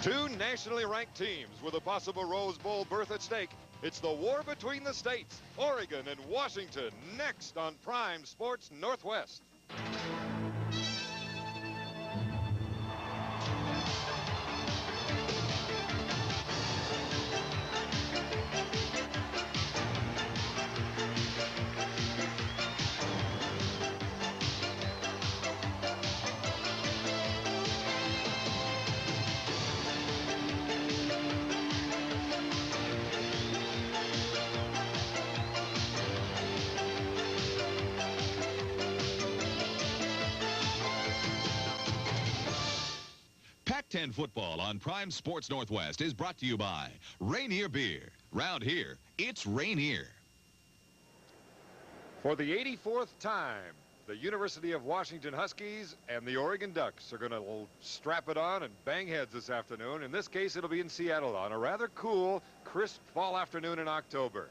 Two nationally ranked teams with a possible Rose Bowl berth at stake. It's the war between the states, Oregon and Washington, next on Prime Sports Northwest. Pac-10 football on Prime Sports Northwest is brought to you by Rainier Beer. Round here, it's Rainier. For the 84th time, the University of Washington Huskies and the Oregon Ducks are going to strap it on and bang heads this afternoon. In this case, it'll be in Seattle on a rather cool, crisp fall afternoon in October.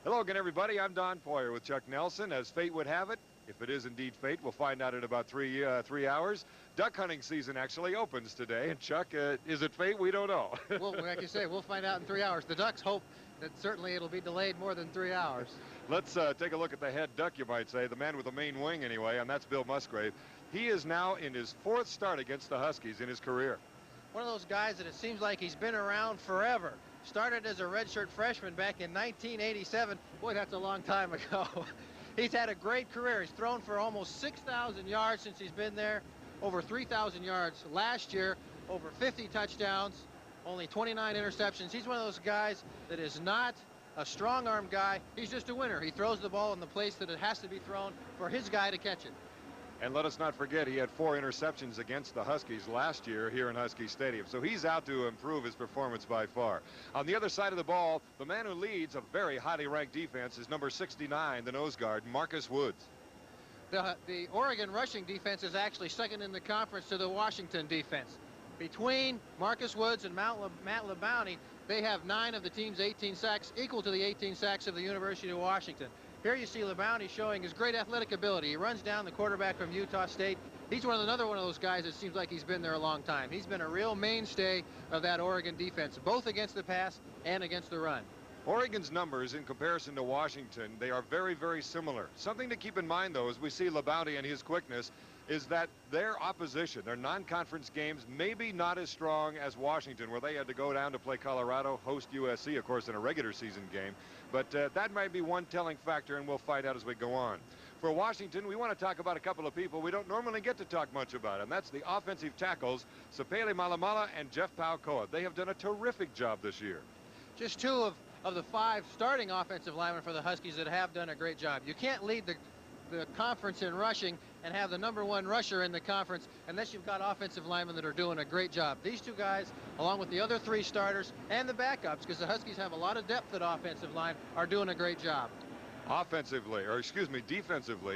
Hello again, everybody. I'm Don Poyer with Chuck Nelson. As fate would have it, if it is indeed fate, we'll find out in about three hours. Duck hunting season actually opens today. And Chuck, is it fate? We don't know. Well, like you say, we'll find out in 3 hours. The Ducks hope that certainly it'll be delayed more than 3 hours. Let's take a look at the head duck, you might say, the man with the main wing anyway, and that's Bill Musgrave. He is now in his 4th start against the Huskies in his career. One of those guys that it seems like he's been around forever. Started as a redshirt freshman back in 1987. Boy, that's a long time ago. He's had a great career. He's thrown for almost 6,000 yards since he's been there, over 3,000 yards last year, over 50 touchdowns, only 29 interceptions. He's one of those guys that is not a strong-arm guy. He's just a winner. He throws the ball in the place that it has to be thrown for his guy to catch it. And let us not forget, he had 4 interceptions against the Huskies last year here in Husky Stadium. So he's out to improve his performance by far. On the other side of the ball, the man who leads a very highly ranked defense is number 69, the nose guard, Marcus Woods. The Oregon rushing defense is actually second in the conference to the Washington defense. Between Marcus Woods and Matt LeBounty, they have 9 of the team's 18 sacks, equal to the 18 sacks of the University of Washington. Here you see LeBounty showing his great athletic ability. He runs down the quarterback from Utah State. He's another one of those guys that seems like he's been there a long time. He's been a real mainstay of that Oregon defense, both against the pass and against the run. Oregon's numbers in comparison to Washington, they are very, very similar. Something to keep in mind, though, as we see LeBounty and his quickness, is that their opposition, their non-conference games, maybe not as strong as Washington, where they had to go down to play Colorado, host USC, of course, in a regular season game. But that might be one telling factor, and we'll find out as we go on. For Washington, we want to talk about a couple of people we don't normally get to talk much about, and that's the offensive tackles, Sapele Malamala and Jeff Paukoa. They have done a terrific job this year. Just 2 of the 5 starting offensive linemen for the Huskies that have done a great job. You can't lead the conference in rushing and have the #1 rusher in the conference unless you've got offensive linemen that are doing a great job. These 2 guys, along with the other 3 starters and the backups, because the Huskies have a lot of depth at offensive line, are doing a great job. Defensively,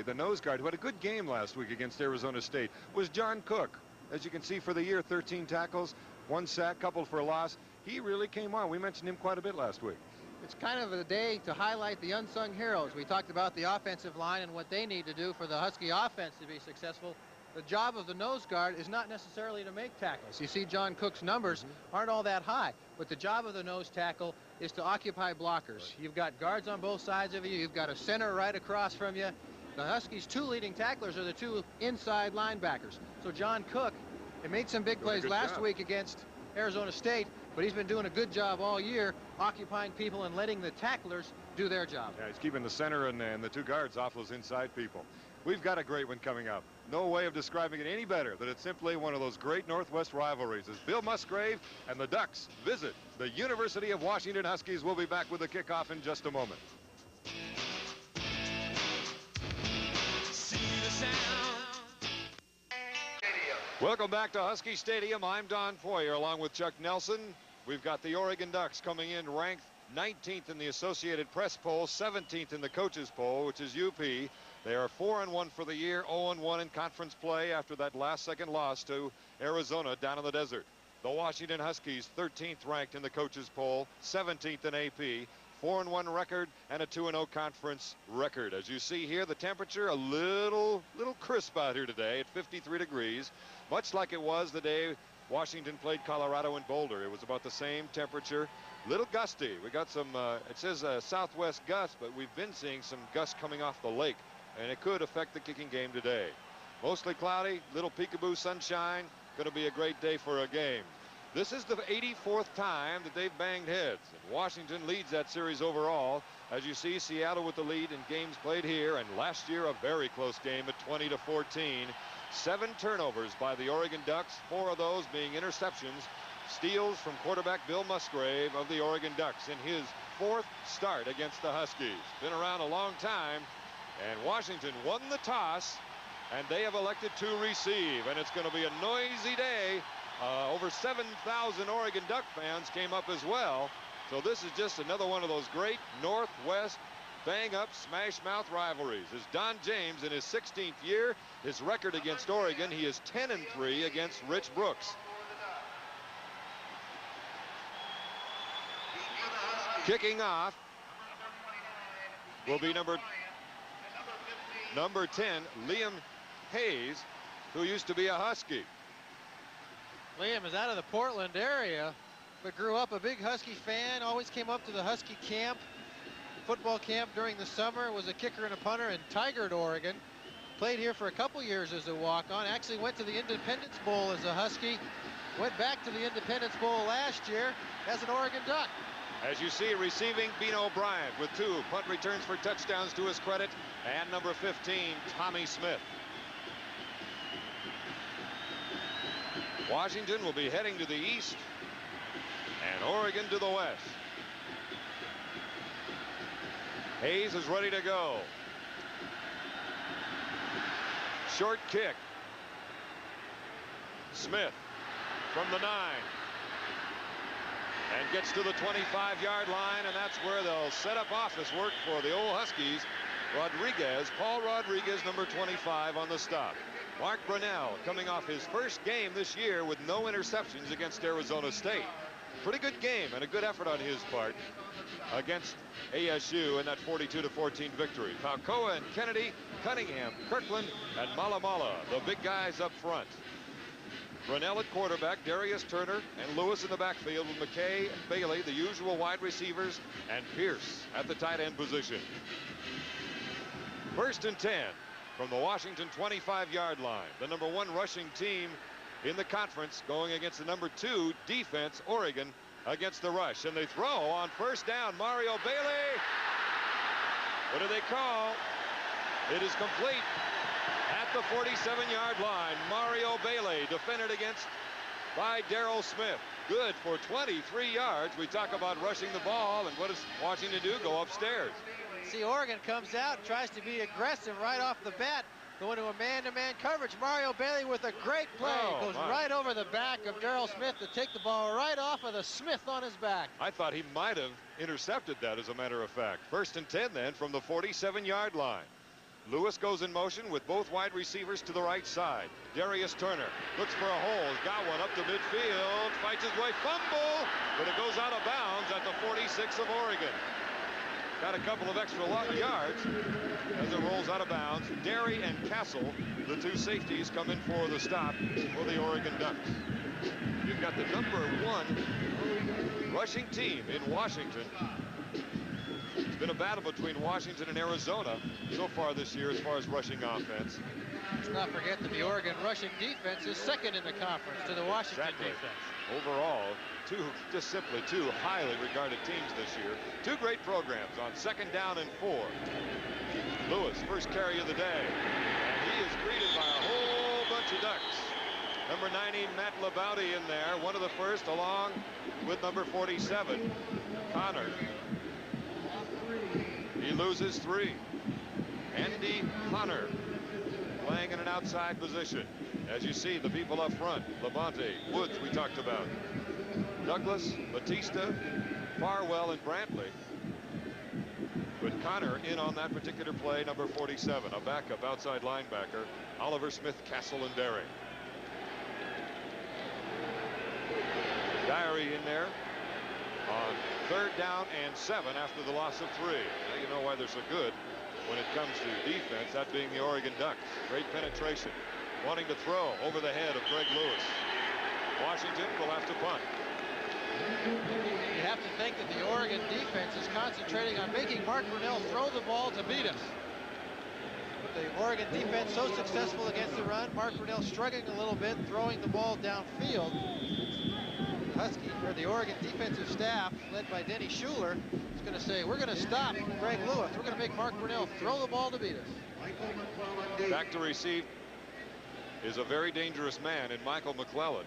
the nose guard who had a good game last week against Arizona State was John Cook. As you can see for the year, 13 tackles, 1 sack, couple for loss. He really came on. We mentioned him quite a bit last week. It's kind of a day to highlight the unsung heroes. We talked about the offensive line and what they need to do for the Husky offense to be successful. The job of the nose guard is not necessarily to make tackles. You see John Cook's numbers aren't all that high, but the job of the nose tackle is to occupy blockers. Right. You've got guards on both sides of you. You've got a center right across from you. The Huskies' 2 leading tacklers are the 2 inside linebackers. So John Cook, he made some big plays last week against Arizona State, but he's been doing a good job all year occupying people and letting the tacklers do their job. Yeah, he's keeping the center and the 2 guards off those inside people. We've got a great one coming up. No way of describing it any better than it's simply one of those great Northwest rivalries as Bill Musgrave and the Ducks visit the University of Washington Huskies. We'll be back with the kickoff in just a moment. See the sound. Welcome back to Husky Stadium. I'm Don Poyer along with Chuck Nelson. We've got the Oregon Ducks coming in ranked 19th in the Associated Press poll, 17th in the coaches poll, which is UP. They are 4-1 for the year, 0-1 in conference play after that last-second loss to Arizona down in the desert. The Washington Huskies, 13th ranked in the coaches poll, 17th in AP, 4-1 record and a 2-0 conference record. As you see here, the temperature a little crisp out here today at 53 degrees, much like it was the day Washington played Colorado in Boulder. It was about the same temperature. Little gusty. We got some, it says southwest gust, but we've been seeing some gusts coming off the lake, and it could affect the kicking game today. Mostly cloudy, little peekaboo sunshine. Going to be a great day for a game. This is the 84th time that they've banged heads. And Washington leads that series overall. As you see, Seattle with the lead in games played here, and last year a very close game at 20-14. 7 turnovers by the Oregon Ducks, 4 of those being interceptions. Steals from quarterback Bill Musgrave of the Oregon Ducks in his 4th start against the Huskies. Been around a long time, and Washington won the toss, and they have elected to receive, and it's going to be a noisy day. Over 7,000 Oregon Duck fans came up as well. So this is just another one of those great Northwest bang-up, smash-mouth rivalries. As Don James in his 16th year, his record against Oregon, he is 10-3 against Rich Brooks. Kicking off will be number 10, Liam Hayes, who used to be a Husky. Liam is out of the Portland area, but grew up a big Husky fan, always came up to the Husky camp, football camp during the summer, was a kicker and a punter in Tigard, Oregon. Played here for a couple years as a walk-on, actually went to the Independence Bowl as a Husky, went back to the Independence Bowl last year as an Oregon Duck. As you see, receiving Bino Bryant with 2 punt returns for touchdowns to his credit, and number 15, Tommy Smith. Washington will be heading to the east, and Oregon to the west. Hayes is ready to go. Short kick. Smith from the 9. And gets to the 25-yard line, and that's where they'll set up office work for the old Huskies. Rodriguez, Paul Rodriguez, number 25 on the stop. Mark Brunell coming off his first game this year with no interceptions against Arizona State. Pretty good game and a good effort on his part against ASU in that 42-14 victory. Falcoa and Kennedy, Cunningham, Kirkland, and Malamala, the big guys up front. Brunell at quarterback, Darius Turner and Lewis in the backfield with McKay and Bailey, the usual wide receivers, and Pierce at the tight end position. 1st and 10 from the Washington 25-yard line. The number 1 rushing team in the conference going against the number 2 defense, Oregon, against the rush. And they throw on 1st down, Mario Bailey. What do they call? It is complete at the 47-yard line. Mario Bailey defended against by Darrell Smith. Good for 23 yards. We talk about rushing the ball, and what does Washington do? Go upstairs. See, Oregon comes out, tries to be aggressive right off the bat, going to a man-to-man coverage. Mario Bailey with a great play. Goes right over the back of Darrell Smith to take the ball right off of the Smith on his back. I thought he might have intercepted that, as a matter of fact. 1st and 10 then from the 47-yard line. Lewis goes in motion with both wide receivers to the right side. Darius Turner looks for a hole, has got one up to midfield, fights his way, fumble, but it goes out of bounds at the 46 of Oregon. Got a couple of extra yards as it rolls out of bounds. Derry and Castle, the 2 safeties, come in for the stop for the Oregon Ducks. You've got the number 1 rushing team in Washington. It's been a battle between Washington and Arizona so far this year as far as rushing offense. Let's not forget that the Oregon rushing defense is 2nd in the conference to the Washington defense. Overall, just simply two highly regarded teams this year. 2 great programs on 2nd down and 4. Lewis, first carry of the day. And he is greeted by a whole bunch of Ducks. Number 90, Matt Labauti in there, one of the first, along with number 47, Connor. He loses 3. Andy Connor playing in an outside position. As you see, the people up front, Labonte, Woods we talked about, Douglas, Batista, Farwell, and Brantley. With Connor in on that particular play, number 47, a backup outside linebacker, Oliver Smith, Castle, and Derry. Diary in there on 3rd down and 7 after the loss of 3. Now you know why they're so good when it comes to defense, that being the Oregon Ducks. Great penetration. Wanting to throw over the head of Greg Lewis. Washington will have to punt. You have to think that the Oregon defense is concentrating on making Mark Brunell throw the ball to beat us. The Oregon defense so successful against the run. Mark Brunell struggling a little bit, throwing the ball downfield. The Oregon defensive staff, led by Denny Schuler, is going to say, we're going to stop Greg Lewis. We're going to make Mark Brunell throw the ball to beat us. Back to receive is a very dangerous man in Michael McClellan.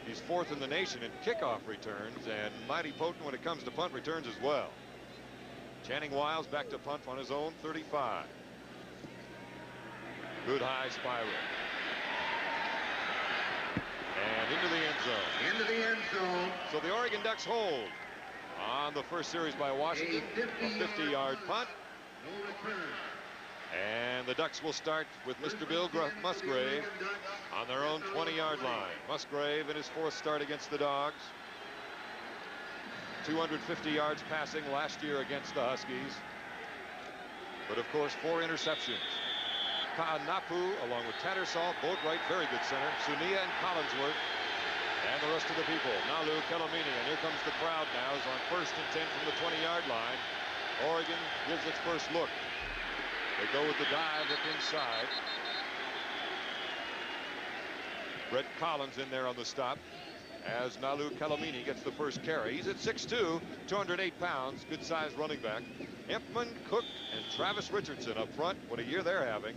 He's 4th in the nation in kickoff returns and mighty potent when it comes to punt returns as well. Channing Wiles back to punt on his own 35. Good high spiral. And into the end zone. Into the end zone. So the Oregon Ducks hold on the first series by Washington. A 50-yard punt. No return. And the Ducks will start with Mr. Bill Musgrave on their own 20-yard line. Musgrave in his 4th start against the Dogs. 250 yards passing last year against the Huskies. But of course, 4 interceptions. Ka'anapu along with Tattersall, Boatwright, very good center. Sunia and Collinsworth. And the rest of the people. Nalu Kelemini. And here comes the crowd now. Is on 1st and 10 from the 20-yard line. Oregon gives its first look. They go with the dive up inside. Brett Collins in there on the stop as Nalu Kelemini gets the first carry. He's at 6'2", 208 pounds, good-sized running back. Empman, Cook, and Travis Richardson up front. What a year they're having.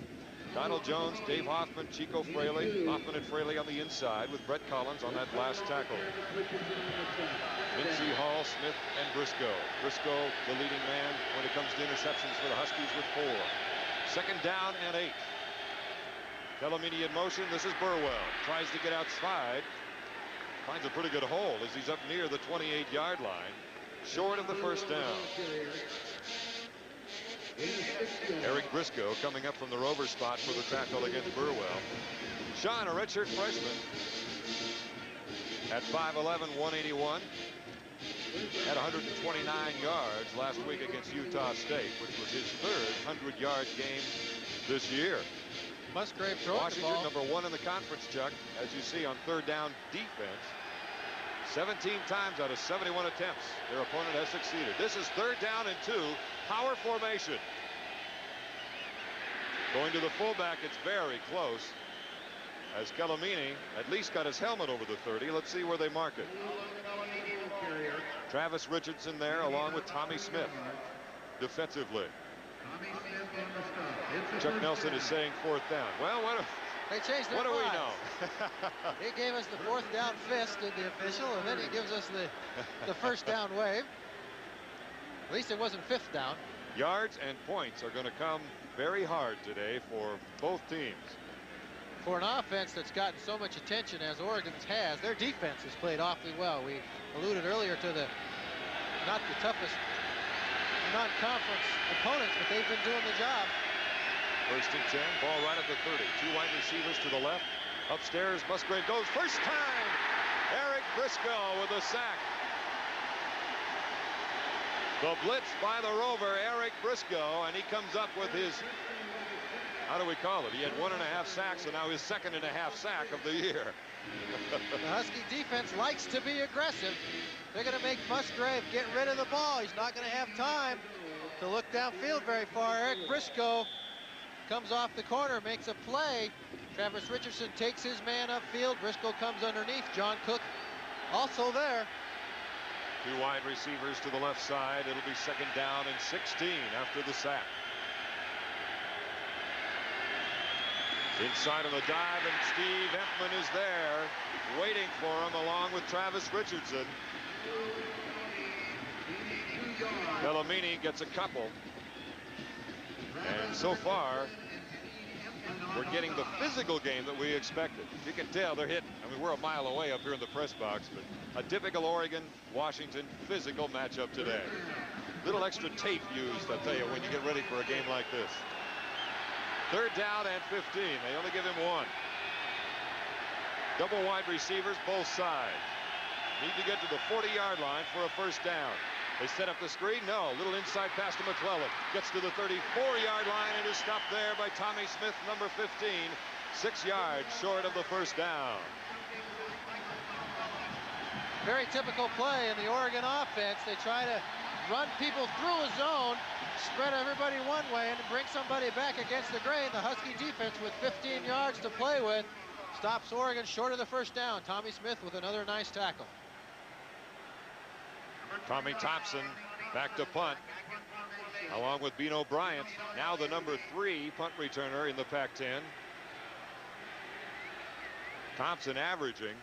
Donald Jones, Dave Hoffman, Chico Fraley. Hoffman and Fraley on the inside with Brett Collins on that last tackle. Mincy, Hall, Smith, and Briscoe. Briscoe, the leading man when it comes to interceptions for the Huskies with 4. 2nd down and 8. Kelemini in motion. This is Burwell. Tries to get outside. Finds a pretty good hole as he's up near the 28-yard line. Short of the first down. Eric Briscoe coming up from the rover spot for the tackle against Burwell. Sean, a redshirt freshman, at 5'11", 181. Had 129 yards last week against Utah State, which was his 3rd 100-yard game this year. Musgrave throwing Washington, the ball. #1 in the conference, Chuck, as you see on 3rd down defense. 17 times out of 71 attempts, their opponent has succeeded. This is 3rd down and 2, power formation. Going to the fullback, it's very close. As Kelemini at least got his helmet over the 30. Let's see where they mark it. Travis Richardson there along with Tommy Smith defensively. Chuck Nelson is saying 4th down. Well, They changed their what do we minds. know? He gave us the 4th down fist, did the official, and then he gives us the 1st down wave. At least it wasn't 5th down. Yards and points are going to come very hard today for both teams. For an offense that's gotten so much attention as Oregon's has, their defense has played awfully well. We alluded earlier to not the toughest non-conference opponents, but they've been doing the job. 1st and 10, ball right at the 30. 2 wide receivers to the left. Upstairs, Musgrave goes. First time, Eric Briscoe with a sack. The blitz by the rover, Eric Briscoe, and he comes up with his, how do we call it? He had 1.5 sacks, and now his 2nd.5 sack of the year. The Husky defense likes to be aggressive. They're going to make Musgrave get rid of the ball. He's not going to have time to look downfield very far. Eric Briscoe comes off the corner, makes a play. Travis Richardson takes his man upfield. Briscoe comes underneath. John Cook also there. 2 wide receivers to the left side. It'll be 2nd down and 16 after the sack. Inside on the dive, and Steve Empman is there waiting for him along with Travis Richardson. Kelemini gets a couple. And so far, we're getting the physical game that we expected. You can tell they're hitting. I mean, we're a mile away up here in the press box, but a typical Oregon-Washington physical matchup today. Little extra tape used, I'll tell you, when you get ready for a game like this. 3rd down and 15. They only give him 1. Double wide receivers, both sides. Need to get to the 40-yard line for a first down. They set up the screen. No. Little inside pass to McClellan. Gets to the 34-yard line and is stopped there by Tommy Smith, number 15. 6 yards short of the first down. Very typical play in the Oregon offense. They try to run people through a zone, spread everybody one way, and bring somebody back against the grain. The Husky defense with 15 yards to play with stops Oregon short of the first down. Tommy Smith with another nice tackle. Tommy Thompson back to punt, along with Bino Bryant, now the number 3 punt returner in the Pac-10. Thompson averaging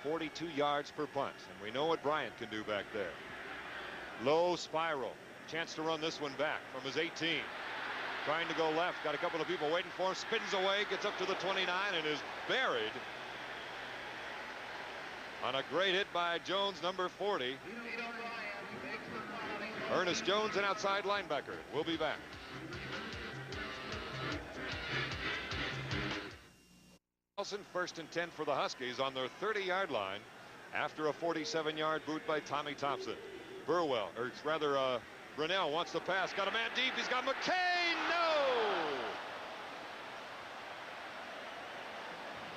42 yards per punt, and we know what Bryant can do back there. Low spiral, chance to run this one back from his 18. Trying to go left, got a couple of people waiting for him, spins away, gets up to the 29 and is buried on a great hit by Jones, number 40. Ernest Jones, an outside linebacker. We'll be back. Nelson, 1st and 10 for the Huskies on their 30-yard line after a 47-yard boot by Tommy Thompson. Burwell, or it's rather Brunell wants the pass. Got a man deep. He's got McKay. No!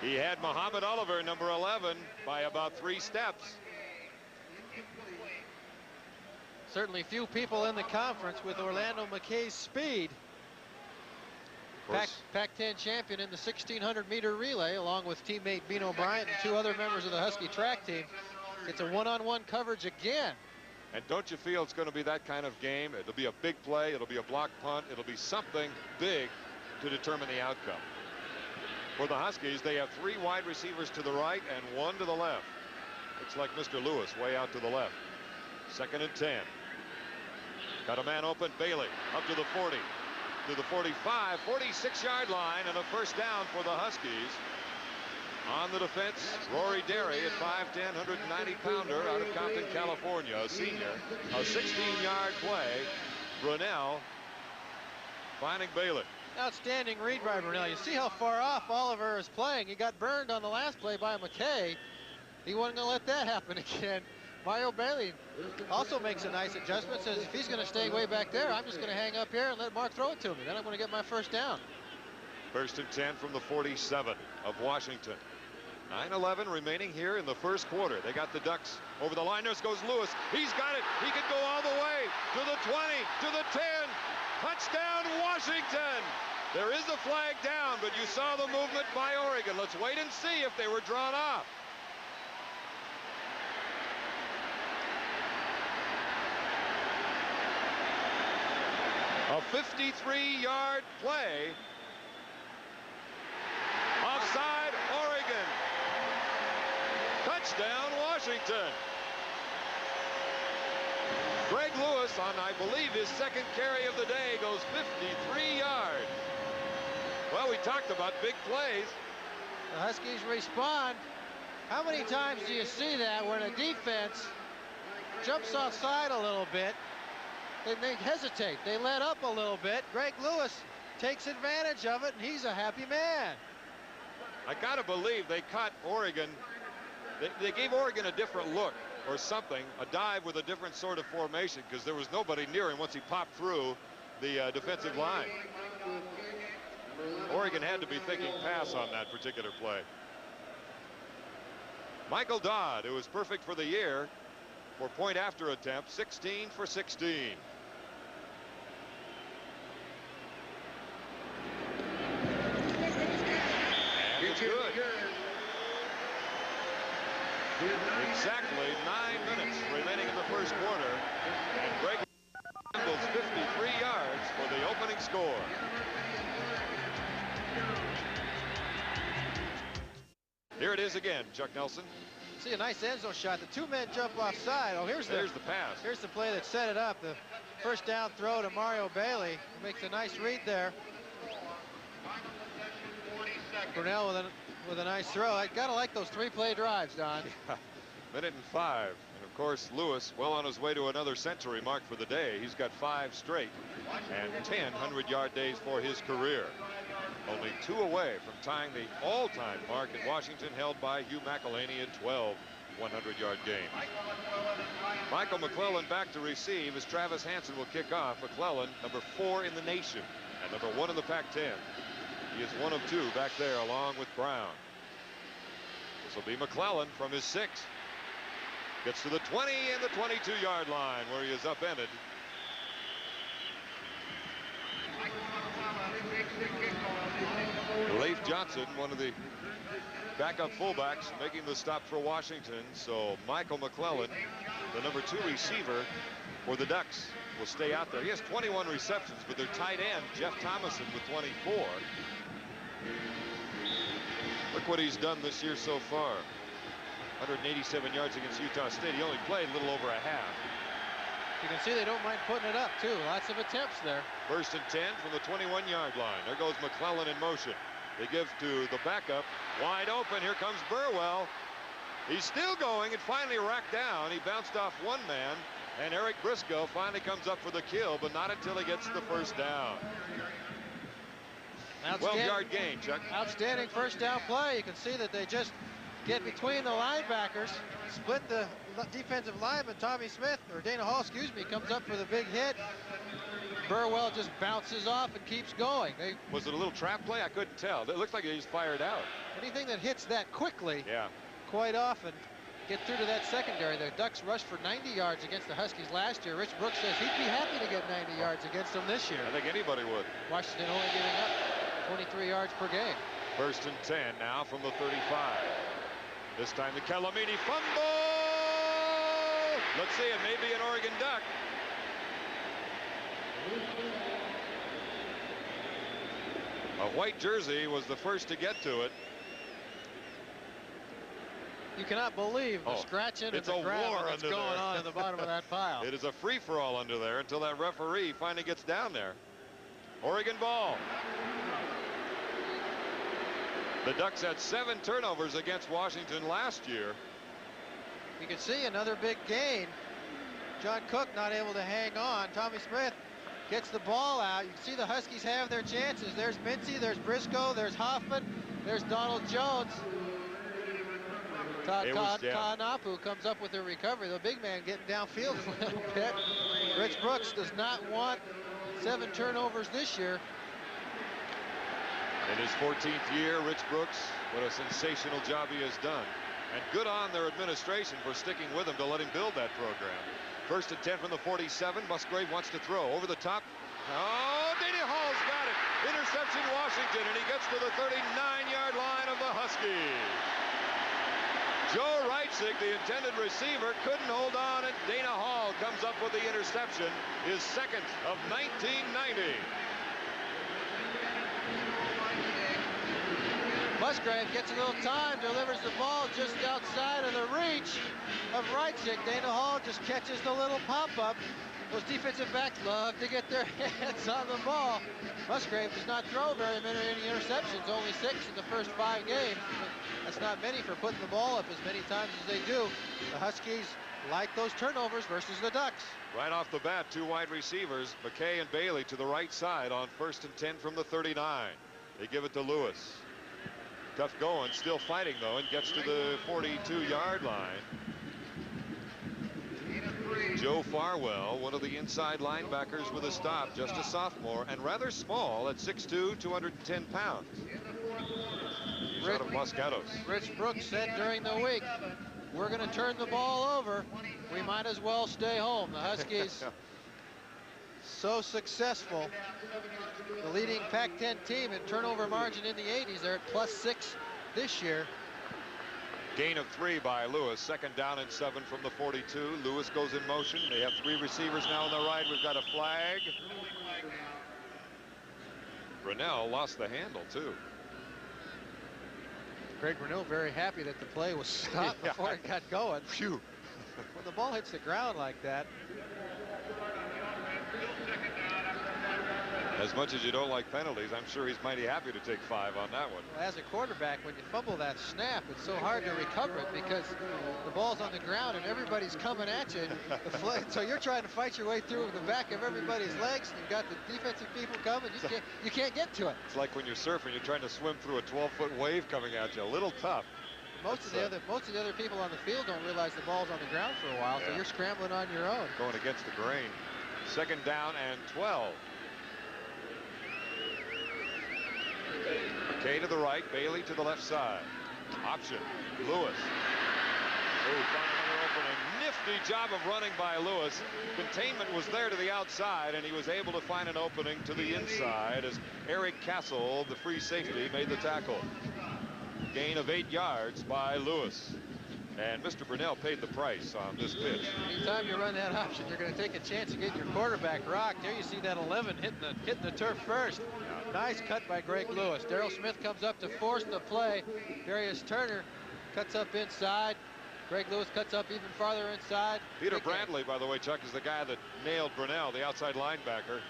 He had Muhammad Oliver, number 11, by about 3 steps. Certainly few people in the conference with Orlando McKay's speed. Pac-10 champion in the 1600-meter relay, along with teammate Bino Bryant and 2 other members of the Husky track team. It's a one-on-one coverage again. And don't you feel it's going to be that kind of game? It'll be a big play. It'll be a block punt. It'll be something big to determine the outcome. For the Huskies, they have 3 wide receivers to the right and 1 to the left. Looks like Mr. Lewis way out to the left. 2nd and 10. Got a man open. Bailey up to the 40. To the 45, 46-yard line, and a first down for the Huskies. On the defense, Rory Derry at 5'10", 190-pounder out of Compton, California, a senior. A 16-yard play. Brunell finding Bailey. Outstanding read by Brunell. You see how far off Oliver is playing. He got burned on the last play by McKay. He wasn't going to let that happen again. Mario Bailey also makes a nice adjustment, says if he's going to stay way back there, I'm just going to hang up here and let Mark throw it to me. Then I'm going to get my first down. 1st and 10 from the 47 of Washington. 9:11 remaining here in the first quarter. They got the Ducks over the line. There goes Lewis. He's got it. He could go all the way to the 20, to the 10. Touchdown, Washington. There is a flag down, but you saw the movement by Oregon. Let's wait and see if they were drawn off. A 53-yard play. Offside, Oregon. Touchdown, Washington. Greg Lewis on, I believe, his 2nd carry of the day goes 53 yards. Well, we talked about big plays. The Huskies respond. How many times do you see that when a defense jumps offside a little bit? They hesitate. They let up a little bit. Greg Lewis takes advantage of it, and he's a happy man. I got to believe they caught Oregon. They gave Oregon a different look or something, a dive with a different sort of formation, because there was nobody near him once he popped through the defensive line. Oregon had to be thinking pass on that particular play. Michael Dodd, who was perfect for the year for point after attempt, 16 for 16. And it's good. Exactly 9 minutes remaining in the first quarter. And Greg handles 53 yards for the opening score. Here it is again, Chuck Nelson. See a nice end zone shot. The 2 men jump offside. Oh, there's the pass. Here's the play that set it up. The first down throw to Mario Bailey. He makes a nice read there. Brunell with a nice throw. I gotta like those 3-play drives, Don. Yeah. 1:05. And of course, Lewis well on his way to another century mark for the day. He's got 5 straight and 10 100-yard days for his career. Only 2 away from tying the all-time mark in Washington, held by Hugh McElhaney in 12 100-yard games. Michael McClellan back to receive as Travis Hansen will kick off. McClellan, number 4 in the nation and number 1 in the Pac-10. He is 1 of 2 back there along with Brown. This will be McClellan from his 6. Gets to the 20 and the 22-yard line where he is upended. Leif Johnson, one of the backup fullbacks, making the stop for Washington. So Michael McClellan, the number 2 receiver for the Ducks, will stay out there. He has 21 receptions, but their tight end, Jeff Thomason, with 24. Look what he's done this year so far. 187 yards against Utah State. He only played a little over a half. You can see they don't mind putting it up, too. Lots of attempts there. 1st and 10 from the 21-yard line. There goes McClellan in motion. They give to the backup. Wide open. Here comes Burwell. He's still going and finally racked down. He bounced off one man, and Eric Briscoe finally comes up for the kill, but not until he gets the first down. 12-yard gain, Chuck. Outstanding first down play. You can see that they just get between the linebackers, split the defensive lineman. Tommy Smith, or Dana Hall, excuse me, comes up for the big hit. Burwell just bounces off and keeps going. Was it a little trap play? I couldn't tell. It looked like he just fired out. Anything that hits that quickly, yeah, quite often get through to that secondary. The Ducks rushed for 90 yards against the Huskies last year. Rich Brooks says he'd be happy to get 90 yards against them this year. I think anybody would. Washington only giving up 23 yards per game. 1st and 10 now from the 35. This time the Calamini fumble. Let's see, it may be an Oregon Duck. A white jersey was the first to get to it. You cannot believe the scratching and the grabbing that's going on in the bottom of that pile. It is a free-for-all under there until that referee finally gets down there. Oregon ball. The Ducks had 7 turnovers against Washington last year. You can see another big gain. John Cook not able to hang on. Tommy Smith gets the ball out. You can see the Huskies have their chances. There's Mincy, there's Briscoe, there's Hoffman, there's Donald Jones. Todd Kanapu comes up with a recovery. The big man getting downfield a little bit. Rich Brooks does not want 7 turnovers this year. In his 14th year, Rich Brooks, what a sensational job he has done. And good on their administration for sticking with him to let him build that program. 1st and 10 from the 47. Musgrave wants to throw over the top. Oh, Dana Hall's got it. Interception Washington, and he gets to the 39-yard line of the Huskies. Joe Reitzig, the intended receiver, couldn't hold on, and Dana Hall comes up with the interception, his 2nd of 1990. Musgrave gets a little time, delivers the ball just outside of the reach of Reitzig. Dana Hall just catches the little pop-up. Those defensive backs love to get their hands on the ball. Musgrave does not throw very many interceptions, only 6 in the first 5 games. That's not many for putting the ball up as many times as they do. The Huskies like those turnovers versus the Ducks. Right off the bat, 2 wide receivers, McKay and Bailey to the right side on 1st and 10 from the 39. They give it to Lewis. Tough going, still fighting though, and gets to the 42-yard line. Joe Farwell, one of the inside linebackers with a stop, just a sophomore, and rather small at 6'2", 210 pounds. He's out of Los Gatos. Rich Brooks said during the week, we're going to turn the ball over. We might as well stay home. The Huskies so successful. The leading Pac-10 team in turnover margin in the 80s. They're at +6 this year. Gain of 3 by Lewis. 2nd down and 7 from the 42. Lewis goes in motion. They have 3 receivers now on the right. We've got a flag. Brunell lost the handle too. Greg Brunell very happy that the play was stopped before it got going. Phew. When the ball hits the ground like that. As much as you don't like penalties, I'm sure he's mighty happy to take 5 on that one. Well, as a quarterback, when you fumble that snap, it's so hard to recover it because the ball's on the ground and everybody's coming at you. So you're trying to fight your way through the back of everybody's legs, and you've got the defensive people coming. You can't get to it. It's like when you're surfing, you're trying to swim through a 12-foot wave coming at you. A little tough. Most of the other people on the field don't realize the ball's on the ground for a while, so you're scrambling on your own. Going against the grain. 2nd down and 12. McKay to the right, Bailey to the left side. Option, Lewis. Oh, found another opening. Nifty job of running by Lewis. Containment was there to the outside, and he was able to find an opening to the inside as Eric Castle, the free safety, made the tackle. Gain of 8 yards by Lewis. And Mr. Brunell paid the price on this pitch. Anytime you run that option, you're going to take a chance of getting your quarterback rocked. There you see that 11 hitting the turf first. Nice cut by Greg Lewis. Daryl Smith comes up to force the play. Darius Turner cuts up inside. Greg Lewis cuts up even farther inside. Peter Brantley, by the way, Chuck, is the guy that nailed Brunell, the outside linebacker.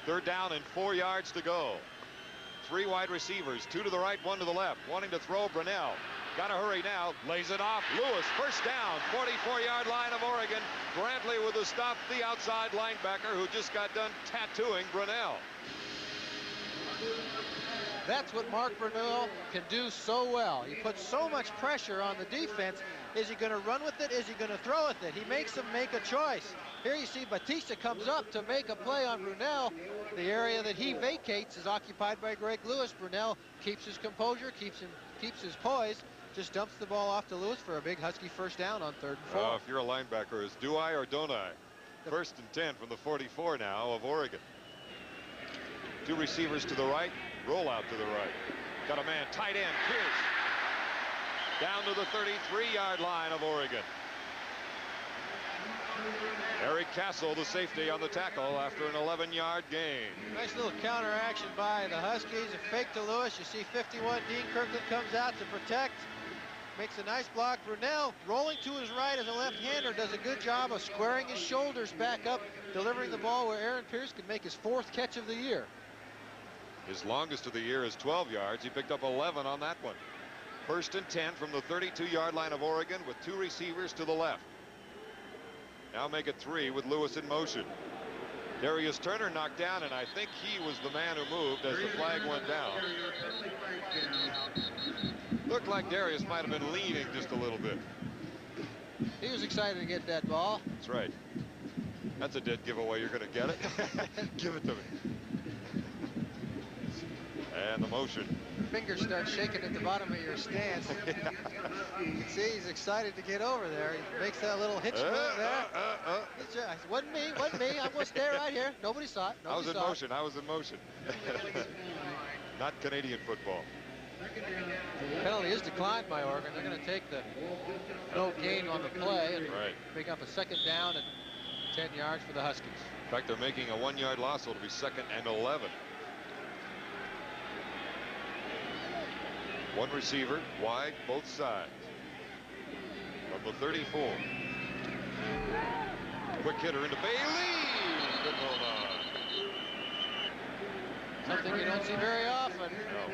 3rd down and 4 yards to go. 3 wide receivers, 2 to the right, 1 to the left. Wanting to throw Brunell. Got to hurry now. Lays it off. Lewis, first down, 44-yard line of Oregon. Brantley with the stop, the outside linebacker who just got done tattooing Brunell. That's what Mark Brunell can do so well. He puts so much pressure on the defense. Is he going to run with it? Is he going to throw with it? He makes them make a choice. Here you see Batista comes up to make a play on Brunell. The area that he vacates is occupied by Greg Lewis. Brunell keeps his composure, keeps his poise, just dumps the ball off to Lewis for a big Husky first down on 3rd and 4. If you're a linebacker, is do I or don't I? 1st and 10 from the 44 now of Oregon. 2 receivers to the right, roll out to the right. Got a man, tight end, Pierce. Down to the 33-yard line of Oregon. Eric Castle, the safety, on the tackle after an 11-yard gain. Nice little counter action by the Huskies. A fake to Lewis. You see 51, Dean Kirkland comes out to protect. Makes a nice block. Brunell rolling to his right as a left-hander does a good job of squaring his shoulders back up, delivering the ball where Aaron Pierce could make his 4th catch of the year. His longest of the year is 12 yards. He picked up 11 on that one. 1st and 10 from the 32-yard line of Oregon with 2 receivers to the left. Now make it 3 with Lewis in motion. Darius Turner knocked down, and I think he was the man who moved as the flag went down. Looked like Darius might have been leaning just a little bit. He was excited to get that ball. That's right. That's a dead giveaway. You're going to get it. Give it to me. And the motion. Your fingers start shaking at the bottom of your stance. You can see he's excited to get over there. He makes that little hitch move there. Wasn't me. I'm going to stay right here. Nobody saw it. I was in motion. I was in motion. Not Canadian football. Penalty is declined by Oregon. They're going to take the no gain on the play and pick up a 2nd down and 10 yards for the Huskies. In fact, they're making a 1-yard loss, so it'll be 2nd and 11. 1 receiver wide, both sides. From the 34. Quick hitter into Bailey. Couldn't hold on. Something you don't see very often. No.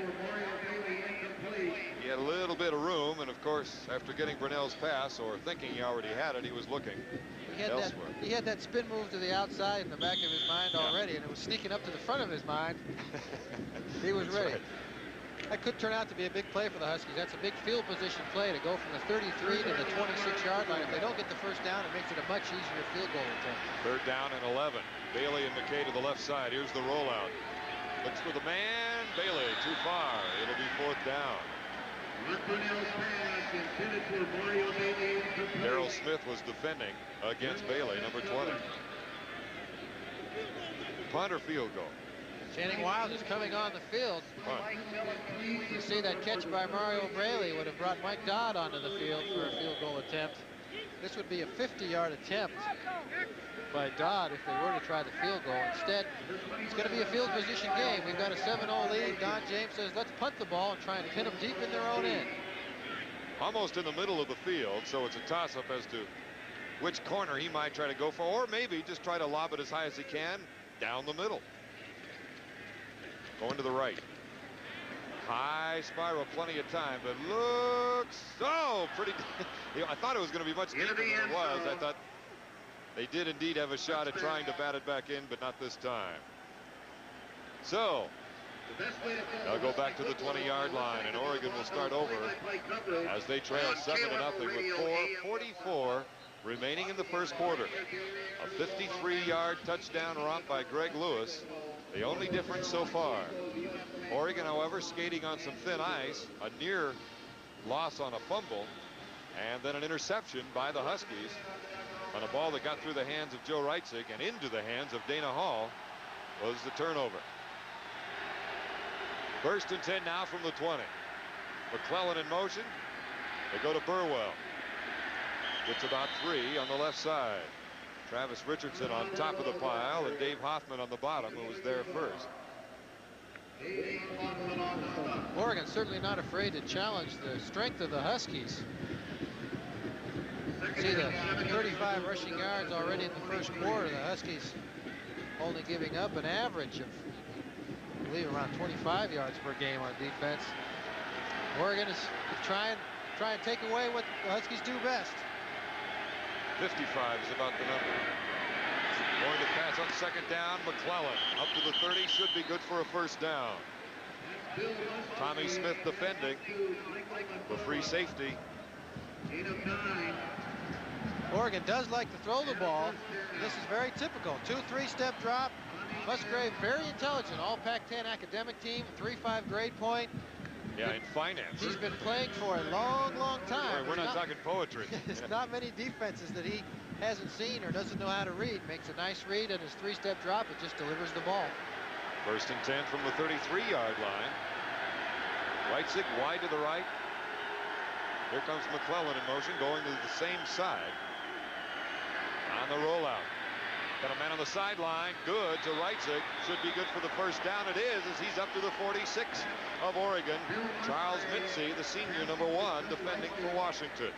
He had a little bit of room, and of course, after getting Brunell's pass, or thinking he already had it, he was looking elsewhere. He had that spin move to the outside in the back of his mind already, and it was sneaking up to the front of his mind. He was ready. Right. That could turn out to be a big play for the Huskies. That's a big field position play to go from the 33 to the 26-yard line. If they don't get the first down, it makes it a much easier field goal attempt. 3rd down and 11. Bailey and McKay to the left side. Here's the rollout. Looks for the man. Bailey too far. It'll be 4th down. Daryl Smith was defending against Bailey, number 20. Punt or field goal? Channing Wiles is coming on the field. You see that catch by Mario Braley would have brought Mike Dodd onto the field for a field goal attempt. This would be a 50-yard attempt by Dodd if they were to try the field goal. Instead, it's going to be a field position game. We've got a 7-0 lead. Don James says, let's punt the ball and try and pin them deep in their own end. Almost in the middle of the field, so it's a toss-up as to which corner he might try to go for, or maybe just try to lob it as high as he can down the middle. Going to the right. High spiral, plenty of time, but looks pretty. I thought it was going to be much deeper than it was. I thought they did indeed have a shot at trying to bat it back in, but not this time. So they'll go back to the 20-yard line, and Oregon will start over as they trail 7-0 with 4:44 remaining in the first quarter. A 53-yard touchdown romp by Greg Lewis. The only difference so far. Oregon, however, skating on some thin ice, a near loss on a fumble, And then an interception by the Huskies on a ball that got through the hands of Joe Reitzig and into the hands of Dana Hall was the turnover. 1st and 10 now from the 20. McClellan in motion. They go to Burwell. Gets about 3 on the left side. Travis Richardson on top of the pile and Dave Hoffman on the bottom, who was there first. Oregon certainly not afraid to challenge the strength of the Huskies. See the 35 rushing yards already in the first quarter. The Huskies only giving up an average of, I believe, around 25 yards per game on defense. Oregon is try and take away what the Huskies do best. 55 is about the number. Going to pass on 2nd down. McClellan up to the 30, should be good for a 1st down. Tommy Smith defending for free safety. Oregon does like to throw the ball. This is very typical. 2-3 step drop. Musgrave very intelligent. All Pac-10 academic team, 3.5 grade point. Yeah, in finance. He's been playing for a long time. We're not talking poetry. There's not many defenses that he hasn't seen or doesn't know how to read. Makes a nice read, and his 3-step drop, it just delivers the ball. 1st and 10 from the 33-yard line. Reitzig wide to the right. Here comes McClellan in motion, going to the same side. On the rollout. Got a man on the sideline. Good to Reitzig. Should be good for the 1st down. It is, as he's up to the 46 of Oregon. Charles Mincy, the senior, number 1, defending for Washington.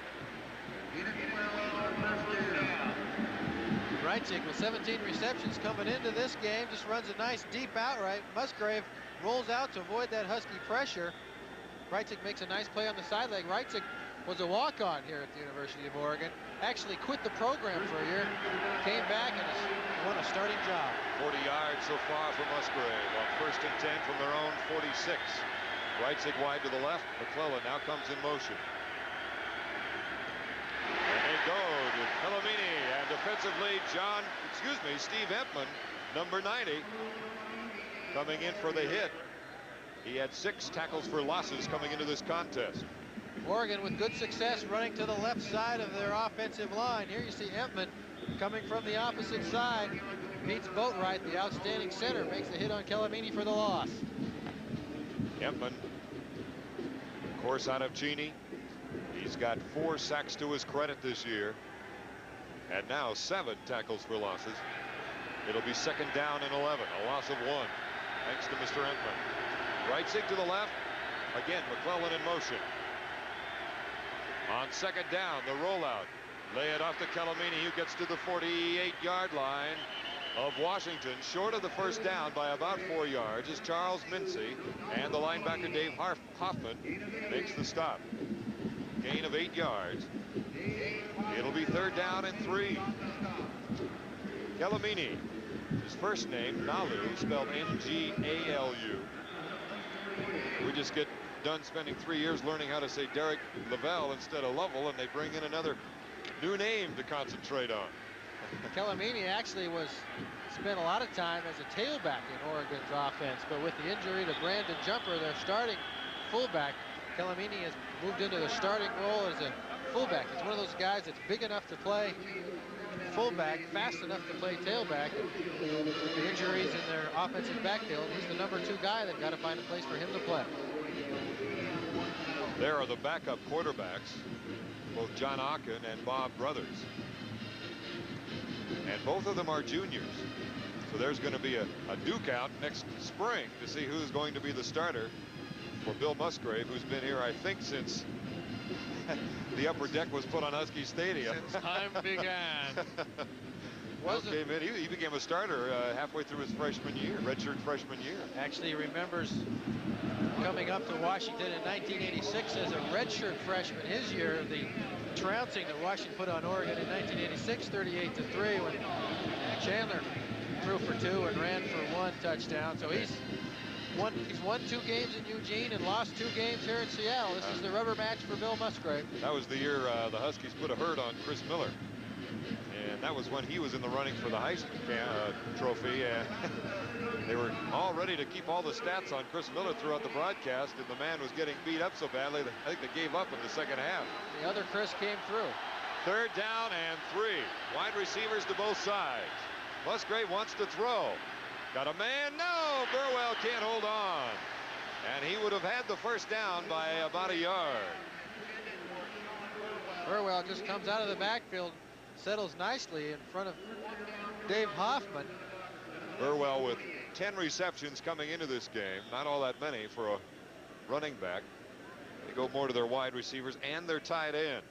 Reitzig with 17 receptions coming into this game. Just runs a nice deep outright. Musgrave rolls out to avoid that Husky pressure. Reitzig makes a nice play on the side leg. Reitzig was a walk-on here at the University of Oregon. Actually quit the program for a year, came back and has won a starting job. 40 yards so far for Musgrave on 1st and 10 from their own 46. Reitzig wide to the left. McClellan now comes in motion. And they go to Pelomini, and defensively Steve Empman, number 90, coming in for the hit. He had 6 tackles for losses coming into this contest. Oregon with good success running to the left side of their offensive line. Here you see Empman coming from the opposite side. Beats Boatwright, the outstanding center, makes the hit on Calamini for the loss. Empman, of course, out of Cheney. He's got 4 sacks to his credit this year. And now 7 tackles for losses. It'll be 2nd down and 11, a loss of 1, thanks to Mr. Empman. Reitzig to the left. Again, McClellan in motion. On 2nd down, the rollout. Lay it off to Calamini, who gets to the 48-yard line of Washington. Short of the 1st down by about 4 yards is Charles Mincy, and the linebacker Dave Hoffman makes the stop. Gain of 8 yards. It'll be 3rd down and 3. Calamini, his first name, Nalu, spelled N-G-A-L-U. We just get done spending 3 years learning how to say Derek Lavelle instead of Lovell, and they bring in another new name to concentrate on. Calamini actually spent a lot of time as a tailback in Oregon's offense, but with the injury to Brandon Jumper, their starting fullback, Calamini has moved into the starting role as a fullback. He's one of those guys that's big enough to play fullback, fast enough to play tailback. And with the injuries in their offensive backfield, he's the number 2 guy. They've got to find a place for him to play. There are the backup quarterbacks, both John Ocken and Bob Brothers. And both of them are juniors. So there's going to be a duke out next spring to see who's going to be the starter for Bill Musgrave, who's been here, I think, since the upper deck was put on Husky Stadium. Since time began. He became a starter halfway through his freshman year, redshirt freshman year. Actually, he remembers coming up to Washington in 1986 as a redshirt freshman. His year, the trouncing that Washington put on Oregon in 1986, 38-3, when Chandler threw for 2 and ran for 1 touchdown. So he's won 2 games in Eugene and lost 2 games here in Seattle. This is the rubber match for Bill Musgrave. That was the year the Huskies put a hurt on Chris Miller. And that was when he was in the running for the Heisman Trophy. And they were all ready to keep all the stats on Chris Miller throughout the broadcast, and the man was getting beat up so badly that I think they gave up in the second half. The other Chris came through. Third down and 3. Wide receivers to both sides. Musgrave wants to throw. Got a man. No, Burwell can't hold on. And he would have had the first down by about a yard. Burwell just comes out of the backfield, settles nicely in front of Dave Hoffman. Burwell with 10 receptions coming into this game. Not all that many for a running back. They go more to their wide receivers and their tight end.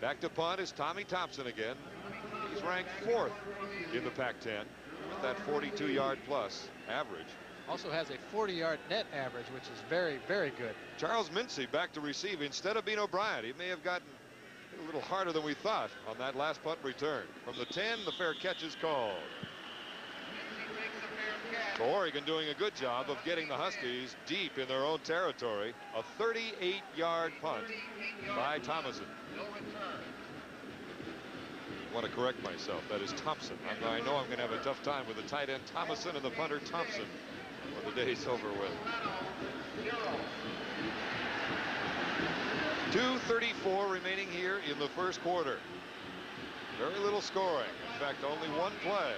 Back to punt is Tommy Thompson again. He's ranked 4th in the Pac-10 with that 42-yard plus average. Also has a 40-yard net average, which is very, very good. Charles Mincy back to receive instead of Bean O'Brien. He may have gotten a little harder than we thought on that last punt return. From the 10, the fair catch is called. So Oregon doing a good job of getting the Huskies deep in their own territory. A 38-yard punt by Thomason. I want to correct myself. That is Thompson. I know I'm going to have a tough time with the tight end Thomason and the punter Thompson when the day's over with. 2:34 remaining here in the first quarter. Very little scoring. In fact, only one play.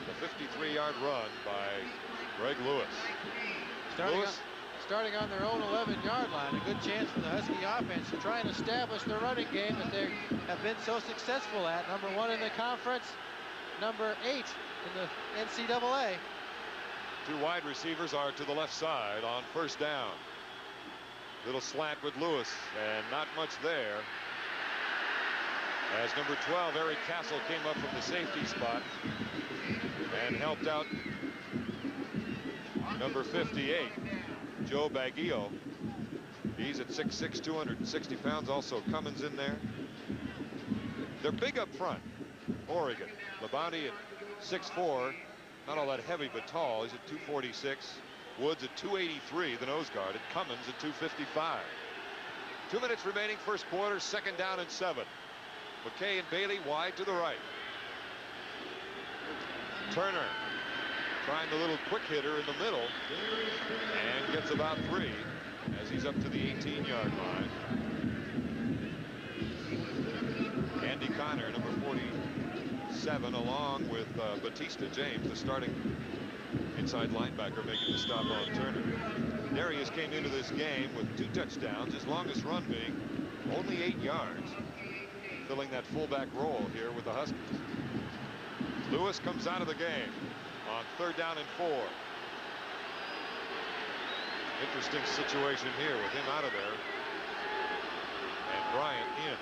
The 53-yard run by Greg Lewis. Starting on their own 11-yard line. A good chance for the Husky offense to try and establish the running game that they have been so successful at. Number 1 in the conference, number 8 in the NCAA. 2 wide receivers are to the left side on first down. Little slant with Lewis, and not much there. As number 12, Eric Castle, came up from the safety spot and helped out number 58, Joe Baguio. He's at 6'6", 260 pounds. Also Cummins in there. They're big up front. Oregon. Labonte at 6'4", not all that heavy but tall. He's at 246. Woods at 283, the nose guard, and Cummins at 255. 2 minutes remaining, first quarter, second down and 7. McKay and Bailey wide to the right. Turner trying the little quick hitter in the middle and gets about 3 as he's up to the 18-yard line. Andy Connor, number 47, along with Batista James, the starting inside linebacker, making the stop on Turner. Darius came into this game with 2 touchdowns, his longest run being only 8 yards, filling that fullback role here with the Huskies. Lewis comes out of the game on third down and 4. Interesting situation here with him out of there and Bryant in.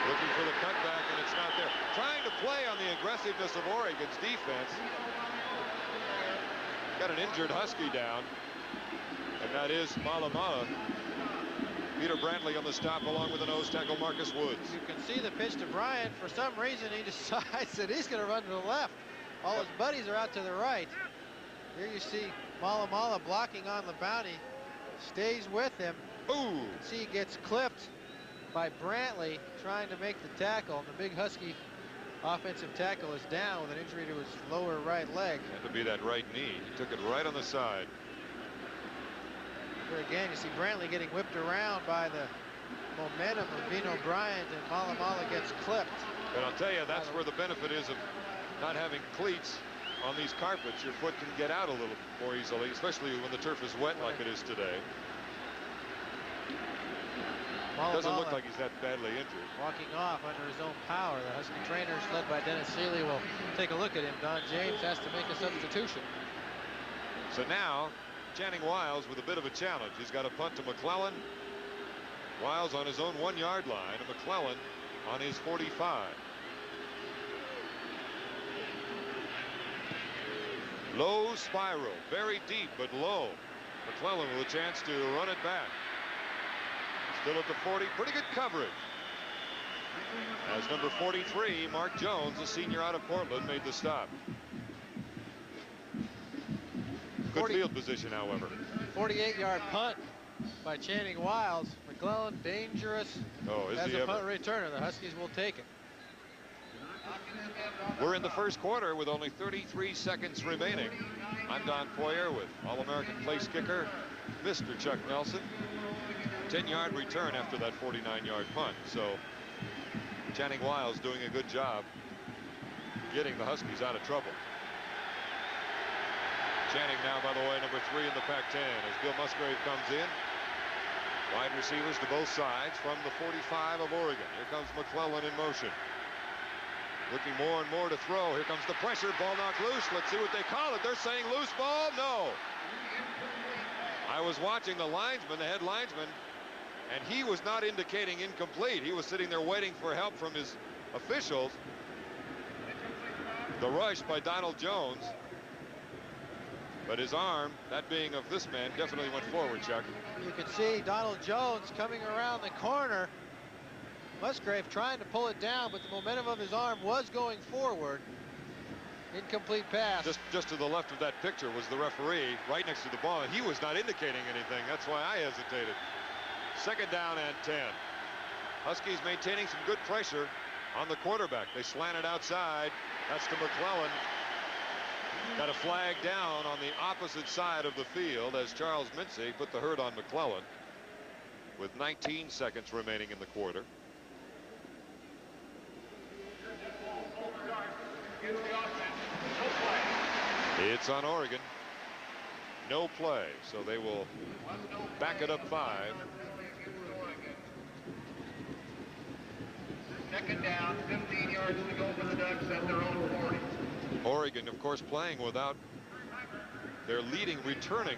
Looking for the cutback, and it's not there. Trying to play on the aggressiveness of Oregon's defense. Got an injured Husky down, and that is Malamala. Peter Brantley on the stop, along with the nose tackle Marcus Woods. You can see the pitch to Bryant. For some reason, he decides that he's going to run to the left. All his buddies are out to the right. Here you see Malamala blocking on Labonte. Stays with him. Ooh! See, he gets clipped by Brantley trying to make the tackle. The big Husky offensive tackle is down with an injury to his lower right leg. Had to be that right knee. He took it right on the side. Here again, you see Brantley getting whipped around by the momentum of Bean O'Brien, and Malamala gets clipped. And I'll tell you, that's where the benefit is of not having cleats on these carpets. Your foot can get out a little more easily, especially when the turf is wet like it is today. Doesn't look like he's that badly injured. Walking off under his own power. The Husky trainers, led by Dennis Seeley, will take a look at him. Don James has to make a substitution. So now, Channing Wiles with a bit of a challenge. He's got a punt to McClellan. Wiles on his own 1-yard line, and McClellan on his 45. Low spiral, very deep but low. McClellan with a chance to run it back. Still at the 40, pretty good coverage. As number 43, Mark Jones, a senior out of Portland, made the stop. Good field position, however. 48-yard punt by Channing Wiles. McClellan dangerous Oh, is as he a ever? punt returner. The Huskies will take it. We're in the first quarter with only 33 seconds remaining. I'm Don Poyer with All-American place kicker, Mr. Chuck Nelson. 10-yard return after that 49-yard punt. So Channing Wiles doing a good job getting the Huskies out of trouble. Channing now, by the way, number 3 in the Pac-10 as Bill Musgrave comes in. Wide receivers to both sides from the 45 of Oregon. Here comes McClellan in motion. Looking more and more to throw. Here comes the pressure. Ball knocked loose. Let's see what they call it. They're saying loose ball. No. I was watching the linesman, the head linesman, and he was not indicating incomplete. He was sitting there waiting for help from his officials. The rush by Donald Jones. But his arm, that being of this man, definitely went forward, Chuck. You can see Donald Jones coming around the corner. Musgrave trying to pull it down, but the momentum of his arm was going forward. Incomplete pass. Just to the left of that picture was the referee right next to the ball, and he was not indicating anything. That's why I hesitated. Second down and 10. Huskies maintaining some good pressure on the quarterback. They slanted outside. That's to McClellan. Got a flag down on the opposite side of the field as Charles Mincy put the hurt on McClellan with 19 seconds remaining in the quarter. It's on Oregon. No play, so they will back it up 5. Second down, 15 yards to go for the Ducks at their own 40. Oregon, of course, playing without their leading returning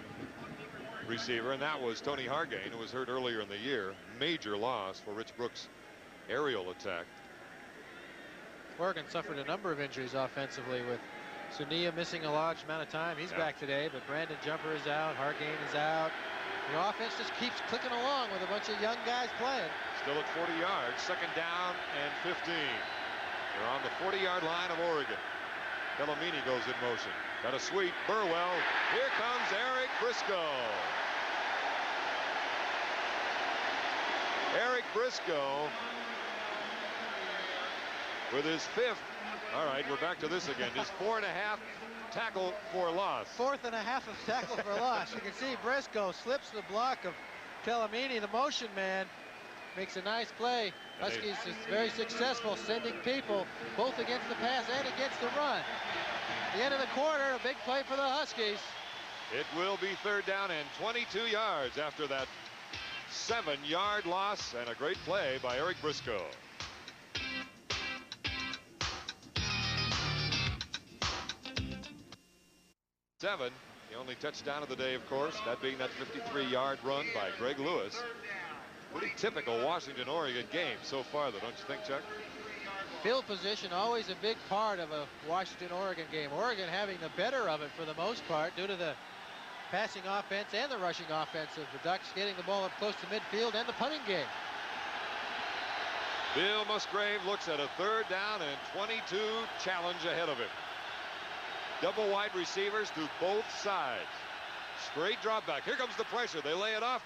receiver, and that was Tony Hargain, who was hurt earlier in the year. Major loss for Rich Brooks' aerial attack. Oregon suffered a number of injuries offensively, with Sunia missing a large amount of time. He's back today, but Brandon Jumper is out. Hargain is out. The offense just keeps clicking along with a bunch of young guys playing. Still at 40 yards. Second down and 15. They're on the 40-yard line of Oregon. Bellamini goes in motion. Got a sweep. Burwell. Here comes Eric Briscoe. Eric Briscoe with his 5th. All right, we're back to this again. His 4.5 tackle for loss. 4.5 of tackle for loss. You can see Briscoe slips the block of Bellamini, the motion man. Makes a nice play. Huskies is very successful sending people both against the pass and against the run. At the end of the quarter, a big play for the Huskies. It will be third down and 22 yards after that 7-yard loss, and a great play by Eric Briscoe. The only touchdown of the day, of course, that being that 53-yard run by Greg Lewis. Pretty typical Washington-Oregon game so far, though, don't you think, Chuck? Field position always a big part of a Washington-Oregon game. Oregon having the better of it for the most part due to the passing offense and the rushing offense of the Ducks getting the ball up close to midfield and the punting game. Bill Musgrave looks at a third down and 22 challenge ahead of him. Double wide receivers to both sides. Straight drop back. Here comes the pressure. They lay it off.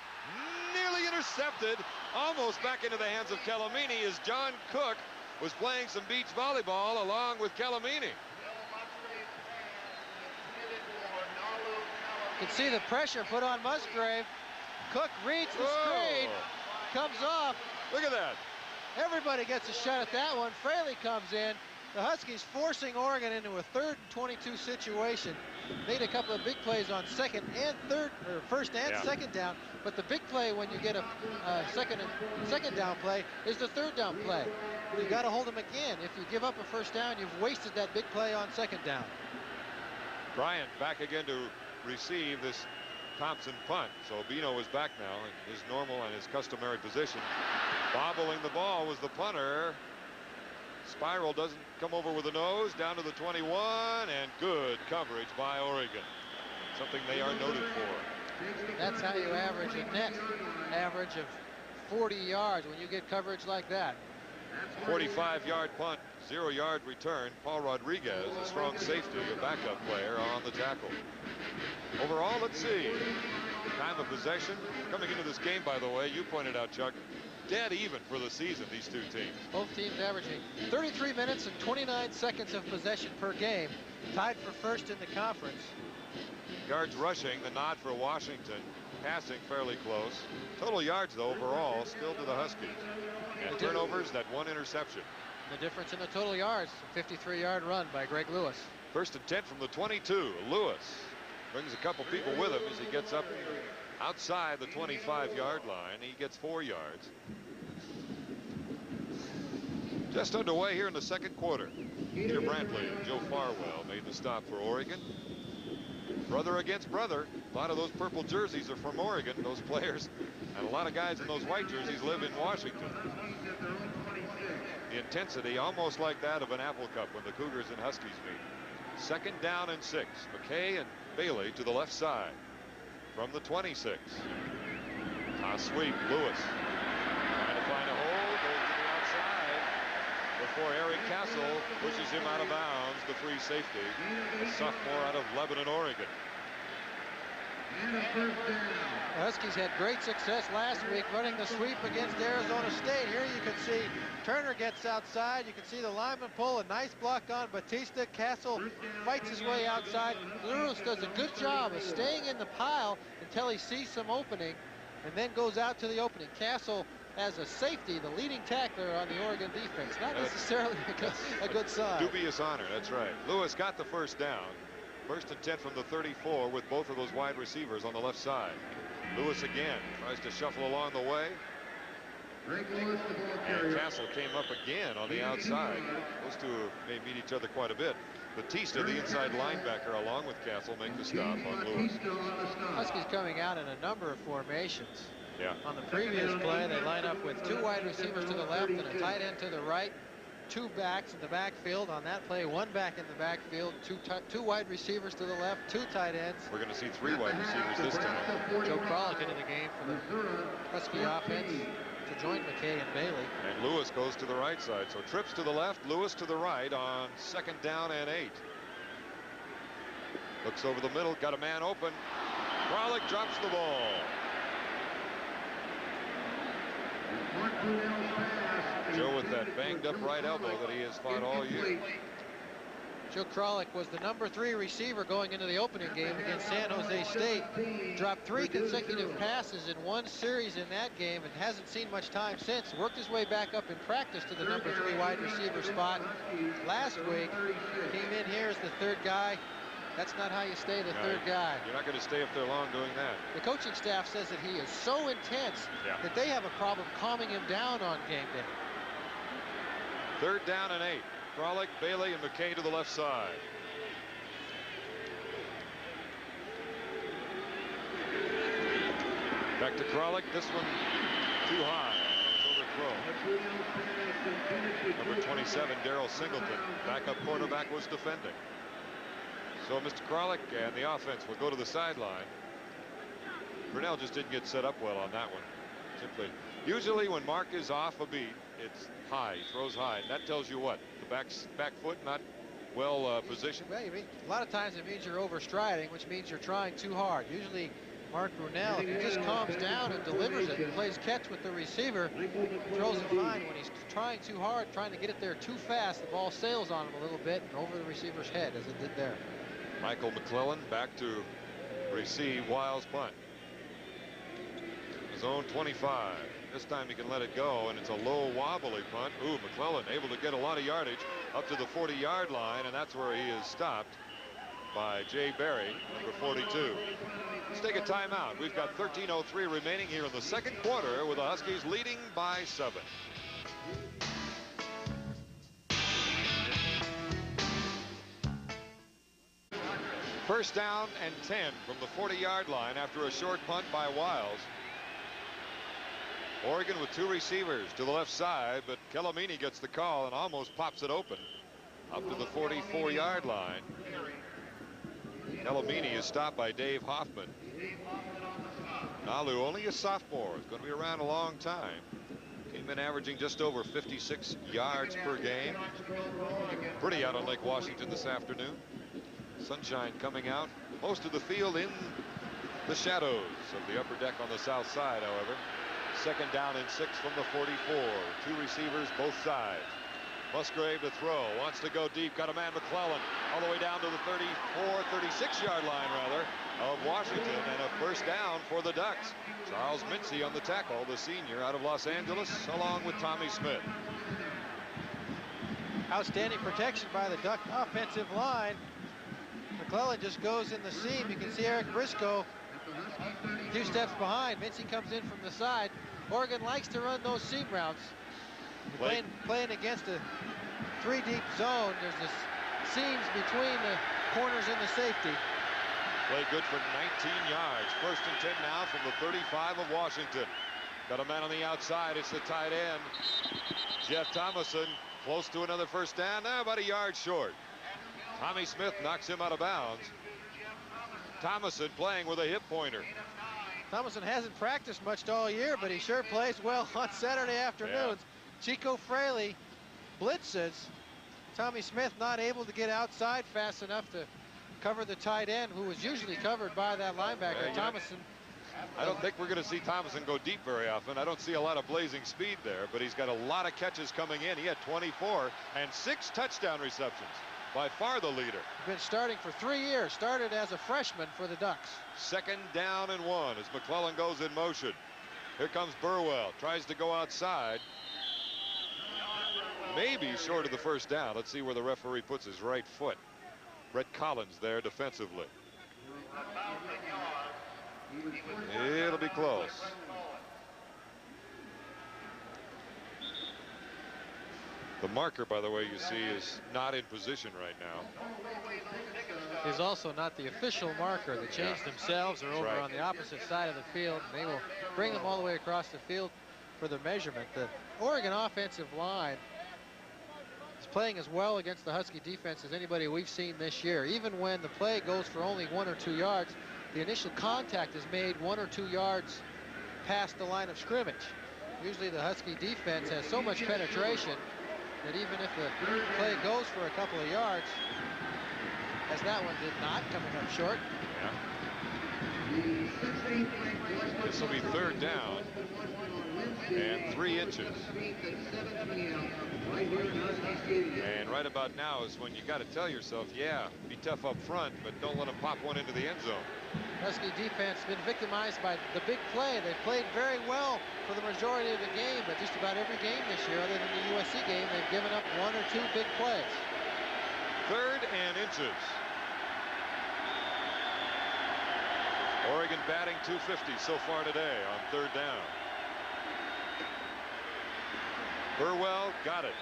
Nearly intercepted. Almost back into the hands of Calamini as John Cook was playing some beach volleyball along with Calamini. You can see the pressure put on Musgrave. Cook reads the screen. Comes off. Look at that. Everybody gets a shot at that one. Fraley comes in. The Huskies forcing Oregon into a 3rd and 22 situation. Made a couple of big plays on first and second down. But the big play when you get a second down play is the 3rd down play. You got to hold them again. If you give up a first down, you've wasted that big play on second down. Bryant back again to receive this Thompson punt. So Bino is back now in his normal and his customary position. Bobbling the ball was the punter. Spiral doesn't come over with the nose, down to the 21, and good coverage by Oregon. Something they are noted for. That's how you average a net average of 40 yards when you get coverage like that. 45-yard punt, 0-yard return. Paul Rodriguez, a strong safety, a backup player on the tackle. Overall, let's see. Time of possession coming into this game, by the way, you pointed out, Chuck, dead even for the season, these two teams. Both teams averaging 33 minutes and 29 seconds of possession per game, tied for first in the conference. Yards rushing, the nod for Washington. Passing fairly close. Total yards, though, overall, still to the Huskies. And turnovers, that one interception. The difference in the total yards, a 53-yard run by Greg Lewis. 1st and 10 from the 22. Lewis brings a couple people with him as he gets up outside the 25-yard line. He gets 4 yards. Just underway here in the second quarter. Peter Brantley and Joe Farwell made the stop for Oregon. Brother against brother. A lot of those purple jerseys are from Oregon, those players. And a lot of guys in those white jerseys live in Washington. The intensity almost like that of an Apple Cup when the Cougars and Huskies meet. 2nd down and 6. McKay and Bailey to the left side from the 26. Toss sweep. Lewis trying to find a hole. Goes to the outside before Eric Castle pushes him out of bounds. The free safety. A sophomore out of Lebanon, Oregon. The Huskies had great success last week running the sweep against Arizona State. Here you can see Turner gets outside. You can see the lineman pull a nice block on Batista. Castle fights his way outside. Lewis does a good job of staying in the pile until he sees some opening and then goes out to the opening. Castle, as a safety, the leading tackler on the Oregon defense. Not necessarily a good sign. Dubious honor, that's right. Lewis got the 1st down. 1st and 10 from the 34 with both of those wide receivers on the left side. Lewis again tries to shuffle along the way. And Castle came up again on the outside. Those two may meet each other quite a bit. Batista, the inside linebacker, along with Castle, make the stop on Lewis. Huskies coming out in a number of formations. Yeah. On the previous play, they line up with 2 wide receivers to the left and a tight end to the right. 2 backs in the backfield. On that play, 1 back in the backfield, 2 wide receivers to the left, 2 tight ends. We're going to see 3 wide receivers this time. Joe Kralik into the game for the Husky offense to join McKay and Bailey. And Lewis goes to the right side. So trips to the left, Lewis to the right on 2nd down and 8. Looks over the middle, got a man open. Kralik drops the ball. Joe with that banged up right elbow that he has fought all year. Joe Kralik was the number 3 receiver going into the opening game against San Jose State. Dropped 3 consecutive passes in 1 series in that game and hasn't seen much time since. Worked his way back up in practice to the number 3 wide receiver spot last week. Came in here as the 3rd guy. That's not how you stay the 3rd guy. You're not going to stay up there long doing that. The coaching staff says that he is so intense that they have a problem calming him down on game day. 3rd down and 8. Kralik, Bailey, and McKay to the left side. Back to Kralik. This one too high. Overthrow. Number 27, Darrell Singleton. Backup quarterback was defending. So Mr. Kralik and the offense will go to the sideline. Brunell just didn't get set up well on that one. Simply. Usually when Mark is off a beat, it's high. He throws high. And that tells you what? The back foot not well positioned? Well, a lot of times it means you're overstriding, which means you're trying too hard. Usually Mark Brunell, if he just calms down and delivers it and plays catch with the receiver, throws it fine. When he's trying too hard, trying to get it there too fast, the ball sails on him a little bit and over the receiver's head, as it did there. Michael McClellan back to receive Wiles' punt. His own 25. This time he can let it go, and it's a low wobbly punt. Ooh, McClellan able to get a lot of yardage up to the 40-yard line, and that's where he is stopped by Jay Berry, number 42. Let's take a timeout. We've got 13:03 remaining here in the second quarter with the Huskies leading by 7. First down and 10 from the 40-yard line after a short punt by Wiles. Oregon with 2 receivers to the left side, but Kelemini gets the call and almost pops it open up to the 44-yard line. Kelemini is stopped by Dave Hoffman. Nalu, only a sophomore, is going to be around a long time. Came in averaging just over 56 yards per game. Pretty out on Lake Washington this afternoon. Sunshine coming out. Most of the field in The shadows of the upper deck on the south side, however. Second down and 6 from the 44. Two receivers both sides. Musgrave to throw, wants to go deep, got a man McClellan all the way down to the 36-yard line rather of Washington, and a first down for the Ducks. Charles Mincy on the tackle, the senior out of Los Angeles, along with Tommy Smith. Outstanding protection by the Duck offensive line. McClellan just goes in the seam. You can see Eric Briscoe 2 steps behind. Mincy comes in from the side. Oregon likes to run those seam routes. Playing against a 3-deep zone, there's this seams between the corners and the safety. Play good for 19 yards. First and 10 now from the 35 of Washington. Got a man on the outside. It's the tight end, Jeff Thomason, close to another first down. Now about a yard short. Tommy Smith knocks him out of bounds. Thomason playing with a hip pointer. Thomason hasn't practiced much all year, but he sure plays well on Saturday afternoons. Yeah. Chico Fraley blitzes. Tommy Smith not able to get outside fast enough to cover the tight end, who was usually covered by that linebacker, Thomason. I don't think we're going to see Thomason go deep very often. I don't see a lot of blazing speed there, but he's got a lot of catches coming in. He had 24 and 6 touchdown receptions. By far the leader. Been starting for 3 years. Started as a freshman for the Ducks. Second down and 1 as McClellan goes in motion. Here comes Burwell. Tries to go outside. Maybe short of the first down. Let's see where the referee puts his right foot. Brett Collins there defensively. It'll be close. The marker, by the way, you see is not in position right now. Is also not the official marker. They changed themselves. They're over on the opposite side of the field. They will bring them all the way across the field for the measurement. The Oregon offensive line is playing as well against the Husky defense as anybody we've seen this year. Even when the play goes for only 1 or 2 yards, the initial contact is made 1 or 2 yards past the line of scrimmage. Usually the Husky defense has so much penetration that even if the play goes for a couple of yards, as that one did not, coming up short. Yeah. This will be third down and 3 inches. And right about now is when you got to tell yourself, yeah, be tough up front, but don't let them pop one into the end zone. Husky defense been victimized by the big play. They've played very well for the majority of the game, but just about every game this year, other than the USC game, they've given up 1 or 2 big plays. Third and inches. Oregon batting .250 so far today on third down. Burwell got it.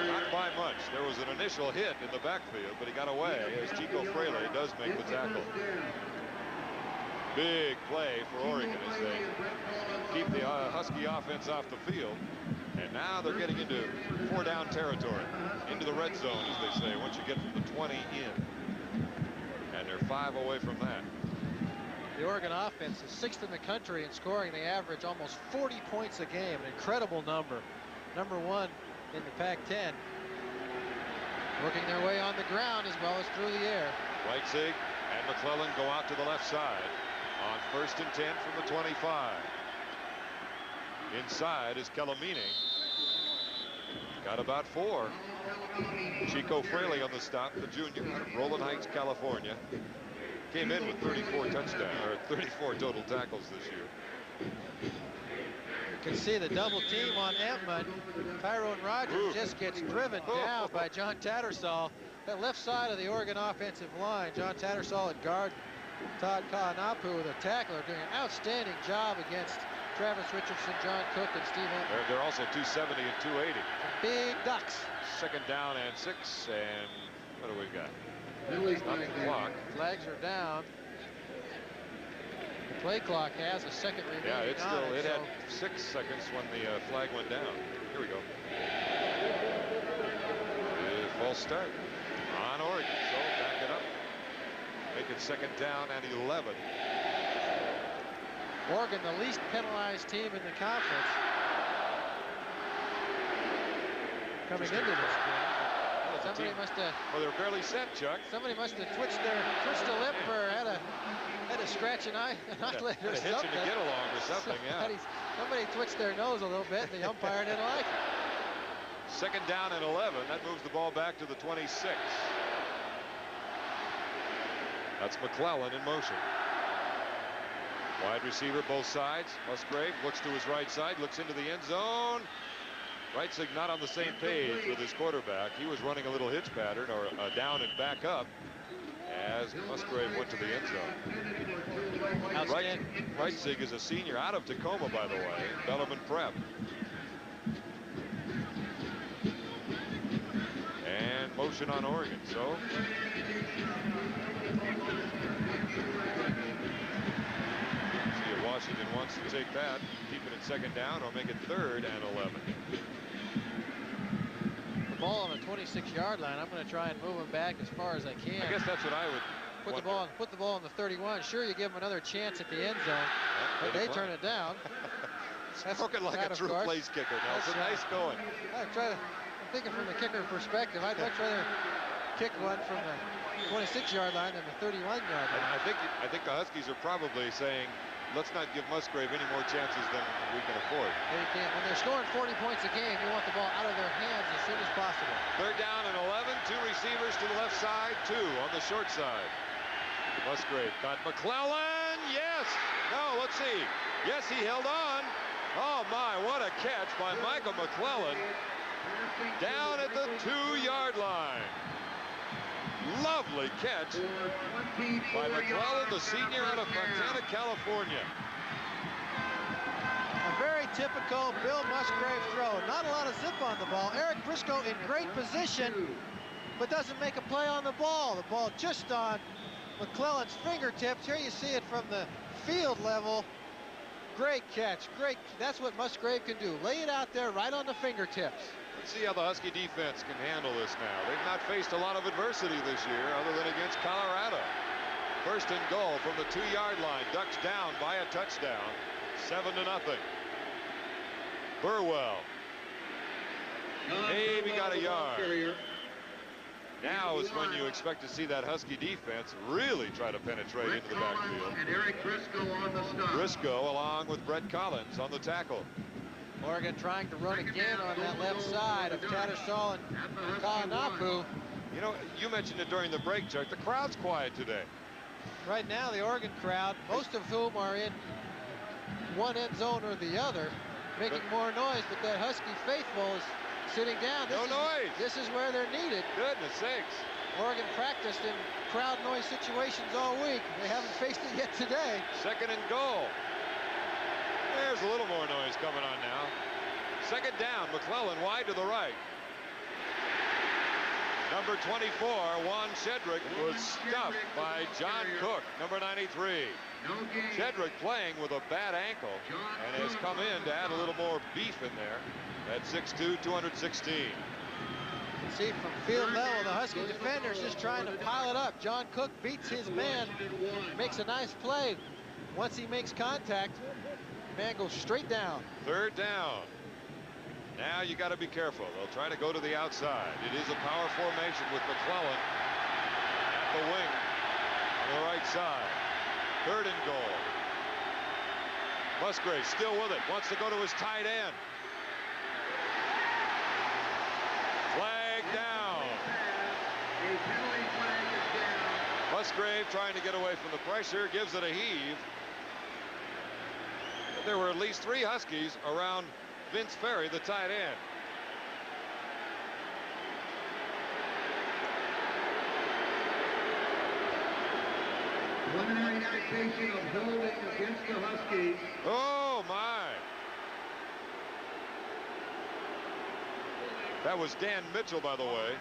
Not by much. There was an initial hit in the backfield, but he got away as Chico Fraley does make the tackle. Big play for Oregon as they keep the Husky offense off the field. And now they're getting into 4-down territory, into the red zone, as they say, once you get from the 20 in. And they're 5 away from that. The Oregon offense is 6th in the country in scoring. They average almost 40 points a game, an incredible number. Number 1 in the Pac-10. Working their way on the ground as well as through the air. Reitzig and McClellan go out to the left side on first and 10 from the 25. Inside is Kelamine. Got about 4. Chico Fraley on the stop, the junior out of Roland Heights, California. Came in with 34 total tackles this year. You can see the double team on Emtman. Tyrone Rogers just gets driven down by John Tattersall. That left side of the Oregon offensive line. John Tattersall at guard. Todd Kahanapu, the tackler, doing an outstanding job against Travis Richardson, John Cook, and Steve Emtman. They're also 270 and 280. Big Ducks. Second down and 6, and what do we got? Stopping clock. Flags are down. The play clock has a second remaining. Yeah, it's still, it so had 6 seconds when the flag went down. Here we go. False start on Oregon, so back it up. Make it second down and 11. Oregon, the least penalized team in the conference. Coming into this game. Somebody must have. Well, they're barely set, Chuck. Somebody must have twitched a lip or had a Had to scratch an eyelid or Had a hitch something. in a get-along or something, yeah. Somebody twitched their nose a little bit, and the umpire didn't like it. Second down and 11. That moves the ball back to the 26. That's McClellan in motion. Wide receiver, both sides. Musgrave looks to his right side, looks into the end zone. Reitzig not on the same page with his quarterback. He was running a little hitch pattern, or down and back up, as Musgrave went to the end zone. Reitzig is a senior out of Tacoma, by the way, Bellarmine Prep. And motion on Oregon, so. See if Washington wants to take that, keep it at second down, or make it 3rd and 11. The ball on the 26-yard line. I'm going to try and move him back as far as I can. I guess that's what I would put the ball on the 31. Sure, you give him another chance at the end zone, but they turn it down. That's looking like a true place kicker, Nelson. Nice going. I'm thinking from the kicker perspective. I'd much rather kick one from the 26-yard line than the 31-yard line. I think the Huskies are probably saying, let's not give Musgrave any more chances than we can afford. They can't. When they're scoring 40 points a game, you want the ball out of their hands as soon as possible. 3rd down and 11. 2 receivers to the left side, 2 on the short side. Musgrave got McClellan. Yes. No, let's see. Yes, he held on. Oh, my, what a catch by Michael McClellan. Down at the 2-yard line. Lovely catch by McClellan, the senior out of Fontana, California. A very typical Bill Musgrave throw. Not a lot of zip on the ball. Eric Briscoe in great position, but doesn't make a play on the ball. The ball just on McClellan's fingertips. Here you see it from the field level. Great catch. Great. That's what Musgrave can do. Lay it out there right on the fingertips. Let's see how the Husky defense can handle this now. They've not faced a lot of adversity this year other than against Colorado. 1st and goal from the 2-yard line. Ducks down by a touchdown. 7-0. Burwell. Maybe got a yard. Now is when you expect to see that Husky defense really try to penetrate into the backfield. And Eric Briscoe on the stop. Briscoe along with Brett Collins on the tackle. Oregon trying to run again on that left side of Tattersall and Kahanapu. You know, you mentioned it during the break, Chuck. The crowd's quiet today. Right now, the Oregon crowd, most of whom are in one end zone or the other, making more noise, but that Husky faithful is sitting down. No noise. This is where they're needed. Goodness sakes. Oregon practiced in crowd noise situations all week. They haven't faced it yet today. 2nd and goal. There's a little more noise coming on now. 2nd down. McClellan wide to the right. Number 24, Juan Shedrick, was stuffed by John Cook, number 93. Shedrick playing with a bad ankle and has come in to add a little more beef in there at 6'2", 216. See, from field level, the Husky defenders just trying to pile it up. John Cook beats his man, makes a nice play. Once he makes contact, man goes straight down. 3rd down. Now you got to be careful. They'll try to go to the outside. It is a power formation with McClellan at the wing on the right side. 3rd and goal. Musgrave still with it. Wants to go to his tight end. Flag down. Musgrave trying to get away from the pressure. Gives it a heave. There were at least 3 Huskies around Vince Ferry, the tight end. Preliminary citation of holding against the Huskies. Oh, my. That was Dan Mitchell, by the way.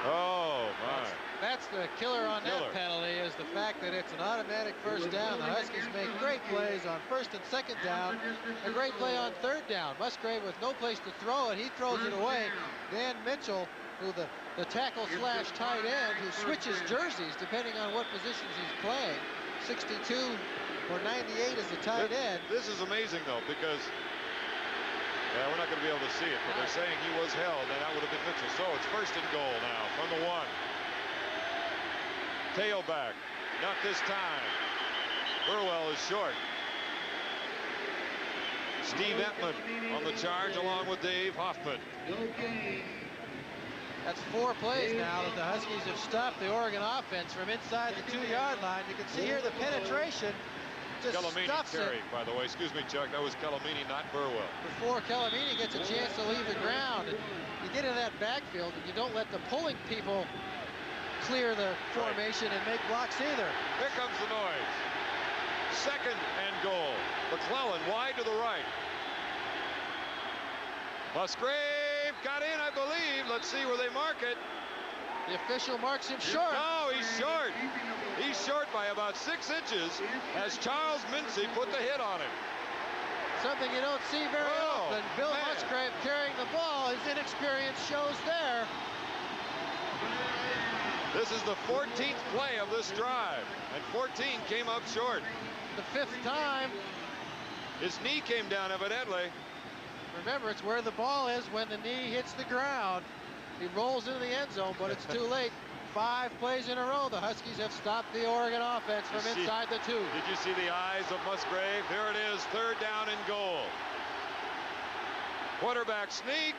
Oh, my. That's the killer on that penalty, is the fact that it's an automatic 1st down. The Huskies make great plays on 1st and 2nd down. A great play on 3rd down. Musgrave with no place to throw it. He throws it away. Dan Mitchell, who the tackle slash tight end, who switches jerseys depending on what positions he's playing. 62 or 98 as a tight end. This is amazing, though, because we're not going to be able to see it, but they're saying he was held, and that would have been Mitchell. So it's 1st and goal now from the 1. Tailback. Not this time. Burwell is short. Steve Etman on the charge along with Dave Hoffman. That's 4 plays now that the Huskies have stopped the Oregon offense from inside the 2-yard line. You can see here the penetration just Calamini stuffs carry, it by the way. Excuse me, Chuck. That was Calamini, not Burwell. before Calamini gets a chance to leave the ground. And you get in that backfield and you don't let the pulling people clear the formation and make blocks either. Here comes the noise. 2nd and goal. McClellan wide to the right. Musgrave got in, I believe. Let's see where they mark it. The official marks him short. No, he's short. He's short by about 6 inches as Charles Mincy put the hit on him. Something you don't see very often. Bill man. Musgrave carrying the ball. His inexperience shows there. This is the 14th play of this drive, and 14 came up short. The 5th time. His knee came down evidently. Remember, it's where the ball is when the knee hits the ground. He rolls into the end zone, but it's too late. 5 plays in a row, the Huskies have stopped the Oregon offense from inside the 2. Did you see the eyes of Musgrave? Here it is, 3rd down and goal. Quarterback sneak.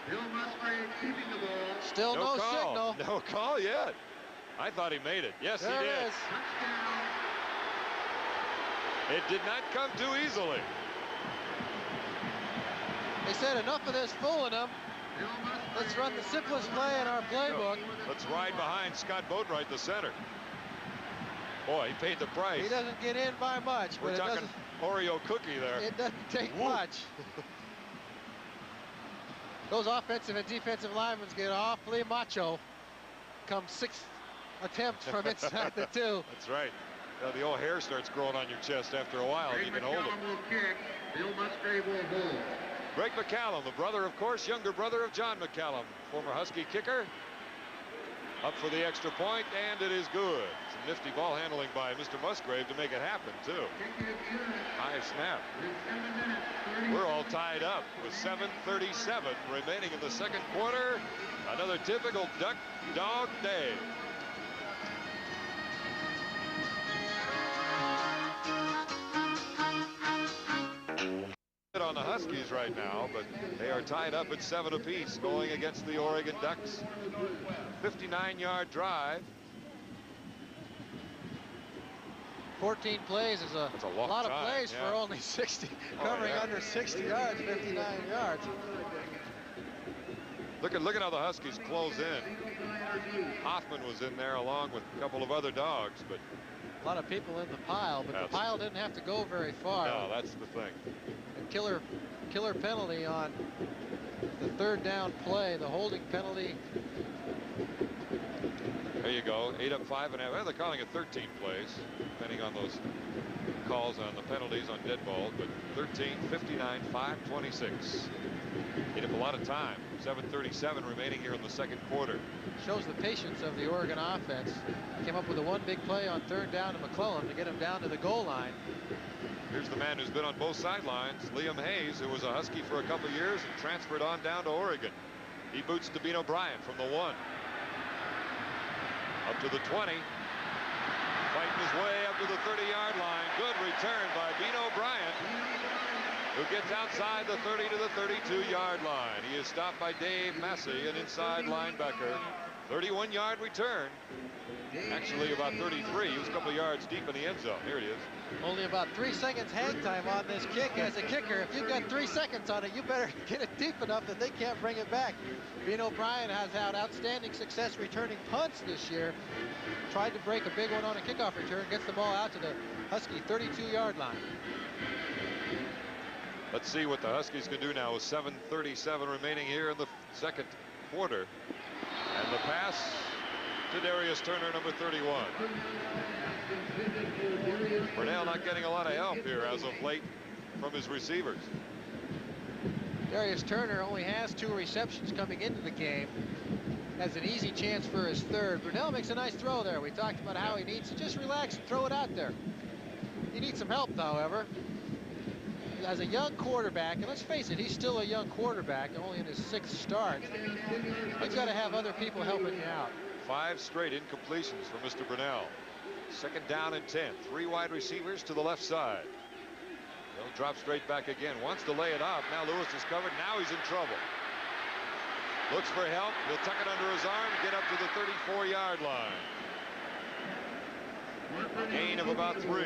Bill Musgrave keeping the ball. Still no call. signal. No call yet. I thought he made it. Yes, There he it did. is. Touchdown. It did not come too easily. They said enough of this fooling them. Bill Musgrave. Let's run the simplest play in our playbook. Let's ride behind Scott Boatwright, the center. Boy, he paid the price. He doesn't get in by much, We're but talking Oreo cookie there. it doesn't take Woo. much. Those offensive and defensive linemen get awfully macho. Come 6 attempts from inside the 2. That's right. The old hair starts growing on your chest after a while, and you can hold it. McCallum will kick. Bill Musgrave will hold. Greg McCallum, the brother, of course, younger brother of John McCallum, former Husky kicker. Up for the extra point, and it is good. Some nifty ball handling by Mr. Musgrave to make it happen, too. Kick is good. High snap. With 7 minutes, 30 We're all tied up with 7:37 remaining in the 2nd quarter. Another typical Duck Dog day. On the Huskies right now, but they are tied up at 7 apiece going against the Oregon Ducks. 59-yard drive. 14 plays is a That's a long lot of time, plays yeah. for only 60, Oh, covering yeah. under 60 yards, 59 yards. Look at how the Huskies close in. Hoffman was in there along with a couple of other dogs, but A lot of people in the pile, but That's- the pile didn't have to go very far. no, that's the thing. A killer penalty on the 3rd down play, the holding penalty. There you go, 8 up 5.5. Well, they're calling it 13 plays, depending on those calls on the penalties on dead balls. But 13, 59, 5:26. Ate up a lot of time. 7:37 remaining here in the 2nd quarter. Shows the patience of the Oregon offense. Came up with a 1 big play on 3rd down to McClellan to get him down to the goal line. Here's the man who's been on both sidelines, Liam Hayes, who was a Husky for a couple years and transferred on down to Oregon. He boots Devine O'Brien from the 1. Up to the 20. Fighting his way up to the 30-yard line. Good return by Bean O'Brien, who gets outside the 30 to the 32-yard line. He is stopped by Dave Massey, an inside linebacker. 31-yard return. Actually about 33. He was a couple yards deep in the end zone. Here it is. Only about 3 seconds hang time on this kick as a kicker. If you've got 3 seconds on it, you better get it deep enough that they can't bring it back. Bean O'Brien has had outstanding success returning punts this year. Tried to break a big one on a kickoff return, gets the ball out to the Husky 32-yard line. Let's see what the Huskies can do now with 7:37 remaining here in the 2nd quarter. And the pass to Darius Turner, number 31. Burnell not getting a lot of help here as of late from his receivers. Darius Turner only has 2 receptions coming into the game. Has an easy chance for his 3rd. Brunell makes a nice throw there. We talked about how he needs to just relax and throw it out there. He needs some help, however. As a young quarterback, and let's face it, he's still a young quarterback, only in his 6th start. You've got to have other people helping you out. 5 straight incompletions for Mr. Brunell. 2nd down and 10. 3 wide receivers to the left side. He'll drop straight back again. Wants to lay it up. Now Lewis is covered. Now he's in trouble. Looks for help. He'll tuck it under his arm, get up to the 34-yard line. Gain of about 3.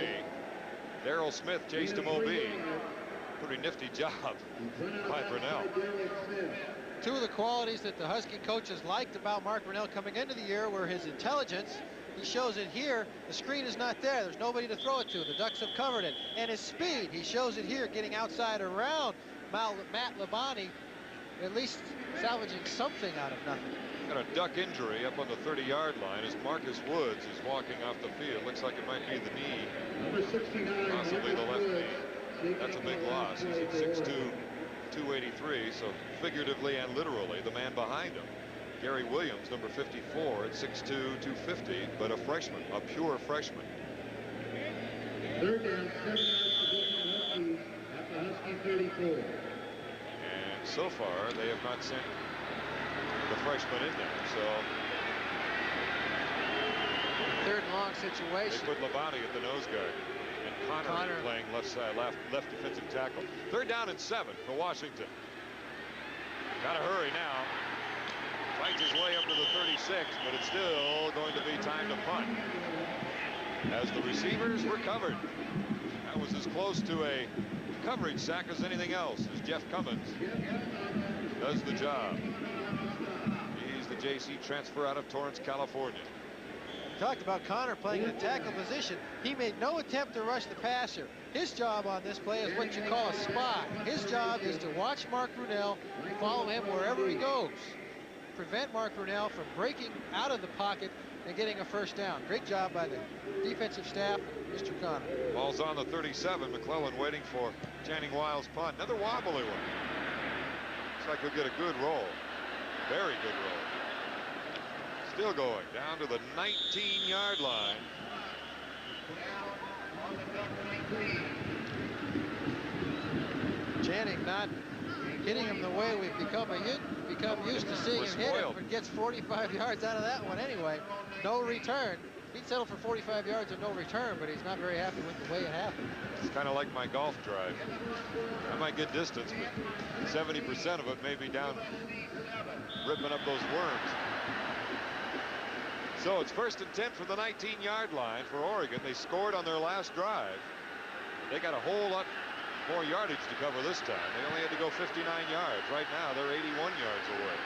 Darrell Smith chased him OB. Pretty nifty job by Brunell. 2 of the qualities that the Husky coaches liked about Mark Brunell coming into the year were his intelligence. He shows it here. The screen is not there. There's nobody to throw it to. The Ducks have covered it. And his speed. He shows it here, getting outside around Matt Labonte, at least salvaging something out of nothing. Got a Duck injury up on the 30-yard line as Marcus Woods is walking off the field. Looks like it might be the knee, possibly the left knee. That's a big loss. He's at 6'2", 283, so figuratively and literally the man behind him. Gary Williams, number 54, at 6'2", 250, but a freshman, a pure freshman. 3rd down, 7 yards at the Husky 34. And so far, they have not sent the freshman in there, so 3rd and long situation. they put Labonte at the nose guard. And Connor playing left side, left defensive tackle. 3rd down and 7 for Washington. Gotta hurry now. Fights his way up to the 36, but it's still going to be time to punt. As the receivers were covered. That was as close to a coverage sack as anything else, as Jeff Cummins does the job. He's the JC transfer out of Torrance, California. Talked about Connor playing in the tackle position. He made no attempt to rush the passer. His job on this play is what you call a spy. His job is to watch Mark Brunell and follow him wherever he goes. Prevent Mark Brunell from breaking out of the pocket and getting a 1st down. Great job by the defensive staff, Mr. Connor. Ball's on the 37. McClellan waiting for Channing Wiles' punt. Another wobbly one. Looks like he'll get a good roll. Very good roll. Still going down to the 19-yard line. Channing not hitting him the way we've become used to seeing him hit him, but gets 45 yards out of that one anyway. No return. He'd settle for 45 yards and no return, but he's not very happy with the way it happened. It's kind of like my golf drive. I might get distance, but 70% of it may be down ripping up those worms. So it's 1st and 10 from the 19-yard line for Oregon. They scored on their last drive. They got a whole lot more yardage to cover this time. They only had to go 59 yards. Right now, they're 81 yards away.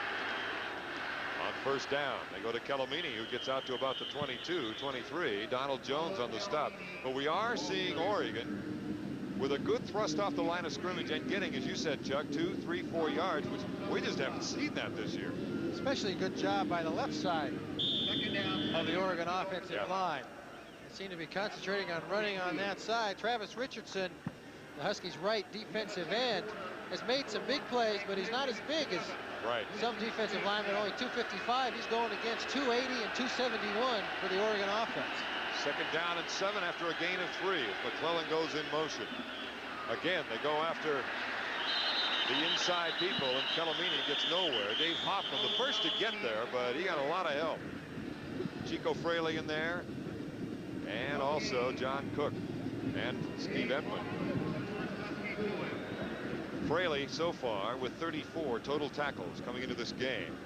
On 1st down, they go to Calamini, who gets out to about the 22, 23. Donald Jones on the stop. But we are seeing Oregon with a good thrust off the line of scrimmage and getting, as you said, Chuck, 2, 3, 4 yards, which we just haven't seen that this year. Especially a good job by the left side of the Oregon offensive line. They seem to be concentrating on running on that side. Travis Richardson, the Huskies' right defensive end, has made some big plays, but he's not as big as some defensive linemen, only 255. He's going against 280 and 271 for the Oregon offense. 2nd down and 7 after a gain of 3 as McClellan goes in motion. Again, they go after the inside people, and Calamini gets nowhere. Dave Hoffman, the first to get there, but he got a lot of help. Chico Fraley in there, and also John Cook and Steve Edmund. Fraley so far with 34 total tackles coming into this game.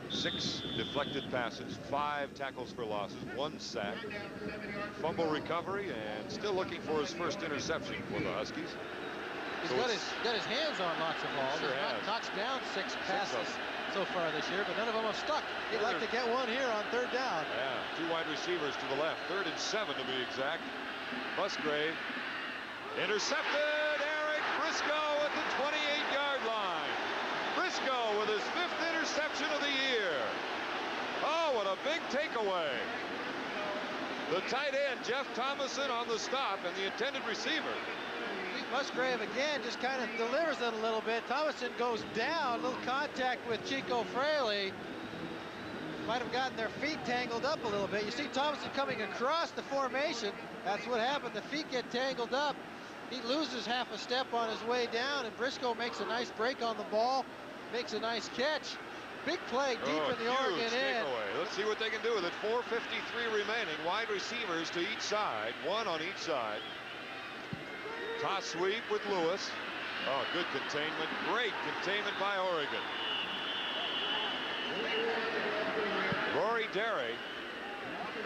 6 deflected passes, 5 tackles for losses, 1 sack, fumble recovery, and still looking for his first interception for the Huskies. He's got his hands on lots of balls. Sure He's knocked down 6 passes so far this year, but none of them have stuck. He'd like to get one here on 3rd down. Yeah, 2 wide receivers to the left. 3rd and 7 to be exact. Musgrave intercepted. Eric Briscoe at the 28-yard line. Briscoe with his 5th interception of the year. Oh, what a big takeaway. The tight end, Jeff Thomason, on the stop, and the intended receiver. Musgrave again just kind of delivers it a little bit. Thomason goes down, a little contact with Chico Fraley. Might have gotten their feet tangled up a little bit. You see Thomason coming across the formation. That's what happened. The feet get tangled up. He loses half a step on his way down, and Briscoe makes a nice break on the ball, makes a nice catch. Big play deep in the Oregon end. Takeaway. Let's see what they can do with it. 4:53 remaining. Wide receivers to each side. One on each side. Toss sweep with Lewis. Oh, good containment. Great containment by Oregon. Rory Derry,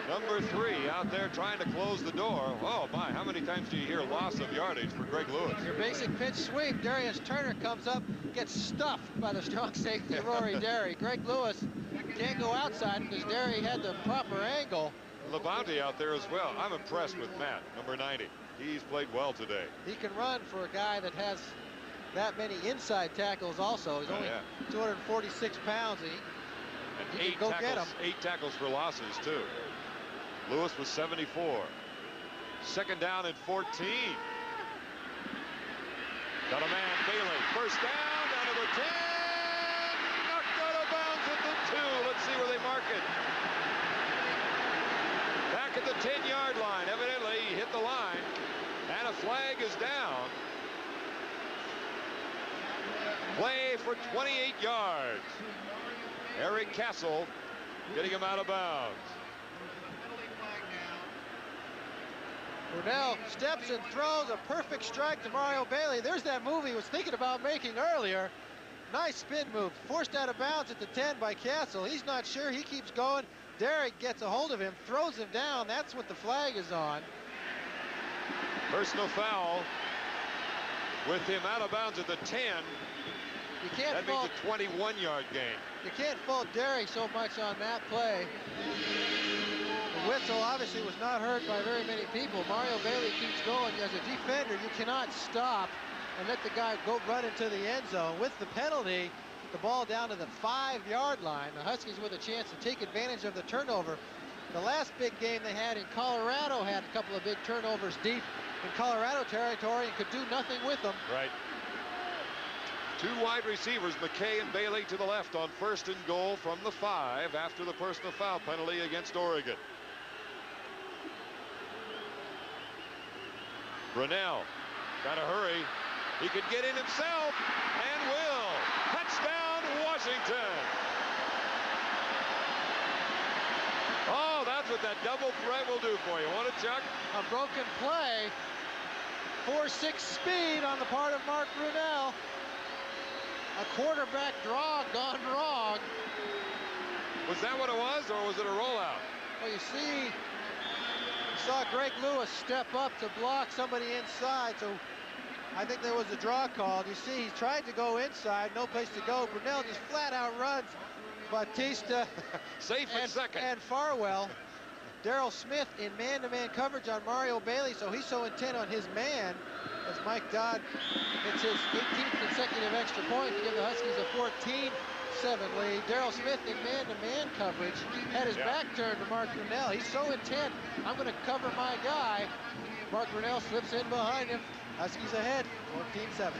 number 3, out there trying to close the door. Oh, my. How many times do you hear loss of yardage for Greg Lewis? Your basic pitch sweep. Darius Turner comes up, gets stuffed by the strong safety Rory Derry. Greg Lewis can't go outside because Derry had the proper angle. Labonte out there as well. I'm impressed with Matt, number 90. He's played well today. He can run for a guy that has that many inside tackles also. He's only 246 pounds, and he can go get him. 8 tackles for losses, too. Lewis was 74. Second down and 14. Got a man, Bailey. First down to the 10. Knocked out of bounds at the 2. Let's see where they mark it. Back at the 10-yard line. Evidently, he hit the line. And a flag is down. Play for 28 yards. Eric Castle getting him out of bounds. Brunell steps and throws a perfect strike to Mario Bailey. There's that move he was thinking about making earlier. Nice spin move. Forced out of bounds at the 10 by Castle. He's not sure. He keeps going. Derrick gets a hold of him, throws him down. That's what the flag is on. Personal foul with him out of bounds at the 10. You can't that means a 21-yard gain. You can't fault Derrick so much on that play. The whistle obviously was not heard by very many people. Mario Bailey keeps going. As a defender, you cannot stop and let the guy go run into the end zone. With the penalty, the ball down to the 5-yard line. The Huskies with a chance to take advantage of the turnover. The last big game they had in Colorado had a couple of big turnovers deep in Colorado territory and could do nothing with them. Right. 2 wide receivers, McKay and Bailey to the left on 1st and goal from the 5 after the personal foul penalty against Oregon. Brunell, got to hurry. He could get in himself and will. Touchdown, Washington. Oh, that's what that double threat will do for you. Want it, Chuck? A broken play. 4.6 speed on the part of Mark Brunell. A quarterback draw gone wrong. Was that what it was, or was it a rollout? Well, you see, you saw Greg Lewis step up to block somebody inside, so I think there was a draw called. You see, he tried to go inside, no place to go. Brunell just flat out runs Batista safe and second. And Farwell. Daryl Smith in man-to-man coverage on Mario Bailey, so he's so intent on his man as Mike Dodd hits his 18th consecutive extra point to give the Huskies a 14-7 lead. Daryl Smith in man-to-man coverage had his back turned to Mark Brunell. He's so intent, I'm going to cover my guy. Mark Brunell slips in behind him. Huskies ahead, 14-7.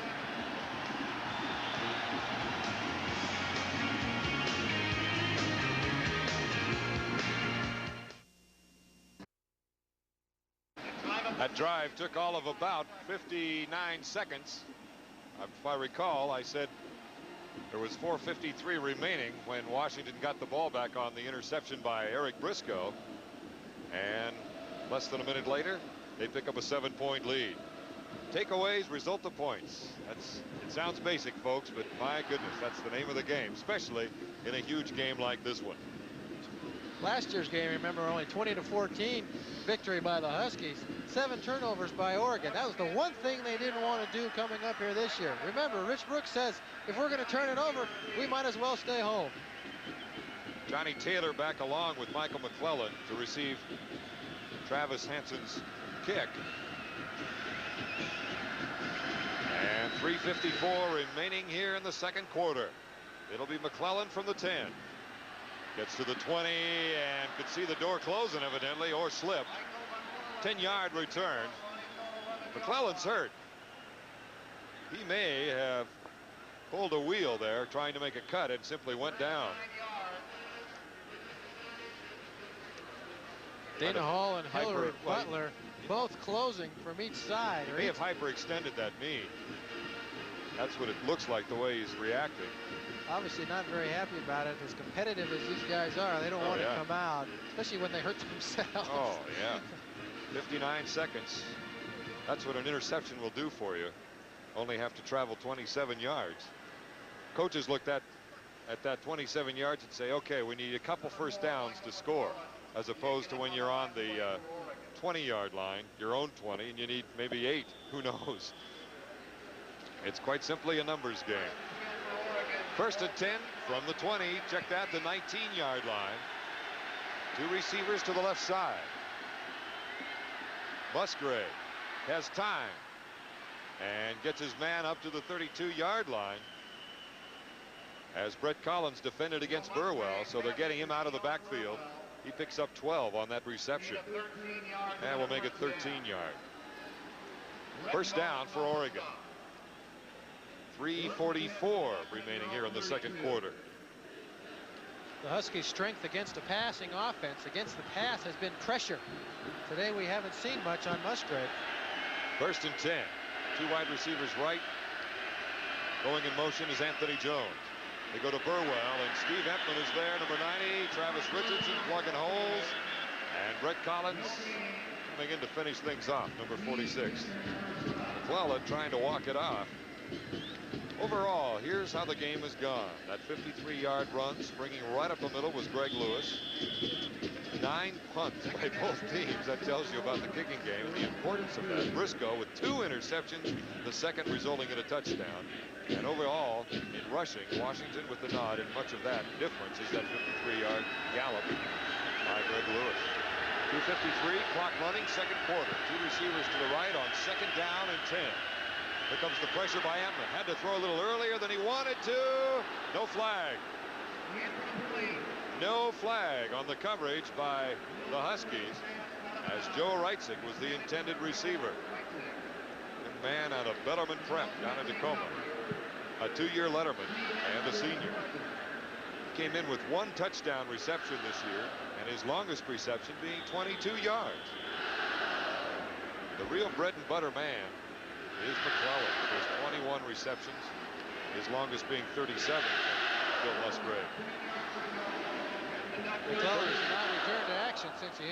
That drive took all of about 59 seconds. If I recall, I said there was 4:53 remaining when Washington got the ball back on the interception by Eric Briscoe. And less than a minute later, they pick up a 7-point lead. Takeaways result to points. It sounds basic, folks, but my goodness, that's the name of the game, especially in a huge game like this one. Last year's game, remember, only 20-14 victory by the Huskies. 7 turnovers by Oregon. That was the one thing they didn't want to do coming up here this year. Remember, Rich Brooks says, if we're going to turn it over, we might as well stay home. Johnny Taylor back along with Michael McClellan to receive Travis Hansen's kick. And 3:54 remaining here in the second quarter. It'll be McClellan from the 10. Gets to the 20 and could see the door closing evidently, or slip. 10-yard return. McClellan's hurt. He may have pulled a wheel there trying to make a cut and simply went down. Dana Hall and Hillary Butler both closing from each side. He may have hyperextended that knee. That's what it looks like the way he's reacting. obviously not very happy about it. As competitive as these guys are, they don't want to come out, especially when they hurt themselves. Oh, yeah. 59 seconds. That's what an interception will do for you. Only have to travel 27 yards. Coaches looked at that 27 yards and say, okay, we need a couple first downs to score, as opposed to when you're on the 20-yard line, your own 20, and you need maybe 8. Who knows? It's quite simply a numbers game. First and 10 from the 20. Check that, the 19-yard line. 2 receivers to the left side. Musgrave has time and gets his man up to the 32-yard line as Brett Collins defended against Burwell, so they're getting him out of the backfield. He picks up 12 on that reception, and we'll make it 13-yard. First down for Oregon. 3:44 remaining here in the second quarter. The Huskies' strength against a passing offense, against the pass, has been pressure. Today we haven't seen much on Musgrave. First and 10. 2 wide receivers right. Going in motion is Anthony Jones. They go to Burwell, and Steve Entman is there, number 90. Travis Richardson plugging holes. And Brett Collins coming in to finish things off, number 46. McClellan trying to walk it off. Overall, here's how the game has gone. That 53-yard run, springing right up the middle, was Greg Lewis. 9 punts by both teams. That tells you about the kicking game and the importance of that. Briscoe with 2 interceptions, the second resulting in a touchdown. And overall, in rushing, Washington with the nod, and much of that difference is that 53-yard gallop by Greg Lewis. 2:53, clock running, second quarter. 2 receivers to the right on second down and 10. Here comes the pressure by Entman. Had to throw a little earlier than he wanted to. No flag. No flag on the coverage by the Huskies, as Joe Reitzig was the intended receiver. Young man out of Bellarmine Prep down in Tacoma. A 2-year letterman and a senior. Came in with 1 touchdown reception this year, and his longest reception being 22 yards. The real bread and butter man is McClellan with his 21 receptions, his longest being 37 from Bill Musgrave. McClellan has not returned to action since he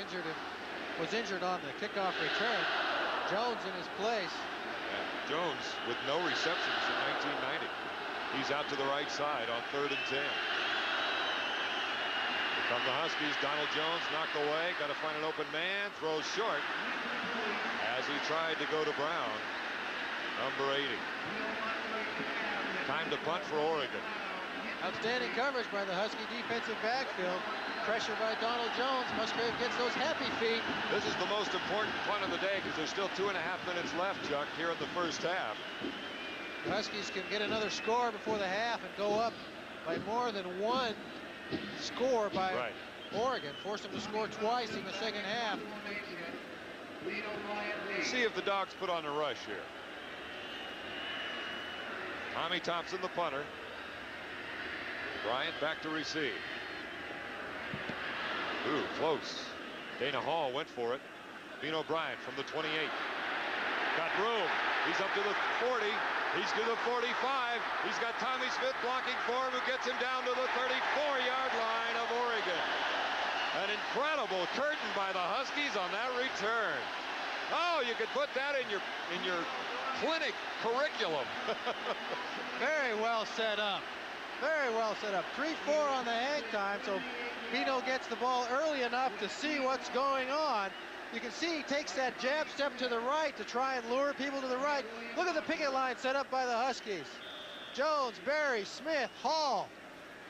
was injured on the kickoff return. Jones in his place. And Jones with no receptions in 1990. He's out to the right side on 3rd and 10. Here come the Huskies. Donald Jones knocked away. Got to find an open man. Throws short as he tried to go to Brown. Number 80. Time to punt for Oregon. Outstanding coverage by the Husky defensive backfield. Pressure by Donald Jones. Musgrave gets those happy feet. This is the most important punt of the day because there's still 2.5 minutes left, Chuck, here in the first half. The Huskies can get another score before the half and go up by more than 1 score by Oregon. Force them to score twice in the second half. Let's see if the Dogs put on a rush here. Tommy Thompson, the punter. Bryant back to receive. Ooh, close. Dana Hall went for it. Vino Bryant from the 28. Got room. He's up to the 40. He's to the 45. He's got Tommy Smith blocking for him, who gets him down to the 34-yard line of Oregon. An incredible curtain by the Huskies on that return. Oh, you could put that in your clinic curriculum. Very well set up. Very well set up. 3-4 on the hang time, so Bino gets the ball early enough to see what's going on. You can see he takes that jab step to the right to try and lure people to the right. Look at the picket line set up by the Huskies. Jones, Berry, Smith, Hall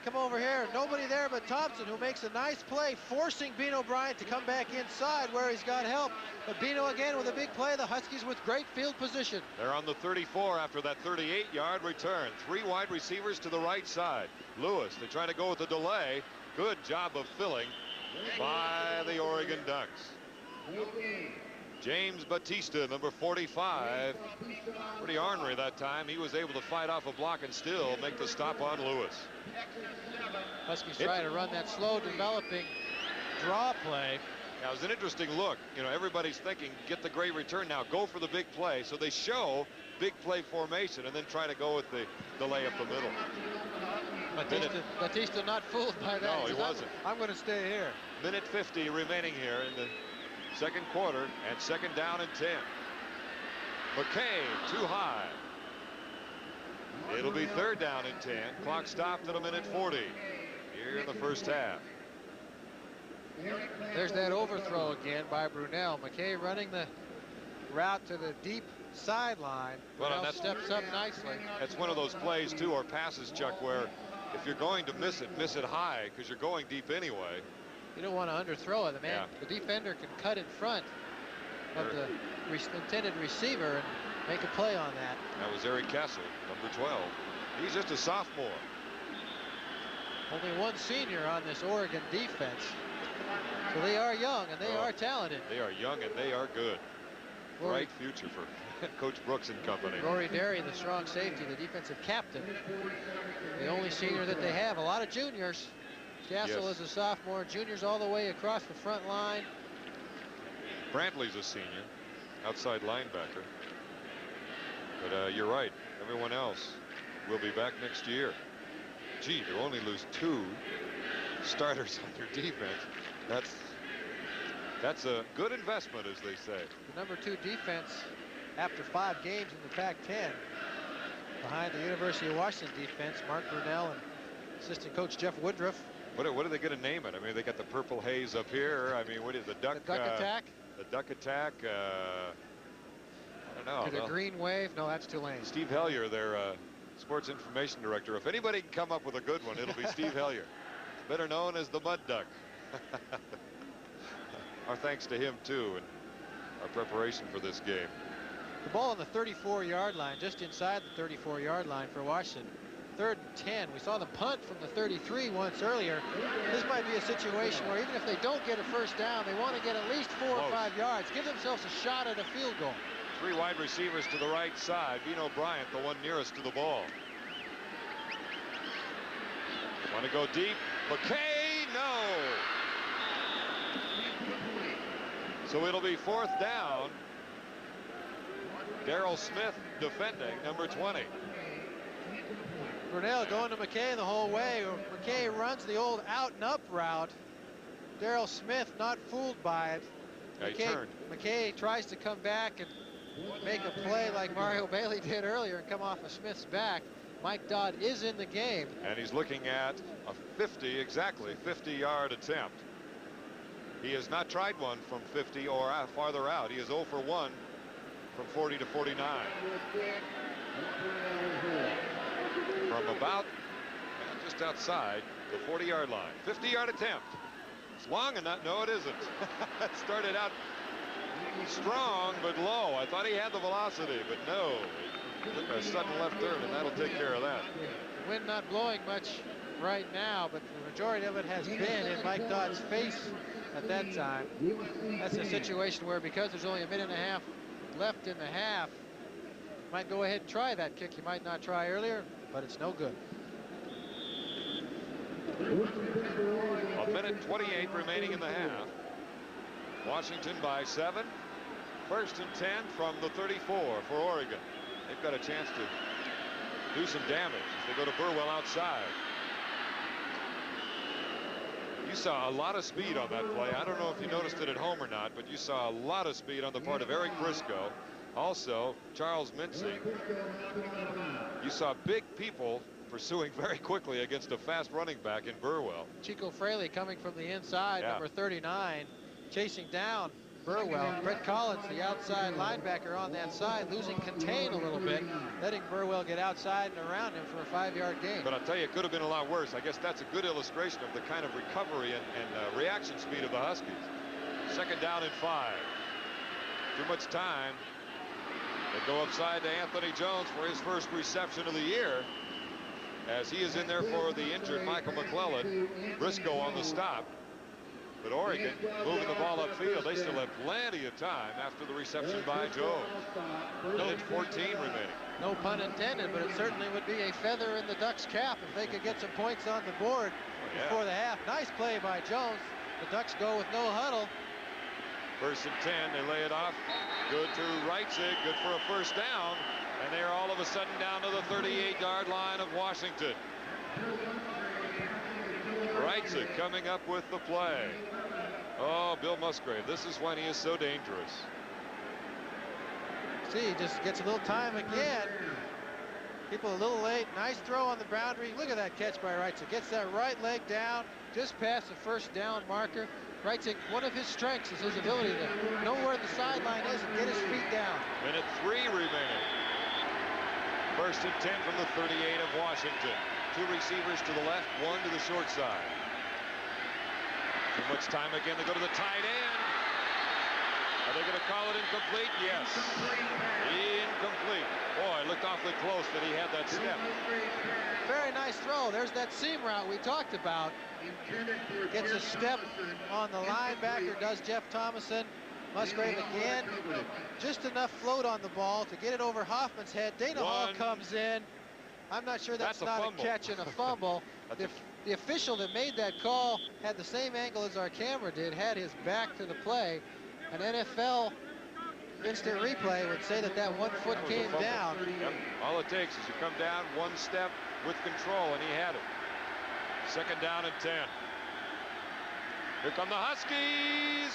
come over here. Nobody there but Thompson, who makes a nice play, forcing Bino Bryant to come back inside where he's got help. But Bino again with a big play. The Huskies with great field position. They're on the 34 after that 38-yard return. 3 wide receivers to the right side. Lewis, they try to go with the delay. Good job of filling by the Oregon Ducks. James Batista, number 45. Pretty ornery that time. He was able to fight off a block and still make the stop on Lewis. Huskies try to run that slow developing draw play. Now, it was an interesting look. You know, everybody's thinking, get the great return now, go for the big play. So they show big play formation and then try to go with the delay up the middle. Batista not fooled by that. No, he says, wasn't. I'm going to stay here. Minute 50 remaining here in the second quarter, and second down and 10. McKay too high. It'll be third down and 10. Clock stopped at a minute 40 here in the first half. There's that overthrow again by Brunell. McKay running the route to the deep sideline. Well, Brunell that's, steps up nicely. That's one of those plays, too, or passes, Chuck, where if you're going to miss it high because you're going deep anyway. You don't want to underthrow it. Yeah. The defender can cut in front of the intended receiver and make a play on that. That was Eric Kessel, number 12. He's just a sophomore. Only one senior on this Oregon defense. So they are young and they are talented. They are young and they are good. Bright future for Coach Brooks and company. Rory Derry, the strong safety, the defensive captain. The only senior that they have. A lot of juniors. Castle is a sophomore. Juniors all the way across the front line. Brantley's a senior, outside linebacker. But you're right. Everyone else will be back next year. Gee, to only lose 2 starters on your defense. That's a good investment, as they say. The number 2 defense after 5 games in the Pac-10. Behind the University of Washington defense, Mark Brunell and assistant coach Jeff Woodruff. What are they going to name it? I mean, they got the purple haze up here. I mean, what is the duck attack? The duck attack. I don't know. The green wave? No, that's Tulane. Steve Hellier, their sports information director. If anybody can come up with a good one, it'll be Steve Hellier, better known as the Mud Duck. Our thanks to him too, and our preparation for this game. The ball on the 34-yard line, just inside the 34-yard line for Washington. 3rd and 10. We saw the punt from the 33 once earlier. This might be a situation where even if they don't get a first down, they want to get at least 4 or 5 yards, give themselves a shot at a field goal. 3 wide receivers to the right side. Vino Bryant, the one nearest to the ball. Want to go deep. McKay, no. So it'll be 4th down. Darrell Smith defending, number 20. Brunell going to McKay the whole way. McKay runs the old out and up route. Darrell Smith not fooled by it. McKay tries to come back and make a play like Mario Bailey did earlier and come off of Smith's back. Mike Dodd is in the game. And he's looking at a 50-yard attempt. He has not tried one from 50 or farther out. He is 0 for 1 from 40 to 49. From about just outside the 40-yard line. 50-yard attempt. It's long enough. No, it isn't. It started out strong but low. I thought he had the velocity, but no. He took a sudden left turn, and that'll take care of that. The wind not blowing much right now, but the majority of it has been in Mike Dodd's face at that time. That's a situation where, because there's only a minute and a half left in the half, you might go ahead and try that kick you might not try earlier, but it's no good. A minute 28 remaining in the half. Washington by 7. 1st and 10 from the 34 for Oregon. They've got a chance to do some damage as they go to Burwell outside. You saw a lot of speed on that play. I don't know if you noticed it at home or not, but you saw a lot of speed on the part of Eric Briscoe. Also, Charles Mincy. You saw big people pursuing very quickly against a fast running back in Burwell. Chico Fraley coming from the inside, number 39, chasing down Burwell. Brett Collins, the outside linebacker on that side, losing contain a little bit, letting Burwell get outside and around him for a 5-yard gain. But I'll tell you, it could have been a lot worse. I guess that's a good illustration of the kind of recovery and reaction speed of the Huskies. 2nd down and 5. Too much time. They go upside to Anthony Jones for his first reception of the year, as he is in there for the injured Michael McClellan. Briscoe on the stop. But Oregon moving the ball upfield. They still have plenty of time after the reception by Jones. Minute 14 remaining. No pun intended, but it certainly would be a feather in the Ducks' cap if they could get some points on the board before the half. Nice play by Jones. The Ducks go with no huddle. 1st and 10. They lay it off. Good to Reitzig. Good for a first down. And they're all of a sudden down to the 38-yard line of Washington. Reitzek coming up with the play. Oh, Bill Musgrave, this is when he is so dangerous. See, he just gets a little time again. People a little late. Nice throw on the boundary. Look at that catch by Reitzek. Gets that right leg down just past the first down marker. Reitzek, one of his strengths is his ability to know where the sideline is and get his feet down. Minute 3 remaining. 1st and 10 from the 38 of Washington. 2 receivers to the left, 1 to the short side. Too much time again to go to the tight end. Are they going to call it incomplete? Yes. Incomplete. Boy, looked awfully close that he had that step. Very nice throw. There's that seam route we talked about. Gets a step on the linebacker, does Jeff Thomason. Musgrave again. Just enough float on the ball to get it over Hoffman's head. Dana Hall comes in. I'm not sure that's not a catch and a fumble. The official that made that call had the same angle as our camera did, had his back to the play. An NFL instant replay would say that that 1 foot came down. Yep. All it takes is you come down 1 step with control, and he had it. 2nd down and 10. Here come the Huskies.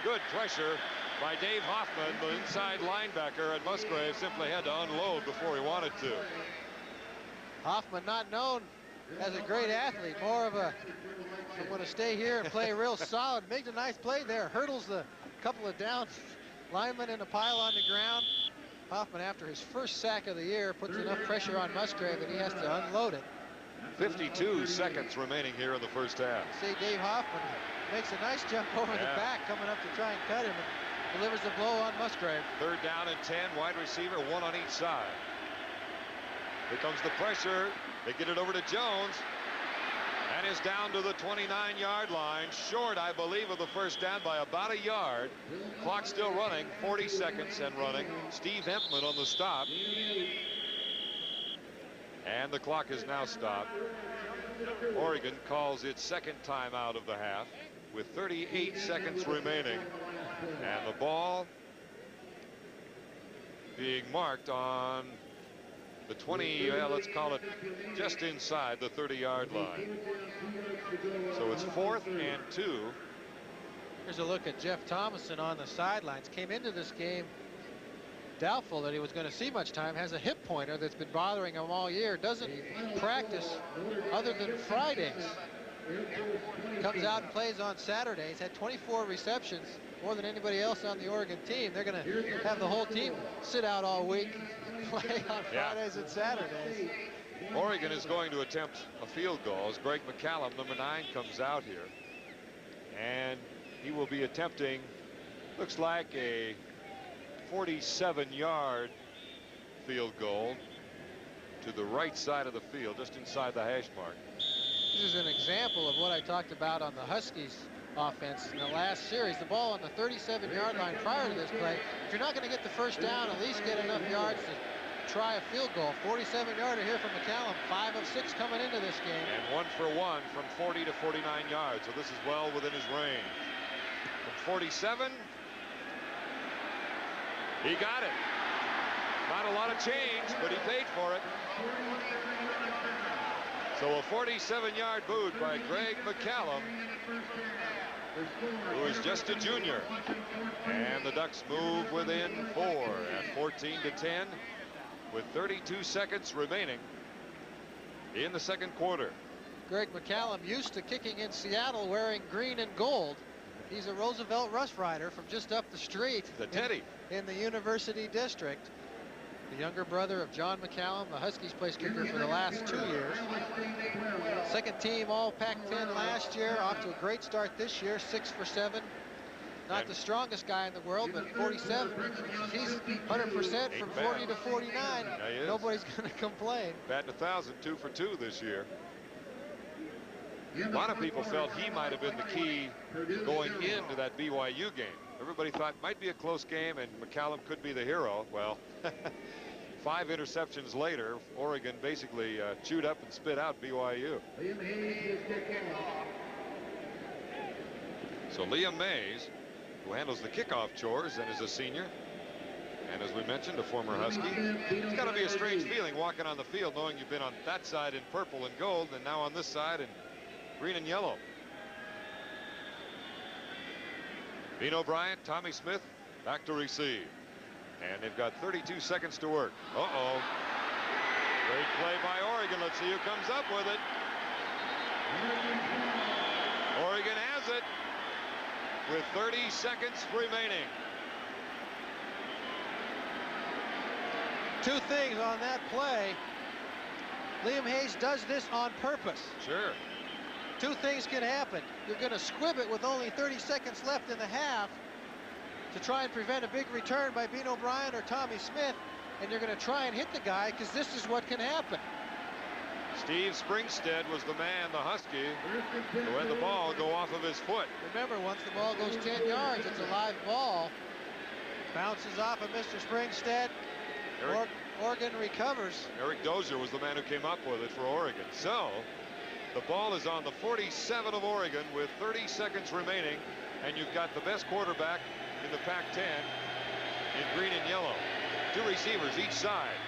Good pressure by Dave Hoffman, the inside linebacker, and Musgrave simply had to unload before he wanted to. Hoffman not known as a great athlete, more of a, I'm going to stay here and play real solid. Makes a nice play there, hurdles the couple of down linemen in a pile on the ground. Hoffman, after his first sack of the year, puts enough pressure on Musgrave that he has to unload it. 52 seconds remaining here in the first half. See, Dave Hoffman makes a nice jump over the back, coming up to try and cut him, and delivers the blow on Musgrave. 3rd down and 10, wide receiver, 1 on each side. Here comes the pressure. They get it over to Jones. And is down to the 29-yard line. Short, I believe, of the first down by about a yard. Clock still running, 40 seconds and running. Steve Hempman on the stop. And the clock is now stopped. Oregon calls its 2nd timeout of the half with 38 seconds remaining. And the ball being marked on the 20, well, let's call it just inside the 30-yard line. So it's 4th and 2. Here's a look at Jeff Thomason on the sidelines. Came into this game doubtful that he was going to see much time. Has a hip pointer that's been bothering him all year. Doesn't practice other than Fridays. Comes out and plays on Saturdays. Had 24 receptions, more than anybody else on the Oregon team. They're going to have the whole team sit out all week, play on Fridays and Saturdays. Oregon is going to attempt a field goal as Greg McCallum, number 9, comes out here. And he will be attempting, looks like a 47-yard field goal to the right side of the field, just inside the hash mark. This is an example of what I talked about on the Huskies offense in the last series. The ball on the 37-yard line prior to this play. If you're not going to get the first down, at least get enough yards to try a field goal. 47-yarder here from McCallum, 5 of 6 coming into this game. And 1 for 1 from 40 to 49 yards. So this is well within his range. From 47, he got it. Not a lot of change, but he paid for it. So a 47-yard boot by Greg McCallum, who is just a junior. And the Ducks move within 4 at 14 to 10 with 32 seconds remaining in the 2nd quarter. Greg McCallum used to kicking in Seattle wearing green and gold. He's a Roosevelt Rough Rider from just up the street. The Teddy. In the University District. The younger brother of John McCallum, the Huskies place kicker for the last 2 years. 2nd team all Pac-10 last year, off to a great start this year, 6 for 7. Not the strongest guy in the world, but 47. He's 100% from 40 to 49. Nobody's going to complain. Batting 1,000, 2 for 2 this year. A lot of people felt he might have been the key going into that BYU game. Everybody thought it might be a close game and McCallum could be the hero. Well, 5 interceptions later, Oregon basically chewed up and spit out BYU. So Liam Mays, who handles the kickoff chores and is a senior, And as we mentioned, a former Husky. It's got to be a strange feeling walking on the field knowing you've been on that side in purple and gold and now on this side in green and yellow. Bino Bryant, Tommy Smith back to receive. And they've got 32 seconds to work. Uh-oh. Great play by Oregon. Let's see who comes up with it. Oregon has it with 30 seconds remaining. Two things on that play. Liam Hayes does this on purpose. Sure. Two things can happen. You're going to squib it with only 30 seconds left in the half to try and prevent a big return by Bino Bryant or Tommy Smith, and you're going to try and hit the guy because this is what can happen. Steve Springstead was the man, the Husky, who had the ball go off of his foot. Remember, once the ball goes 10 yards, it's a live ball. Bounces off of Mr. Springstead. Oregon recovers. Eric Dozier was the man who came up with it for Oregon. So the ball is on the 47 of Oregon with 30 seconds remaining, and you've got the best quarterback in the Pac-10 in green and yellow. Two receivers each side.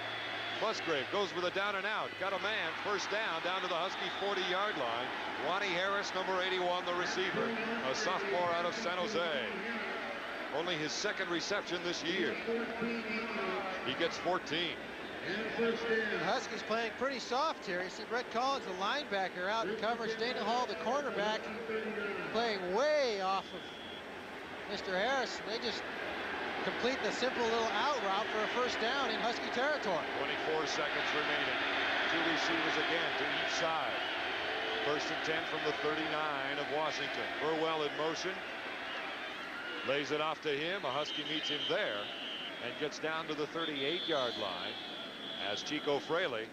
Musgrave goes with a down and out. Got a man, first down to the Husky 40-yard line. Ronnie Harris, number 81, the receiver, a sophomore out of San Jose. Only his second reception this year. He gets 14. The Huskies playing pretty soft here. You see Brett Collins, the linebacker, out in coverage. Daniel Hall, the cornerback, playing way off of Mr. Harris. They just complete the simple little out route for a first down in Husky territory. 24 seconds remaining. Two receivers again to each side. First and 10 from the 39 of Washington. Burwell in motion. Lays it off to him. A Husky meets him there and gets down to the 38-yard line as Chico Fraley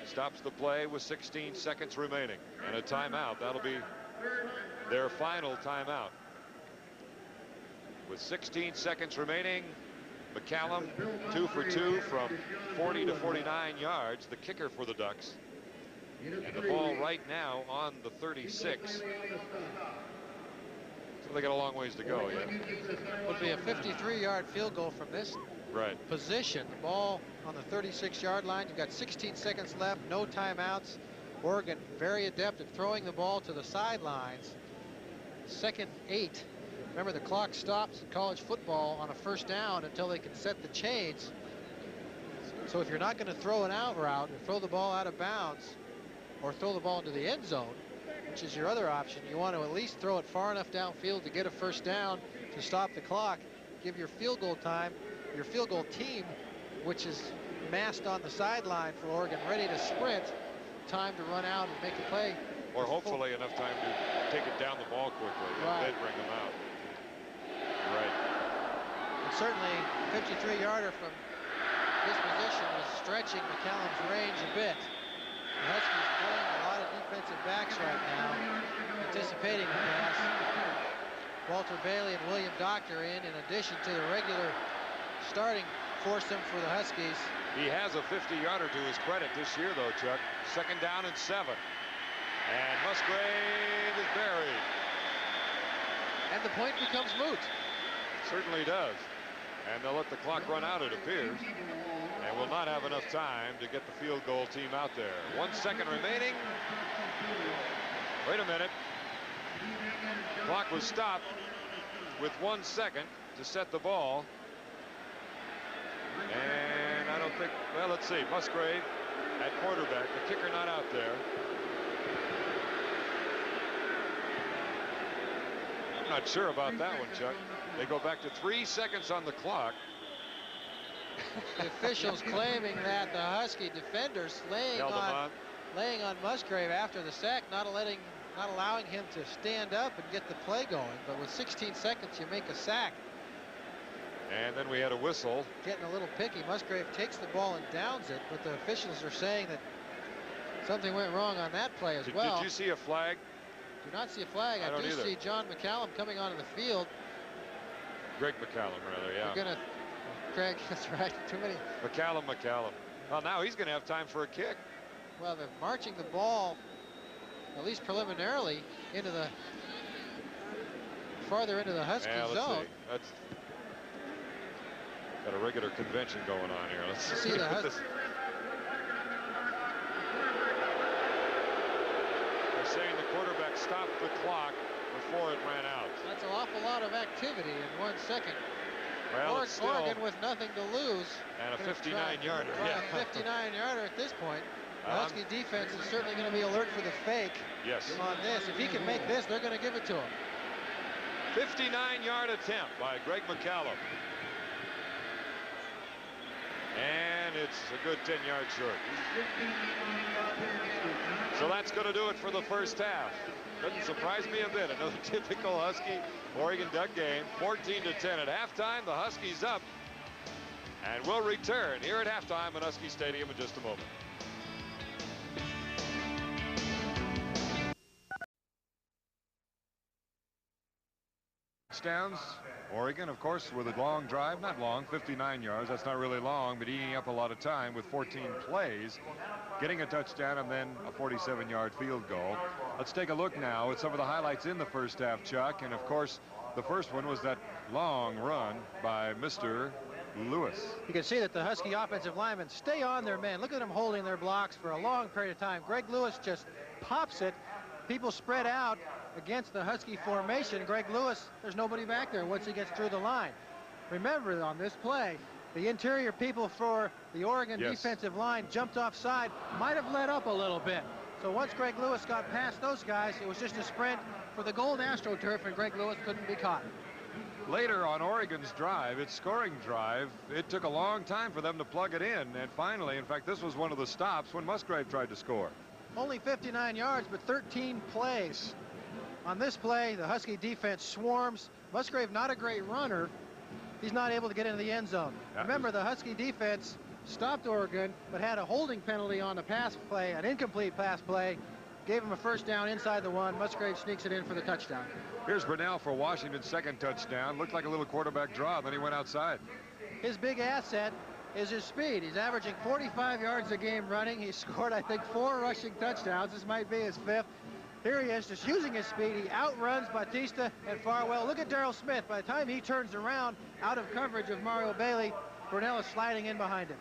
stops the play with 16 seconds remaining and a timeout. That'll be their final timeout. With 16 seconds remaining, McCallum 2 for 2 from 40 to 49 yards, the kicker for the Ducks. And the ball right now on the 36. So they got a long ways to go. Yeah. Would be a 53-yard field goal from this position. The ball on the 36-yard line. You've got 16 seconds left, no timeouts. Oregon very adept at throwing the ball to the sidelines. Second 8. Remember, the clock stops in college football on a first down until they can set the chains. So if you're not going to throw an out route and throw the ball out of bounds or throw the ball into the end zone, which is your other option, you want to at least throw it far enough downfield to get a first down to stop the clock, give your field goal time, your field goal team, which is massed on the sideline for Oregon, ready to sprint, time to run out and make a play. Or hopefully enough time to take it down the ball quickly and then bring them out. Right. And certainly 53-yarder from this position was stretching McCallum's range a bit. The Huskies playing a lot of defensive backs right now, anticipating the pass. Walter Bailey and William Doctor in addition to the regular starting foursome for the Huskies. He has a 50-yarder to his credit this year, though, Chuck. Second down and 7. And Musgrave is buried. And the point becomes moot. Certainly does. And they'll let the clock run out, it appears. And will not have enough time to get the field goal team out there. 1 second remaining. Wait a minute. Clock was stopped with 1 second to set the ball. And I don't think, well, let's see. Musgrave at quarterback. The kicker not out there. I'm not sure about that one, Chuck. They go back to 3 seconds on the clock. The officials claiming that the Husky defenders laying on Musgrave after the sack, not allowing him to stand up and get the play going. But with 16 seconds, you make a sack. And then we had a whistle. Getting a little picky. Musgrave takes the ball and downs it, but the officials are saying that something went wrong on that play as well. Did you see a flag? Do not see a flag. I do see John McCallum coming onto the field. Greg McCallum, rather, yeah. We're gonna, Craig, that's right. Too many. McCallum. Well, now he's going to have time for a kick. Well, they're marching the ball, at least preliminarily, into the farther into the Husky zone. Got a regular convention going on here. Let's See the what this. They're saying the quarterback stopped the clock before it ran out. That's an awful lot of activity in 1 second. Well, it's still, Oregon with nothing to lose. and a 59-yarder. Yeah, a 59-yarder at this point. The Husky defense is certainly going to be alert for the fake Yes. on this. If he can make this, they're going to give it to him. 59-yard attempt by Greg McCallum. And it's a good 10-yard short. So that's going to do it for the first half. Doesn't surprise me a bit. Another typical Husky Oregon Duck game. 14-10 at halftime. The Huskies up. And we'll return here at halftime at Husky Stadium in just a moment. Touchdowns. Oregon, of course, with a long drive, not long, 59 yards. That's not really long, but eating up a lot of time with 14 plays, getting a touchdown and then a 47-yard field goal. Let's take a look now at some of the highlights in the first half, Chuck. And of course, the first one was that long run by Mr. Lewis. You can see that the Husky offensive linemen stay on their men. Look at them holding their blocks for a long period of time. Greg Lewis just pops it. People spread out against the Husky formation. Greg Lewis, there's nobody back there once he gets through the line. Remember, on this play, the interior people for the Oregon defensive line jumped offside, might have let up a little bit. So once Greg Lewis got past those guys, it was just a sprint for the gold AstroTurf, and Greg Lewis couldn't be caught. Later on Oregon's drive, its scoring drive, it took a long time for them to plug it in. And finally, in fact, this was one of the stops when Musgrave tried to score. Only 59 yards, but 13 plays. On this play, the Husky defense swarms. Musgrave, not a great runner. He's not able to get into the end zone. Remember, the Husky defense stopped Oregon, but had a holding penalty on the pass play, an incomplete pass play. Gave him a first down inside the one. Musgrave sneaks it in for the touchdown. Here's Brunell for Washington's second touchdown. Looked like a little quarterback draw, then he went outside. His big asset is his speed. He's averaging 45 yards a game running. He scored, I think, 4 rushing touchdowns. This might be his 5th. Here he is, just using his speed. He outruns Batista and Farwell. Look at Darrell Smith. By the time he turns around out of coverage of Mario Bailey, Brunell is sliding in behind him.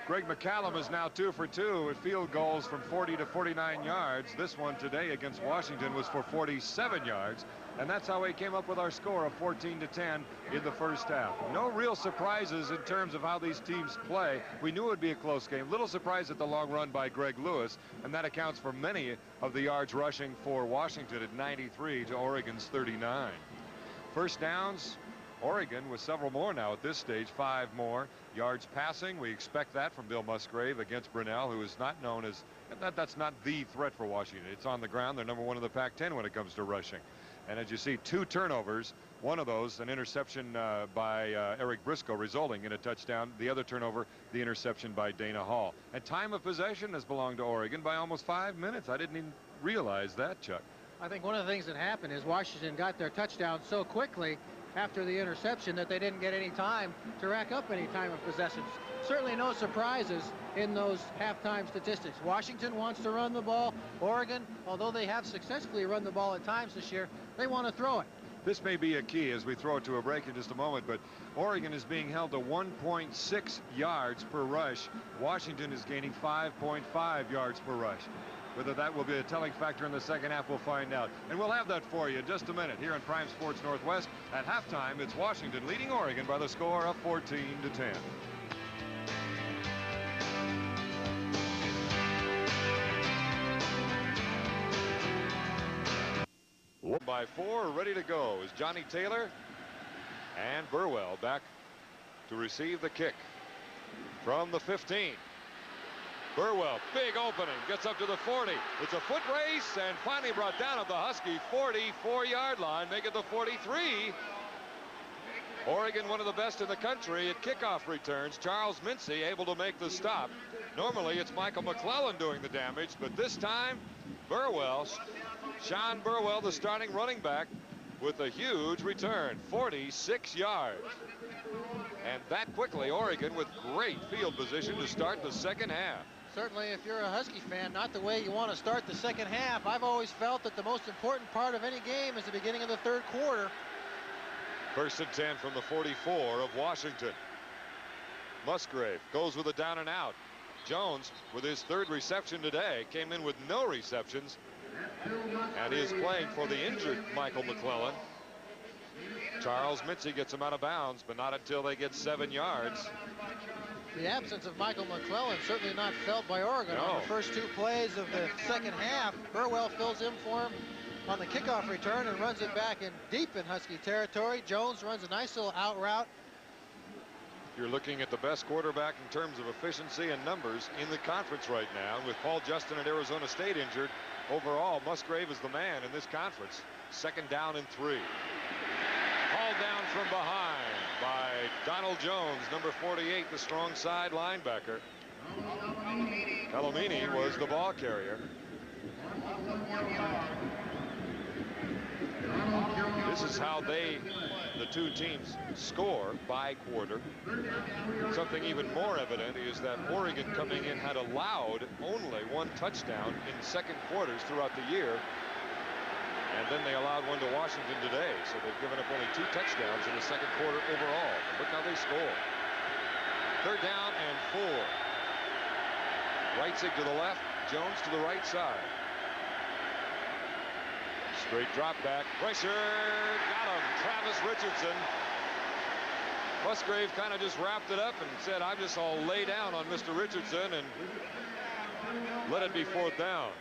Greg McCallum is now 2 for 2 with field goals from 40 to 49 yards. This one today against Washington was for 47 yards. And that's how we came up with our score of 14-10 in the first half. No real surprises in terms of how these teams play. We knew it would be a close game. Little surprise at the long run by Greg Lewis, and that accounts for many of the yards rushing for Washington at 93 to Oregon's 39. First downs, Oregon with several more now at this stage, 5 more. Yards passing, we expect that from Bill Musgrave against Brunell, who is not known as, that's not the threat for Washington. It's on the ground. They're #1 in the Pac-10 when it comes to rushing. And as you see, 2 turnovers, one of those an interception by Eric Briscoe resulting in a touchdown. The other turnover, the interception by Dana Hall. And time of possession has belonged to Oregon by almost 5 minutes. I didn't even realize that, Chuck. I think one of the things that happened is Washington got their touchdown so quickly after the interception that they didn't get any time to rack up any time of possessions. Certainly no surprises in those halftime statistics. Washington wants to run the ball. Oregon, although they have successfully run the ball at times this year, they want to throw it. This may be a key as we throw it to a break in just a moment, but Oregon is being held to 1.6 yards per rush. Washington is gaining 5.5 yards per rush. Whether that will be a telling factor in the second half, we'll find out. And we'll have that for you in just a minute here on Prime Sports Northwest. At halftime, it's Washington leading Oregon by the score of 14-10. By 4, ready to go is Johnny Taylor, and Burwell back to receive the kick from the 15. Burwell, big opening, gets up to the 40. It's a foot race and finally brought down at the Husky 44-yard line, make it the 43. Oregon, one of the best in the country at kickoff returns. Charles Mincy able to make the stop. Normally it's Michael McClellan doing the damage, but this time Burwell, Sean Burwell, the starting running back, with a huge return, 46 yards. And that quickly, Oregon with great field position to start the second half. Certainly, if you're a Husky fan, not the way you want to start the second half. I've always felt that the most important part of any game is the beginning of the third quarter. 1st and 10 from the 44 of Washington. Musgrave goes with a down and out. Jones, with his third reception today, came in with no receptions, and he is playing for the injured Michael McClellan. Charles Mincy gets him out of bounds, but not until they get 7 yards. The absence of Michael McClellan certainly not felt by Oregon. No. On the first 2 plays of the second half, Burwell fills in for him on the kickoff return and runs it back in deep in Husky territory. Jones runs a nice little out route. You're looking at the best quarterback in terms of efficiency and numbers in the conference right now. With Paul Justin at Arizona State injured, overall, Musgrave is the man in this conference. 2nd down and 3. Hauled down from behind by Donald Jones, number 48, the strong side linebacker. Palomini was the ball carrier. This is how the two teams score by quarter. Something even more evident is that Oregon coming in had allowed only 1 touchdown in second quarters throughout the year. And then they allowed 1 to Washington today. So they've given up only 2 touchdowns in the second quarter overall. Look how they score. 3rd down and 4. Reitzig to the left, Jones to the right side. Straight drop back. Pressure. Got him. Travis Richardson. Musgrave kind of just wrapped it up and said, I'm just all lay down on Mr. Richardson and let it be 4th down.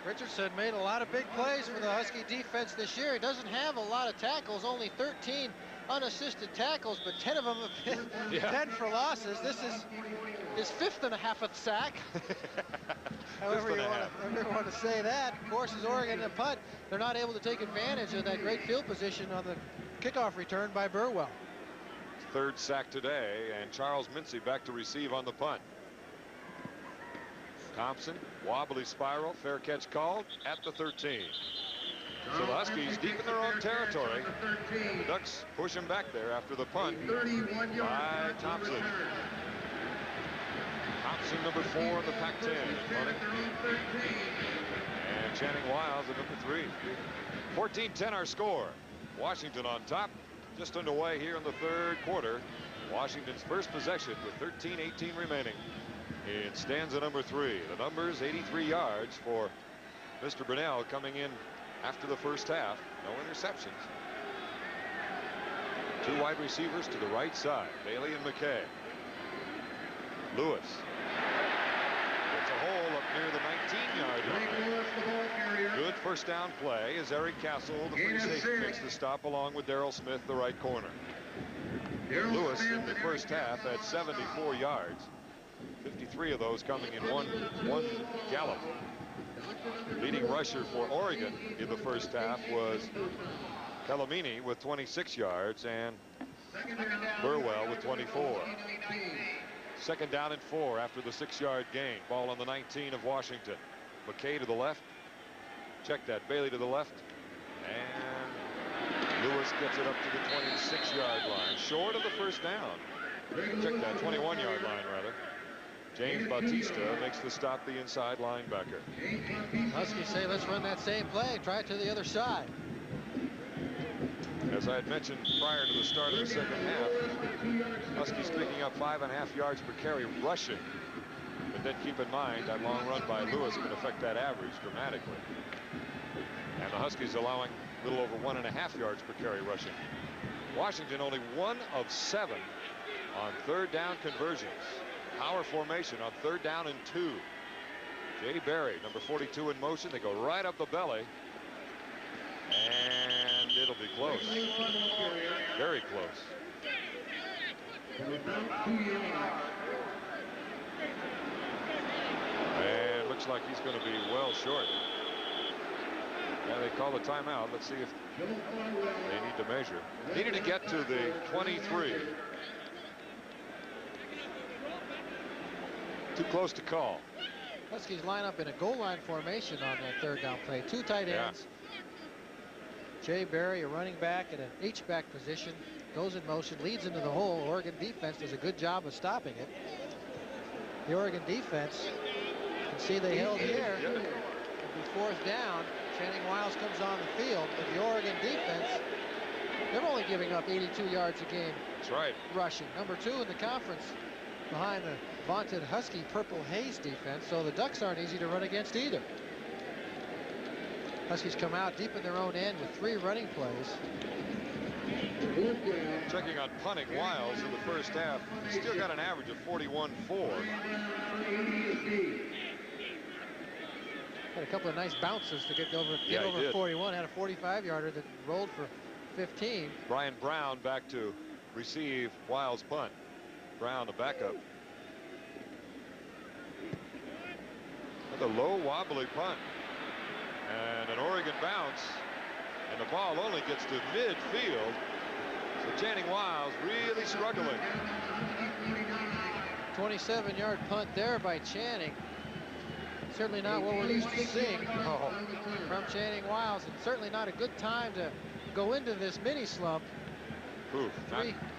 Richardson made a lot of big plays for the Husky defense this year. He doesn't have a lot of tackles, only 13 unassisted tackles, but 10 of them have been 10 for losses. This is his 5th and a half sack. However you want to say that. Of course, as Oregon in a punt, they're not able to take advantage of that great field position on the kickoff return by Burwell. 3rd sack today, and Charles Mincy back to receive on the punt. Thompson, wobbly spiral, fair catch called at the 13. So the Huskies deep in their own territory. The Ducks push him back there after the punt by Thompson. Thompson, number 4 in the Pac-10. And Channing Wiles at number 3. 14-10 our score. Washington on top. Just underway here in the 3rd quarter. Washington's first possession with 13:18 remaining. It stands at number 3. The numbers 83 yards for Mr. Brunell coming in after the first half. No interceptions. 2 wide receivers to the right side. Bailey and McKay. Lewis. It's a hole up near the 19-yard line. Good first down play as Eric Castle, the free safety, makes the stop along with Darrell Smith, the right corner. Lewis in the first half had 74 yards. 53 of those coming in one gallop. Leading rusher for Oregon in the first half was Palomini with 26 yards and Burwell with 24. 2nd down and 4 after the 6-yard gain. Ball on the 19 of Washington. McKay to the left. Check that. Bailey to the left. And Lewis gets it up to the 26-yard line. Short of the first down. Check that. 21-yard line, rather. James Bautista makes the stop, the inside linebacker. Huskies say, let's run that same play. Try it to the other side. As I had mentioned prior to the start of the second half, Huskies picking up 5.5 yards per carry rushing. But then keep in mind that long run by Lewis can affect that average dramatically. And the Huskies allowing a little over 1.5 yards per carry rushing. Washington only 1 of 7 on 3rd down conversions. Power formation on 3rd down and 2. Jay Berry, number 42 in motion. They go right up the belly. And it'll be close. Very close. And looks like he's going to be well short. Yeah, they call the timeout. Let's see if they need to measure. Needed to get to the 23. Too close to call. Huskies line up in a goal line formation on that 3rd down play. 2 tight ends. Jay Berry, a running back at an H-back position, goes in motion, leads into the hole. Oregon defense does a good job of stopping it. The Oregon defense, you can see they held here. It'll be 4th down. Channing Wiles comes on the field, but the Oregon defense They're only giving up 82 yards a game That's right. rushing. Number 2 in the conference behind the vaunted Husky Purple Haze defense, so the Ducks aren't easy to run against either. Huskies come out deep in their own end with 3 running plays. Checking on punting, Wiles in the first half. Still got an average of 41.4. Had a couple of nice bounces to get over Yeah, he did. 41. Had a 45-yarder that rolled for 15. Brian Brown back to receive Wiles' punt. Brown, the backup. With a low, wobbly punt. And an Oregon bounce. And the ball only gets to midfield. So Channing Wiles really struggling. 27-yard punt there by Channing. Certainly not what we're used to seeing from Channing Wiles, and certainly not a good time to go into this mini slump. Oof,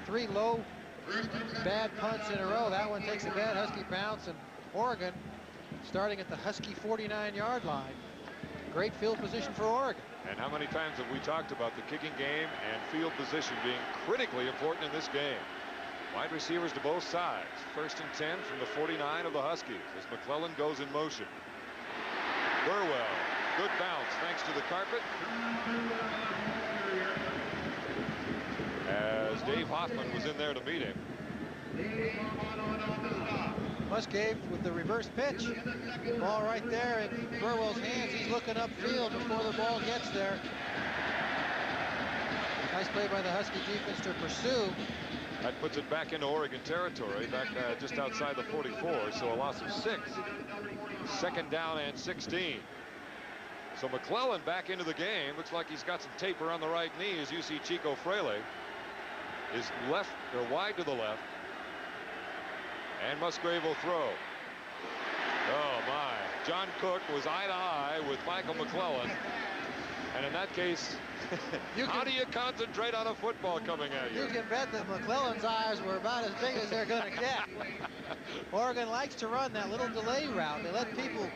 Three low, bad punts in a row. That one takes a bad Husky bounce, and Oregon starting at the Husky 49-yard line. Great field position for Oregon. And how many times have we talked about the kicking game and field position being critically important in this game? Wide receivers to both sides. 1st and 10 from the 49 of the Huskies as McClellan goes in motion. Burwell, good bounce thanks to the carpet. As Dave Hoffman was in there to meet him. Musgrave with the reverse pitch. Ball right there in Burwell's hands. He's looking upfield before the ball gets there. Nice play by the Husky defense to pursue. That puts it back into Oregon territory, back just outside the 44, so a loss of 6. 2nd down and 16. So McClellan back into the game. Looks like he's got some tape around the right knee as you see Chico Fraley is left or wide to the left. And Musgrave will throw. Oh my. John Cook was eye to eye with Michael McClellan. And in that case, how do you concentrate on a football coming at you? You can bet that McClellan's eyes were about as big as they're going to get. Oregon likes to run that little delay route. They let people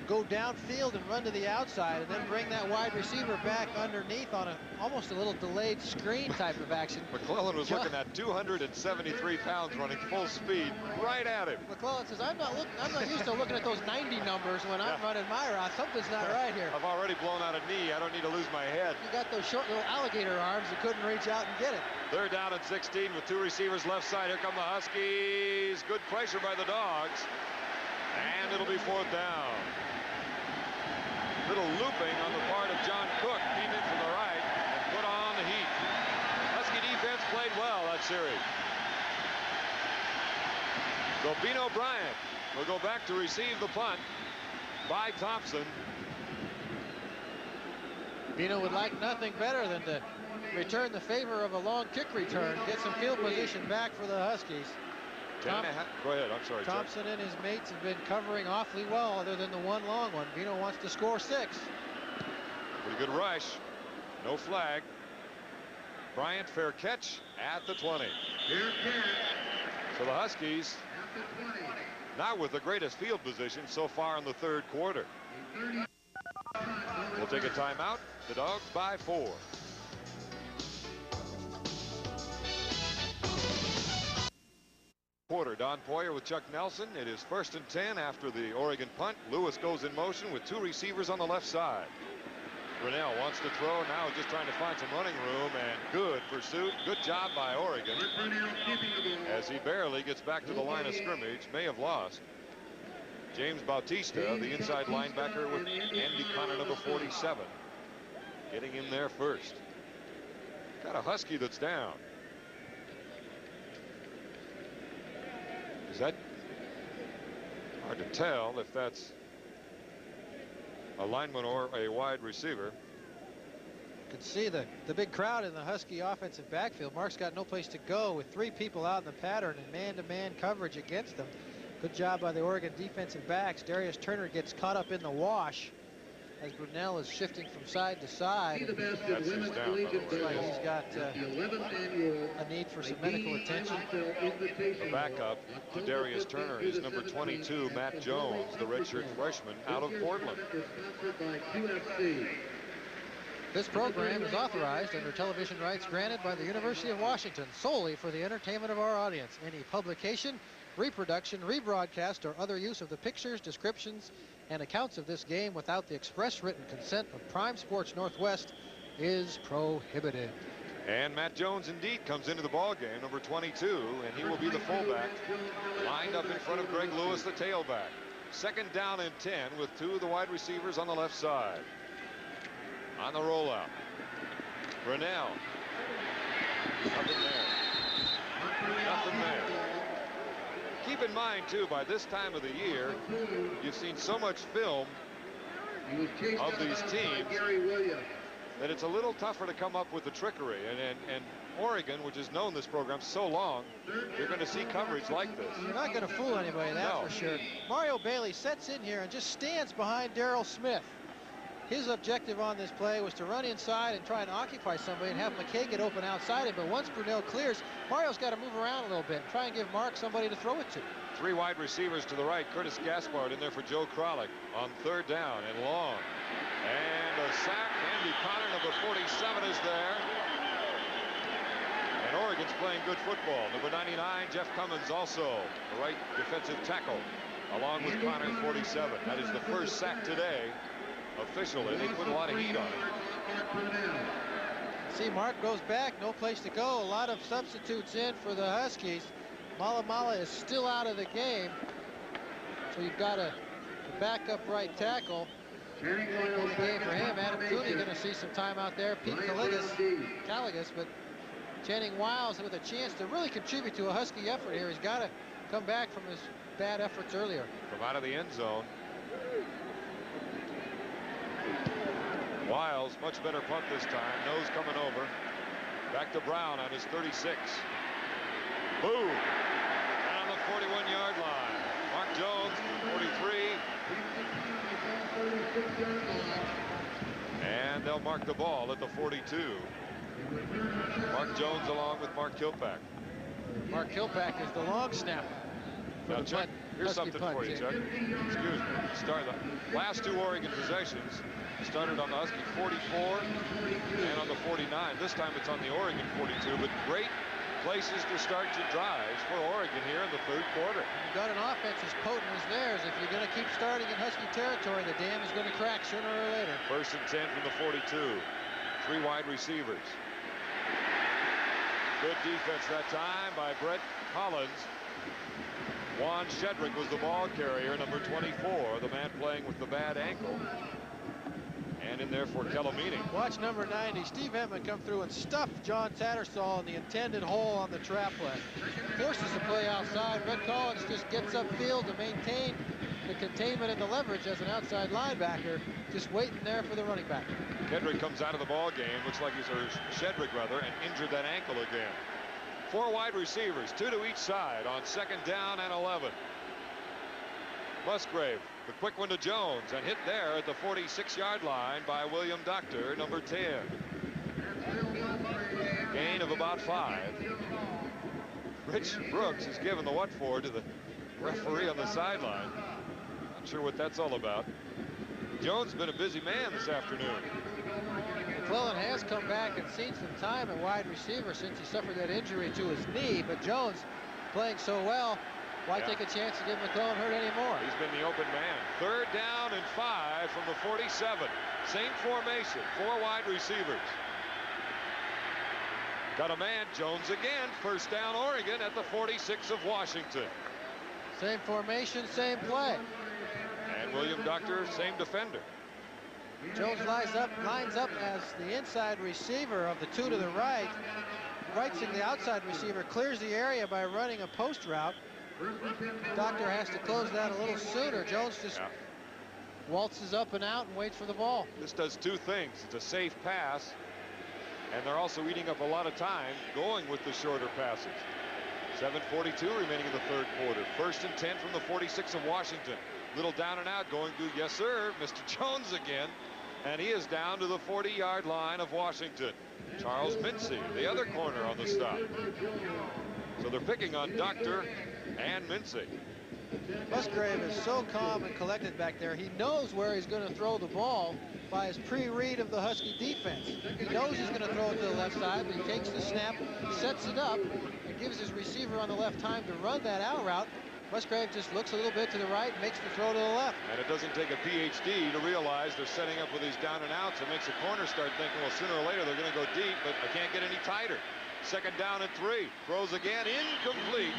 go downfield and run to the outside and then bring that wide receiver back underneath on almost a little delayed screen type of action. McClellan was looking at 273 pounds running full speed right at him. McClellan says, I'm not used to looking at those 90 numbers when I'm running my route. Something's not right here. I've already blown out a knee. I don't need to lose my head. You got those short little alligator arms that couldn't reach out and get it. 3rd down and 16 with 2 receivers left side. Here come the Huskies. Good pressure by the Dogs. And it'll be 4th down. Little looping on the part of John Cook. Came in from the right and put on the heat. Husky defense played well that series. So Bino Bryant will go back to receive the punt by Thompson. Bino would like nothing better than to return the favor of a long kick return, get some field position back for the Huskies. Go ahead, I'm sorry, Thompson and his mates have been covering awfully well other than the one long one. Bino wants to score 6. Pretty good rush. No flag. Bryant, fair catch at the 20. So the Huskies not with the greatest field position so far in the 3rd quarter. We'll take a timeout. The Dogs by 4. Quarter. Don Poyer with Chuck Nelson. It is 1st and 10 after the Oregon punt. Lewis goes in motion with 2 receivers on the left side. Grinnell wants to throw now, just trying to find some running room, and good pursuit. Good job by Oregon as he barely gets back to the line of scrimmage. May have lost. James Bautista, the inside linebacker with Andy Connor, number 47, getting in there first. Got a Husky that's down. Is that hard to tell if that's a lineman or a wide receiver? You can see the big crowd in the Husky offensive backfield. Mark's got no place to go with 3 people out in the pattern and man-to-man coverage against them. Good job by the Oregon defensive backs. Darius Turner gets caught up in the wash as Grinnell is shifting from side to side. That's his down, Looks like he's got a need for some medical attention. The backup to Darius Turner is number 22, Matt Jones, the redshirt freshman out of Portland. This program is authorized under television rights granted by the University of Washington solely for the entertainment of our audience. Any publication, reproduction, rebroadcast, or other use of the pictures, descriptions, and accounts of this game without the express written consent of Prime Sports Northwest is prohibited. And Matt Jones indeed comes into the ball game, number 22, and he will be the fullback, lined up in front of Greg Lewis, the tailback. Second down and 10 with two of the wide receivers on the left side. On the rollout, Brunell. Nothing there. Nothing there. Keep in mind, too, by this time of the year, you've seen so much film of these teams that it's a little tougher to come up with the trickery. And Oregon, which has known this program so long, you're going to see coverage like this. You're not going to fool anybody, that's for sure. Mario Bailey sets in here and just stands behind Daryl Smith. His objective on this play was to run inside and try and occupy somebody and have McKay get open outside it. But once Brunell clears, Mario's got to move around a little bit, try and give Mark somebody to throw it to. Three wide receivers to the right. Curtis Gaspard in there for Joe Kralik on third down and long. And a sack. Andy Connor, number 47, is there. And Oregon's playing good football. Number 99, Jeff Cummins, also the right defensive tackle, along with Connor, 47. That is the first sack today. Officially, they put a lot of heat on it. See, Mark goes back, no place to go. A lot of substitutes in for the Huskies. Malamala is still out of the game, so you've got a backup right tackle in the game for him. Adam Cooney going to see some time out there. Pete Caligas, but Channing Wiles with a chance to really contribute to a Husky effort here. He's got to come back from his bad efforts earlier. From out of the end zone. Wiles, much better punt this time. Nose coming over. Back to Brown on his 36. Boom. Down the 41-yard line. Mark Jones, 43. And they'll mark the ball at the 42. Mark Jones along with Mark Kilpack. Mark Kilpack is the long snapper. Now, Chuck, here's something for you, Chuck. Excuse me. Start the last two Oregon possessions started on the Husky 44 and on the 49. This time it's on the Oregon 42, but great places to start your drives for Oregon here in the third quarter. You've got an offense as potent as theirs. If you're going to keep starting in Husky territory, the dam is going to crack sooner or later. First and 10 from the 42. Three wide receivers. Good defense that time by Brett Collins. Juan Shedrick was the ball carrier, number 24, the man playing with the bad ankle. And in there for Kelamini. Watch number 90, Steve Emmett, come through and stuff John Tattersall in the intended hole on the trap play. Forces the play outside. Brett Collins just gets upfield to maintain the containment and the leverage as an outside linebacker, just waiting there for the running back. Kendrick comes out of the ball game, looks like he's, or Shedrick rather, and injured that ankle again. Four wide receivers, two to each side on second down and 11. Musgrave, the quick one to Jones, and hit there at the 46-yard line by William Doctor, number 10. Gain of about 5. Rich Brooks is giving the what for to the referee on the sideline. Not sure what that's all about. Jones has been a busy man this afternoon. McClellan has come back and seen some time at wide receiver since he suffered that injury to his knee, but Jones playing so well, why take a chance to get McClellan hurt anymore? He's been the open man. Third down and 5 from the 47. Same formation, four wide receivers. Got a man, Jones again. First down, Oregon at the 46 of Washington. Same formation, same play. And William Doctor, same defender. Jones lines up as the inside receiver of the two to the right. Wrightsing the outside receiver, clears the area by running a post route. Doctor has to close that a little sooner. Jones just waltzes up and out and waits for the ball. This does two things. It's a safe pass, and they're also eating up a lot of time going with the shorter passes. 7:42 remaining in the third quarter. First and 10 from the 46 of Washington. Little down and out going to, yes sir, Mr. Jones again. And he is down to the 40-yard line of Washington. Charles Mincy, the other corner on the stop. So they're picking on Doctor and Mincy. Musgrave is so calm and collected back there. He knows where he's going to throw the ball by his pre-read of the Husky defense. He knows he's going to throw it to the left side, but he takes the snap, sets it up, and gives his receiver on the left time to run that out route. Musgrave just looks a little bit to the right, makes the throw to the left. And it doesn't take a PhD to realize they're setting up with these down and outs. It makes a corner start thinking, well, sooner or later they're going to go deep, but I can't get any tighter. Second down and 3. Throws again, incomplete.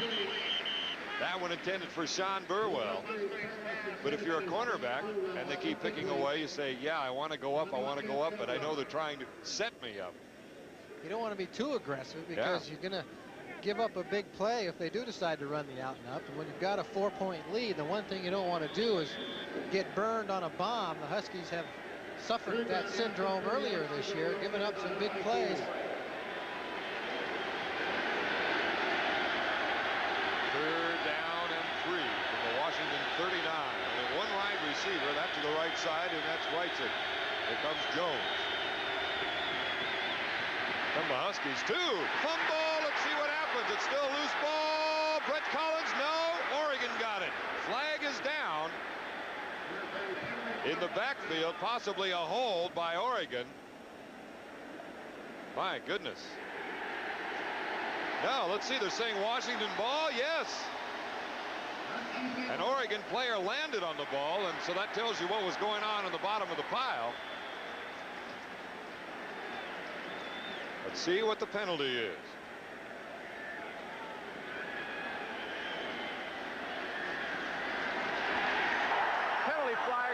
That one intended for Sean Burwell. But if you're a cornerback and they keep picking away, you say, yeah, I want to go up, but I know they're trying to set me up. You don't want to be too aggressive because you're going to give up a big play if they do decide to run the out and up. And when you've got a 4-point lead, the one thing you don't want to do is get burned on a bomb. The Huskies have suffered that syndrome earlier this year, giving up some big plays. Third down and 3 from the Washington 39. Only one wide receiver, that's to the right side, and that's Wrighton. Here comes Jones. From the Huskies, 2. Fumble, let's see what happens. It's still a loose ball. Brett Collins, no. Oregon got it. Flag is down. In the backfield, possibly a hold by Oregon. My goodness. Now, let's see, they're saying Washington ball, yes. An Oregon player landed on the ball, and so that tells you what was going on in the bottom of the pile. Let's see what the penalty is. Penalty flag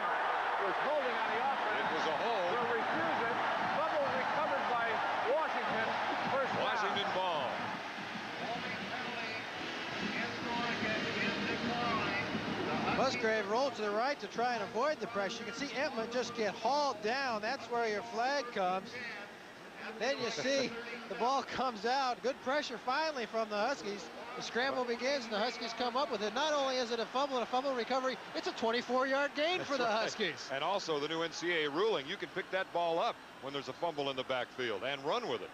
was holding on the offense. It was a hold. Will refuse it. Fumble recovered by Washington. First down. Washington ball. Musgrave rolled to the right to try and avoid the pressure. You can see Entman just get hauled down. That's where your flag comes. Then you see the ball comes out. Good pressure finally from the Huskies. The scramble begins and the Huskies come up with it. Not only is it a fumble and a fumble recovery, it's a 24-yard gain for the Huskies. And also the new NCAA ruling, you can pick that ball up when there's a fumble in the backfield and run with it.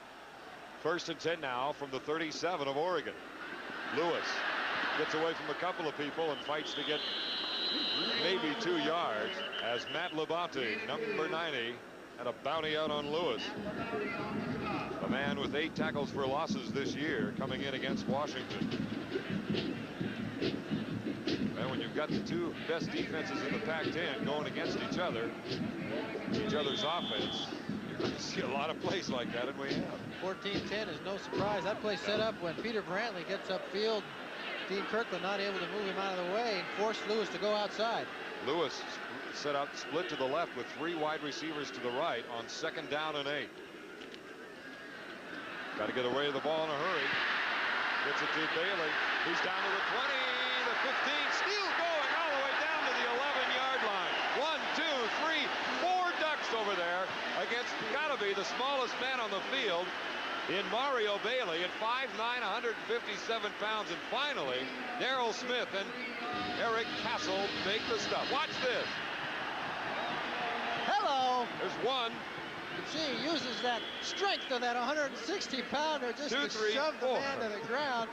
First and 10 now from the 37 of Oregon. Lewis gets away from a couple of people and fights to get maybe 2 yards as Matt Labonte, number 90, had a bounty out on Lewis. A man with 8 tackles for losses this year coming in against Washington. And when you've got the 2 best defenses in the Pac-10 going against each other's offense, you're going to see a lot of plays like that, and we have. 14-10 is no surprise. That play set up when Peter Brantley gets upfield. Dean Kirkland not able to move him out of the way and force Lewis to go outside. Lewis set out split to the left with 3 wide receivers to the right on second down and 8. Got to get away to the ball in a hurry. Gets it to Bailey. He's down to the 20, the 15, still going all the way down to the 11-yard line. 1, 2, 3, 4 ducks over there against gotta be the smallest man on the field in Mario Bailey at 5'9", 157 pounds. And finally, Darrell Smith and Eric Castle make the stop. Watch this. Hello. There's one. You can see he uses that strength of that 160-pounder just 2, to 3, shove 4. the man to the ground.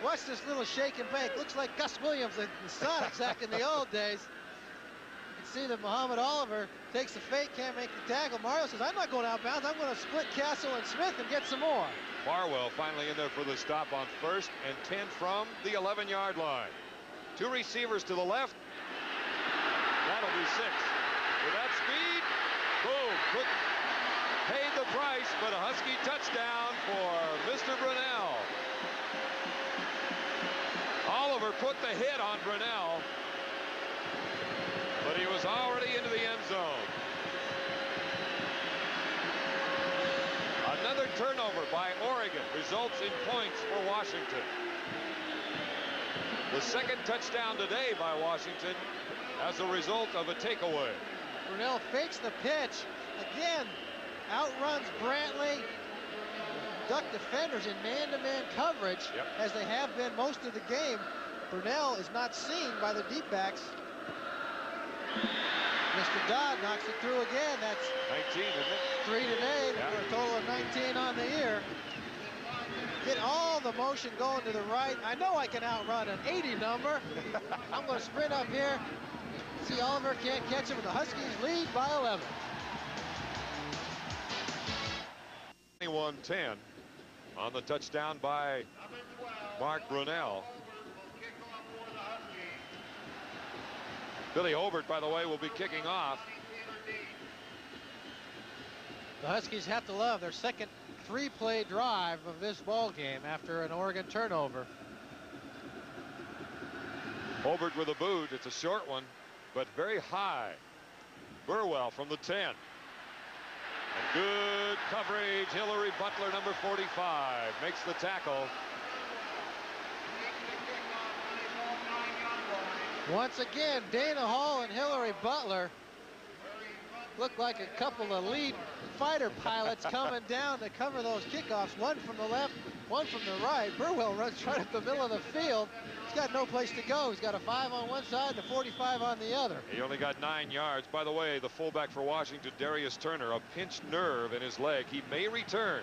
Watch this little shake and bake. Looks like Gus Williams and the Sonics back in the old days. You can see that Muhammad Oliver takes the fake, can't make the tackle. Mario says, I'm not going out of bounds. I'm going to split Castle and Smith and get some more. Farwell finally in there for the stop on first and 10 from the 11-yard line. 2 receivers to the left. That'll be 6. With that speed, boom, paid the price, but a Husky touchdown for Mr. Brunell. Oliver put the hit on Brunell, but he was already into the end zone. Another turnover by Oregon results in points for Washington. The second touchdown today by Washington as a result of a takeaway. Brunell fakes the pitch. Again, outruns Brantley. Duck defenders in man-to-man coverage, as they have been most of the game. Brunell is not seen by the deep backs. Mr. Dodd knocks it through again. That's 19, isn't it? 3 today for a total of 19 on the year. Get all the motion going to the right. I know I can outrun an 80 number. I'm going to sprint up here. See, Oliver can't catch him, and the Huskies lead by 11. 21-10 on the touchdown by Mark Brunell. Billy Hobart, by the way, will be kicking off. The Huskies have to love their second 3-play drive of this ball game after an Oregon turnover. Hobart with a boot. It's a short one, but very high. Burwell from the 10. And good coverage. Hillary Butler, number 45, makes the tackle. Once again, Dana Hall and Hillary Butler look like a couple of lead fighter pilots coming down to cover those kickoffs. One from the left, one from the right. Burwell runs right up the middle of the field. He's got no place to go. He's got a 5 on one side and a 45 on the other. He only got 9 yards. By the way, the fullback for Washington, Darius Turner, a pinched nerve in his leg. He may return.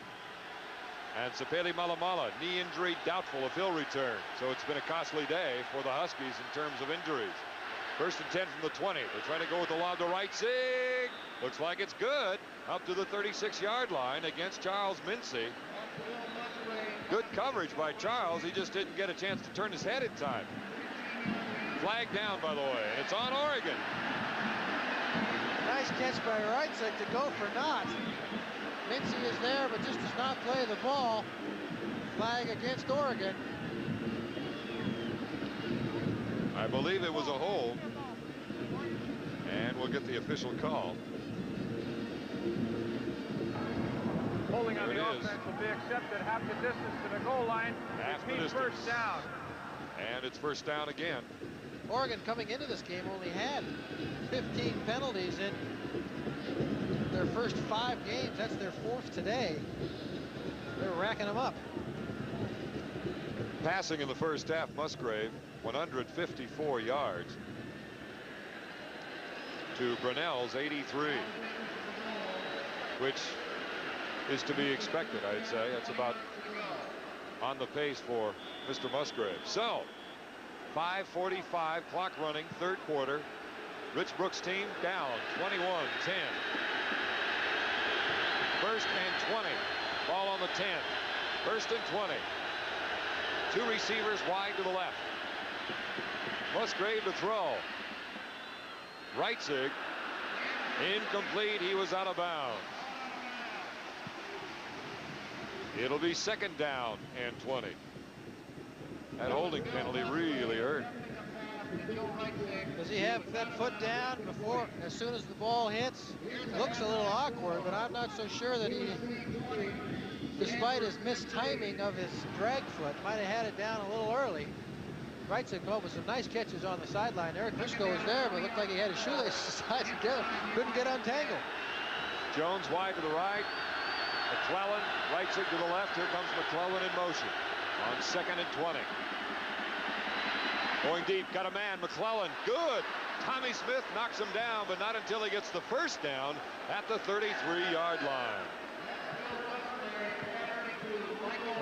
And Sapele Malamala, knee injury doubtful if he'll return. So it's been a costly day for the Huskies in terms of injuries. 1st and 10 from the 20. They're trying to go with the lob to Reitzig. Looks like it's good. Up to the 36-yard line against Charles Mincy. Good coverage by Charles. He just didn't get a chance to turn his head in time. Flag down, by the way. And it's on Oregon. Nice catch by Reitzig to go for naught. Mincy is there, but just does not play the ball. Flag against Oregon. I believe it was a hold. And we'll get the official call. Holding on There the it is. offense will be accepted half the distance to the goal line. Half the It means distance. first down. And it's first down again. Oregon coming into this game only had 15 penalties in their first 5 games. That's their 4th today. They're racking them up. Passing in the first half, Musgrave 154 yards to Brunell's 83, which is to be expected, I'd say. That's about on the pace for Mr. Musgrave. So 5:45 clock running, 3rd quarter. Rich Brooks' team down 21-10. 1st and 20. Ball on the 10. 1st and 20. 2 receivers wide to the left. Musgrave to throw. Reitzig incomplete. He was out of bounds. It'll be 2nd down and 20. That holding penalty really hurt. Does he have that foot down before, as soon as the ball hits? Looks a little awkward, but I'm not so sure that he, despite his mistiming of his drag foot, might have had it down a little early. Reitzig called with some nice catches on the sideline. Eric Briscoe was there, but looked like he had his shoelaces tied together. Couldn't get untangled. Jones wide to the right. McClellan, Reitzig to the left. Here comes McClellan in motion on 2nd and 20. Going deep, got a man, McClellan, good. Tommy Smith knocks him down, but not until he gets the first down at the 33-yard line.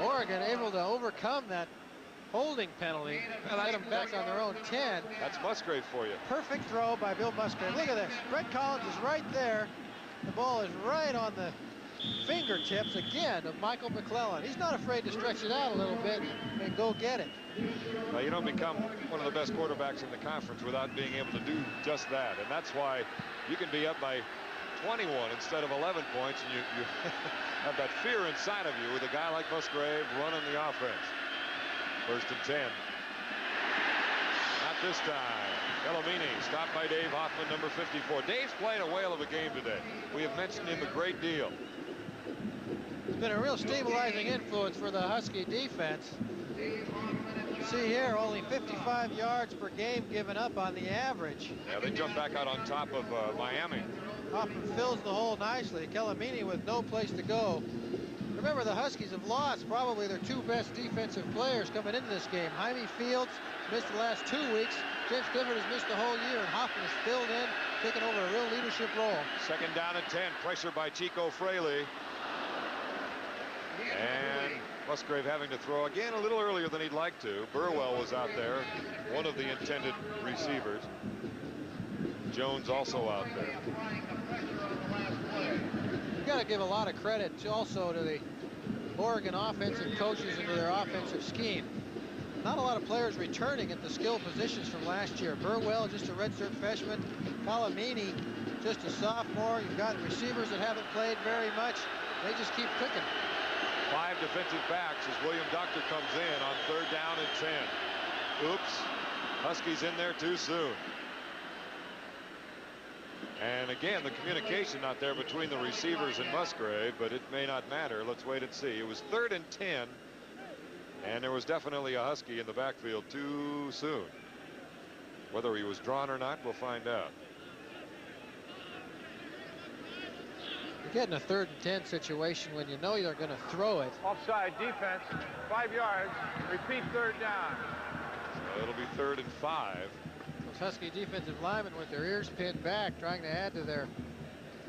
Oregon able to overcome that holding penalty and get them back on their own 10. That's Musgrave for you. Perfect throw by Bill Musgrave. Look at this. Brett Collins is right there. The ball is right on the fingertips again of Michael McClellan. He's not afraid to stretch it out a little bit and go get it. Now, you don't become one of the best quarterbacks in the conference without being able to do just that. And that's why you can be up by 21 instead of 11 points, and you have that fear inside of you with a guy like Musgrave running the offense. 1st and 10. Not this time. Bellamini stopped by Dave Hoffman, number 54. Dave's playing a whale of a game today. We have mentioned him a great deal. It's been a real stabilizing influence for the Husky defense. See here, only 55 yards per game given up on the average. Yeah, they jump back out on top of Miami. Hoffman fills the hole nicely. Kellamini with no place to go. Remember, the Huskies have lost probably their 2 best defensive players coming into this game. Jaime Fields missed the last 2 weeks. James Clifford has missed the whole year, and Hoffman has filled in, taking over a real leadership role. 2nd down and 10. Pressure by Chico Fraley. And Musgrave having to throw again a little earlier than he'd like to. Burwell was out there, one of the intended receivers. Jones also out there. You got to give a lot of credit also to the Oregon offensive coaches and to their offensive scheme. Not a lot of players returning at the skill positions from last year. Burwell, just a redshirt freshman. Calamini, just a sophomore. You've got receivers that haven't played very much. They just keep cooking. 5 defensive backs as William Doctor comes in on 3rd down and 10. Oops. Huskies in there too soon. And again, the communication not there between the receivers and Musgrave, but it may not matter. Let's wait and see. It was 3rd and 10, and there was definitely a Husky in the backfield too soon. Whether he was drawn or not, we'll find out. You're getting a 3rd and 10 situation when you know they're going to throw it. Offside defense, 5 yards. Repeat 3rd down. So it'll be 3rd and 5. Those Husky defensive linemen with their ears pinned back, trying to add to their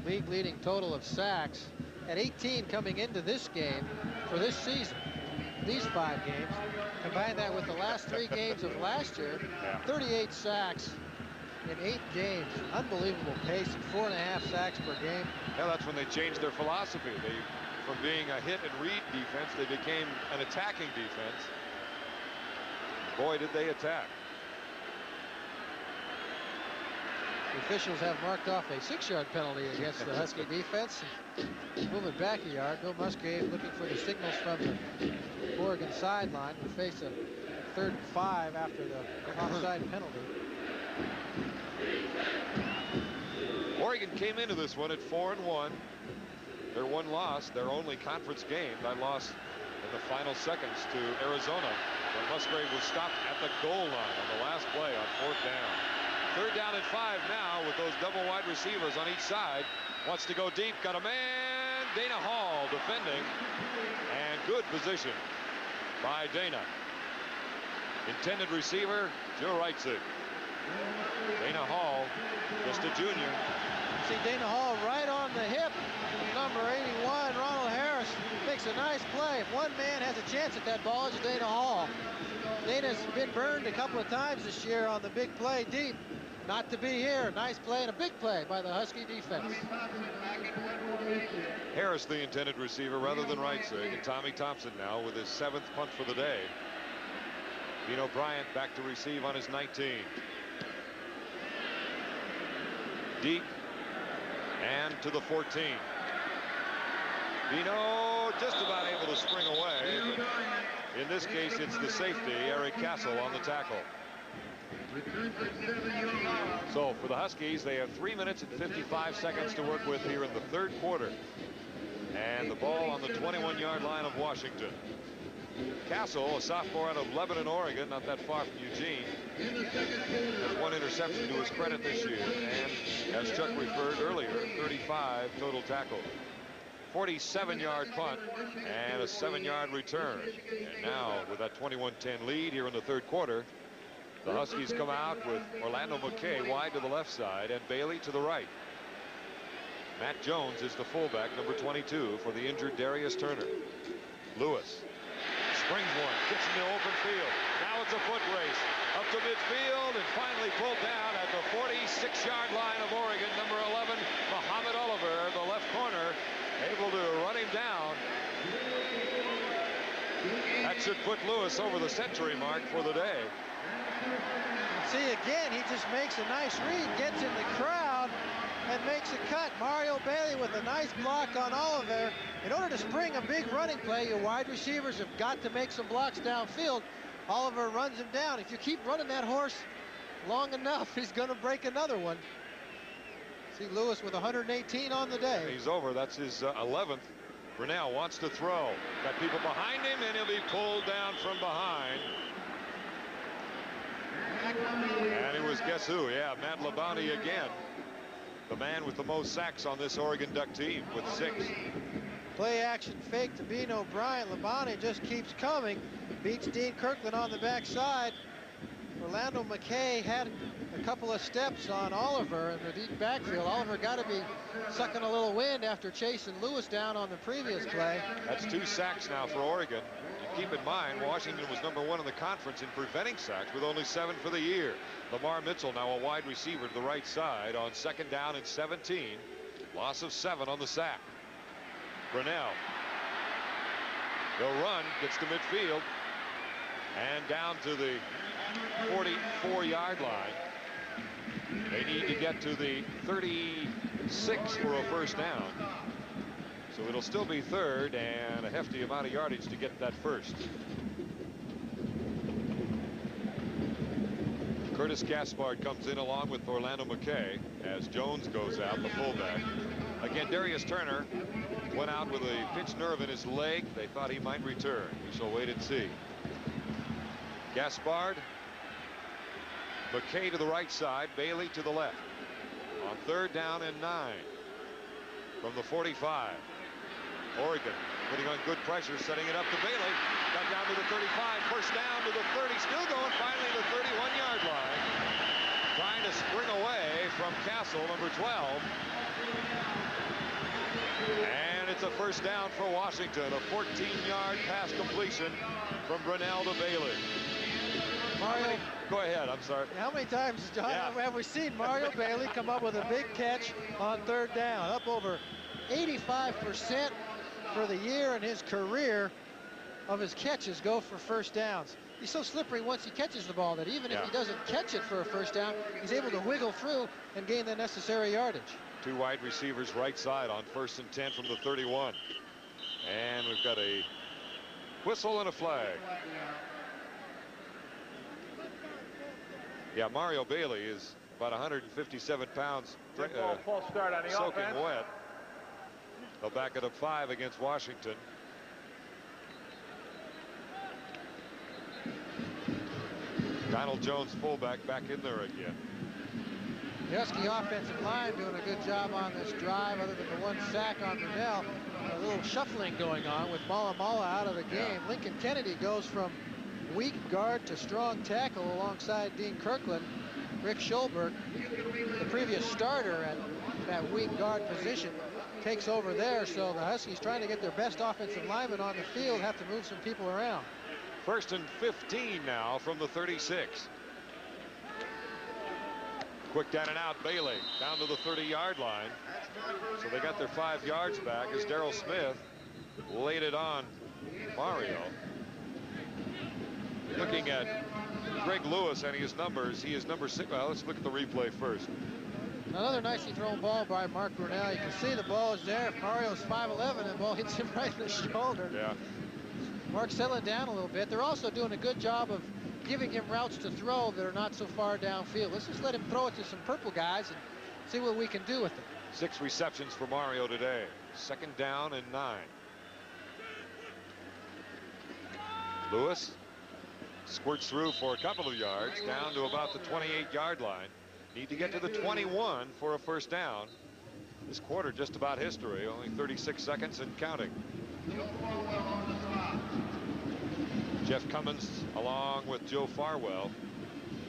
league-leading total of sacks. At 18 coming into this game for this season, these 5 games. Combine that with the last 3 games of last year, 38 sacks in 8 games. Unbelievable pace at 4.5 sacks per game. Yeah, that's when they changed their philosophy. From being a hit and read defense, they became an attacking defense. Boy, did they attack. The officials have marked off a 6-yard penalty against the Husky defense. Moving back a yard. Bill Musgrave looking for the signals from the Oregon sideline. We face a 3rd and 5 after the offside penalty. Oregon came into this one at 4-1. Their one loss, their only conference game, that loss in the final seconds to Arizona when Musgrave was stopped at the goal line on the last play on 4th down. 3rd down and 5 now with those double wide receivers on each side. Wants to go deep. Got a man. Dana Hall defending. And good position by Dana. Intended receiver, Joe Reitzig. Dana Hall, just a junior. See Dana Hall right on the hip. Number 81, Ronald Harris, makes a nice play. If one man has a chance at that ball, it's Dana Hall. Dana's been burned a couple of times this year on the big play deep. Not to be here. Nice play and a big play by the Husky defense. Harris, the intended receiver, rather than Reitzig. And Tommy Thompson now with his 7th punt for the day. Dino Bryant back to receive on his 19. Deep and to the 14. Dino just about able to spring away. In this case, it's the safety, Eric Castle, on the tackle. So for the Huskies, they have 3 minutes and 55 seconds to work with here in the 3rd quarter. And the ball on the 21-yard line of Washington. Castle, a sophomore out of Lebanon, Oregon, not that far from Eugene, has 1 interception to his credit this year. And as Chuck referred earlier, 35 total tackles. 47-yard punt and a 7-yard return. And now with that 21-10 lead here in the 3rd quarter, the Huskies come out with Orlando McKay wide to the left side and Bailey to the right. Matt Jones is the fullback, number 22, for the injured Darius Turner. Lewis springs one, gets in the open field. Now it's a foot race up to midfield and finally pulled down at the 46-yard line of Oregon. Number 11, Muhammad Oliver, the left corner, able to run him down. That should put Lewis over the century mark for the day. See, again, he just makes a nice read, gets in the crowd, and makes a cut. Mario Bailey with a nice block on Oliver. In order to spring a big running play, your wide receivers have got to make some blocks downfield. Oliver runs him down. If you keep running that horse long enough, he's going to break another one. See Lewis with 118 on the day. He's over. That's his 11th. Brunel wants to throw. Got people behind him, and he'll be pulled down from behind. And it was, guess who? Yeah, Matt Labonte again. The man with the most sacks on this Oregon Duck team with 6. Play action fake to Bino Bryant. Labonte just keeps coming. Beats Dean Kirkland on the backside. Orlando McKay had a a couple of steps on Oliver in the deep backfield. Oliver got to be sucking a little wind after chasing Lewis down on the previous play. That's 2 sacks now for Oregon. And keep in mind, Washington was #1 in the conference in preventing sacks with only 7 for the year. Lamar Mitchell now a wide receiver to the right side on 2nd down and 17. Loss of 7 on the sack. Brunell. They'll run, gets to midfield, and down to the 44-yard line. They need to get to the 36 for a first down. So it'll still be 3rd and a hefty amount of yardage to get that first. Curtis Gaspard comes in along with Orlando McKay as Jones goes out, the fullback. Again, Darius Turner went out with a pinched nerve in his leg. They thought he might return. We shall wait and see. Gaspard, McKay to the right side, Bailey to the left. On 3rd down and 9 from the 45. Oregon putting on good pressure, setting it up to Bailey. Got down to the 35, first down to the 30, still going, finally the 31-yard line. Trying to spring away from Castle, number 12. And it's a first down for Washington, a 14-yard pass completion from Brunell to Bailey. Mario, go ahead, I'm sorry. how many times, John, have we seen Mario Bailey come up with a big catch on 3rd down? Up over 85% for the year in his career of his catches go for first downs. He's so slippery once he catches the ball that even if he doesn't catch it for a first down, he's able to wiggle through and gain the necessary yardage. 2 wide receivers right side on 1st and 10 from the 31. And we've got a whistle and a flag. Yeah, Mario Bailey is about 157 pounds, false start on the soaking offense. wet. They'll back it up 5 against Washington. Donald Jones, fullback, back in there again. The Husky offensive line doing a good job on this drive, other than the 1 sack on Brunell. A little shuffling going on with Mala out of the game. Lincoln Kennedy goes from weak guard to strong tackle alongside Dean Kirkland. Rick Schulberg, the previous starter at that weak guard position, takes over there. So the Huskies, trying to get their best offensive linemen on the field, have to move some people around. 1st and 15 now from the 36. Quick down and out, Bailey down to the 30-yard line. So they got their 5 yards back as Darrell Smith laid it on Mario. Looking at Greg Lewis and his numbers, he is number 6. Well, let's look at the replay first. Another nicely thrown ball by Mark Brunell. You can see the ball is there. Mario's 5'11", and the ball hits him right in the shoulder. Yeah. Mark settling down a little bit. They're also doing a good job of giving him routes to throw that are not so far downfield. Let's just let him throw it to some purple guys and see what we can do with it. 6 receptions for Mario today. 2nd down and 9. Lewis squirts through for a couple of yards down to about the 28-yard line. Need to get to the 21 for a first down. This quarter just about history, only 36 seconds and counting. Jeff Cummins along with Joe Farwell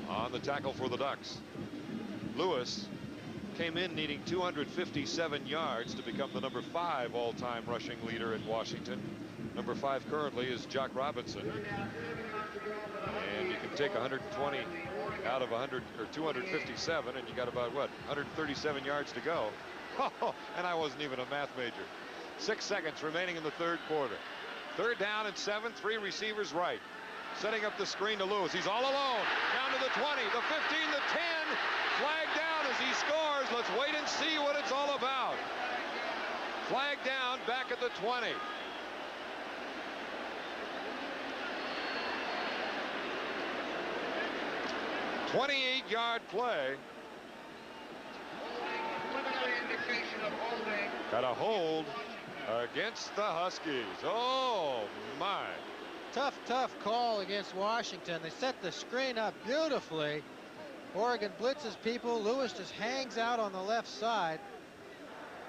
on the tackle for the Ducks. Lewis came in needing 257 yards to become the number 5 all-time rushing leader in Washington. Number 5 currently is Jock Robinson. And you can take 120 out of 100 or 257, and you got about, what, 137 yards to go. And I wasn't even a math major. 6 seconds remaining in the 3rd quarter. 3rd down and 7, 3 receivers right. Setting up the screen to Lewis. He's all alone. Down to the 20, the 15, the 10. Flag down as he scores. Let's wait and see what it's all about. Flag down back at the 20. "28-yard play. Got a hold against the Huskies. Oh, my. Tough call against Washington. They set the screen up beautifully. Oregon blitzes people. Lewis just hangs out on the left side.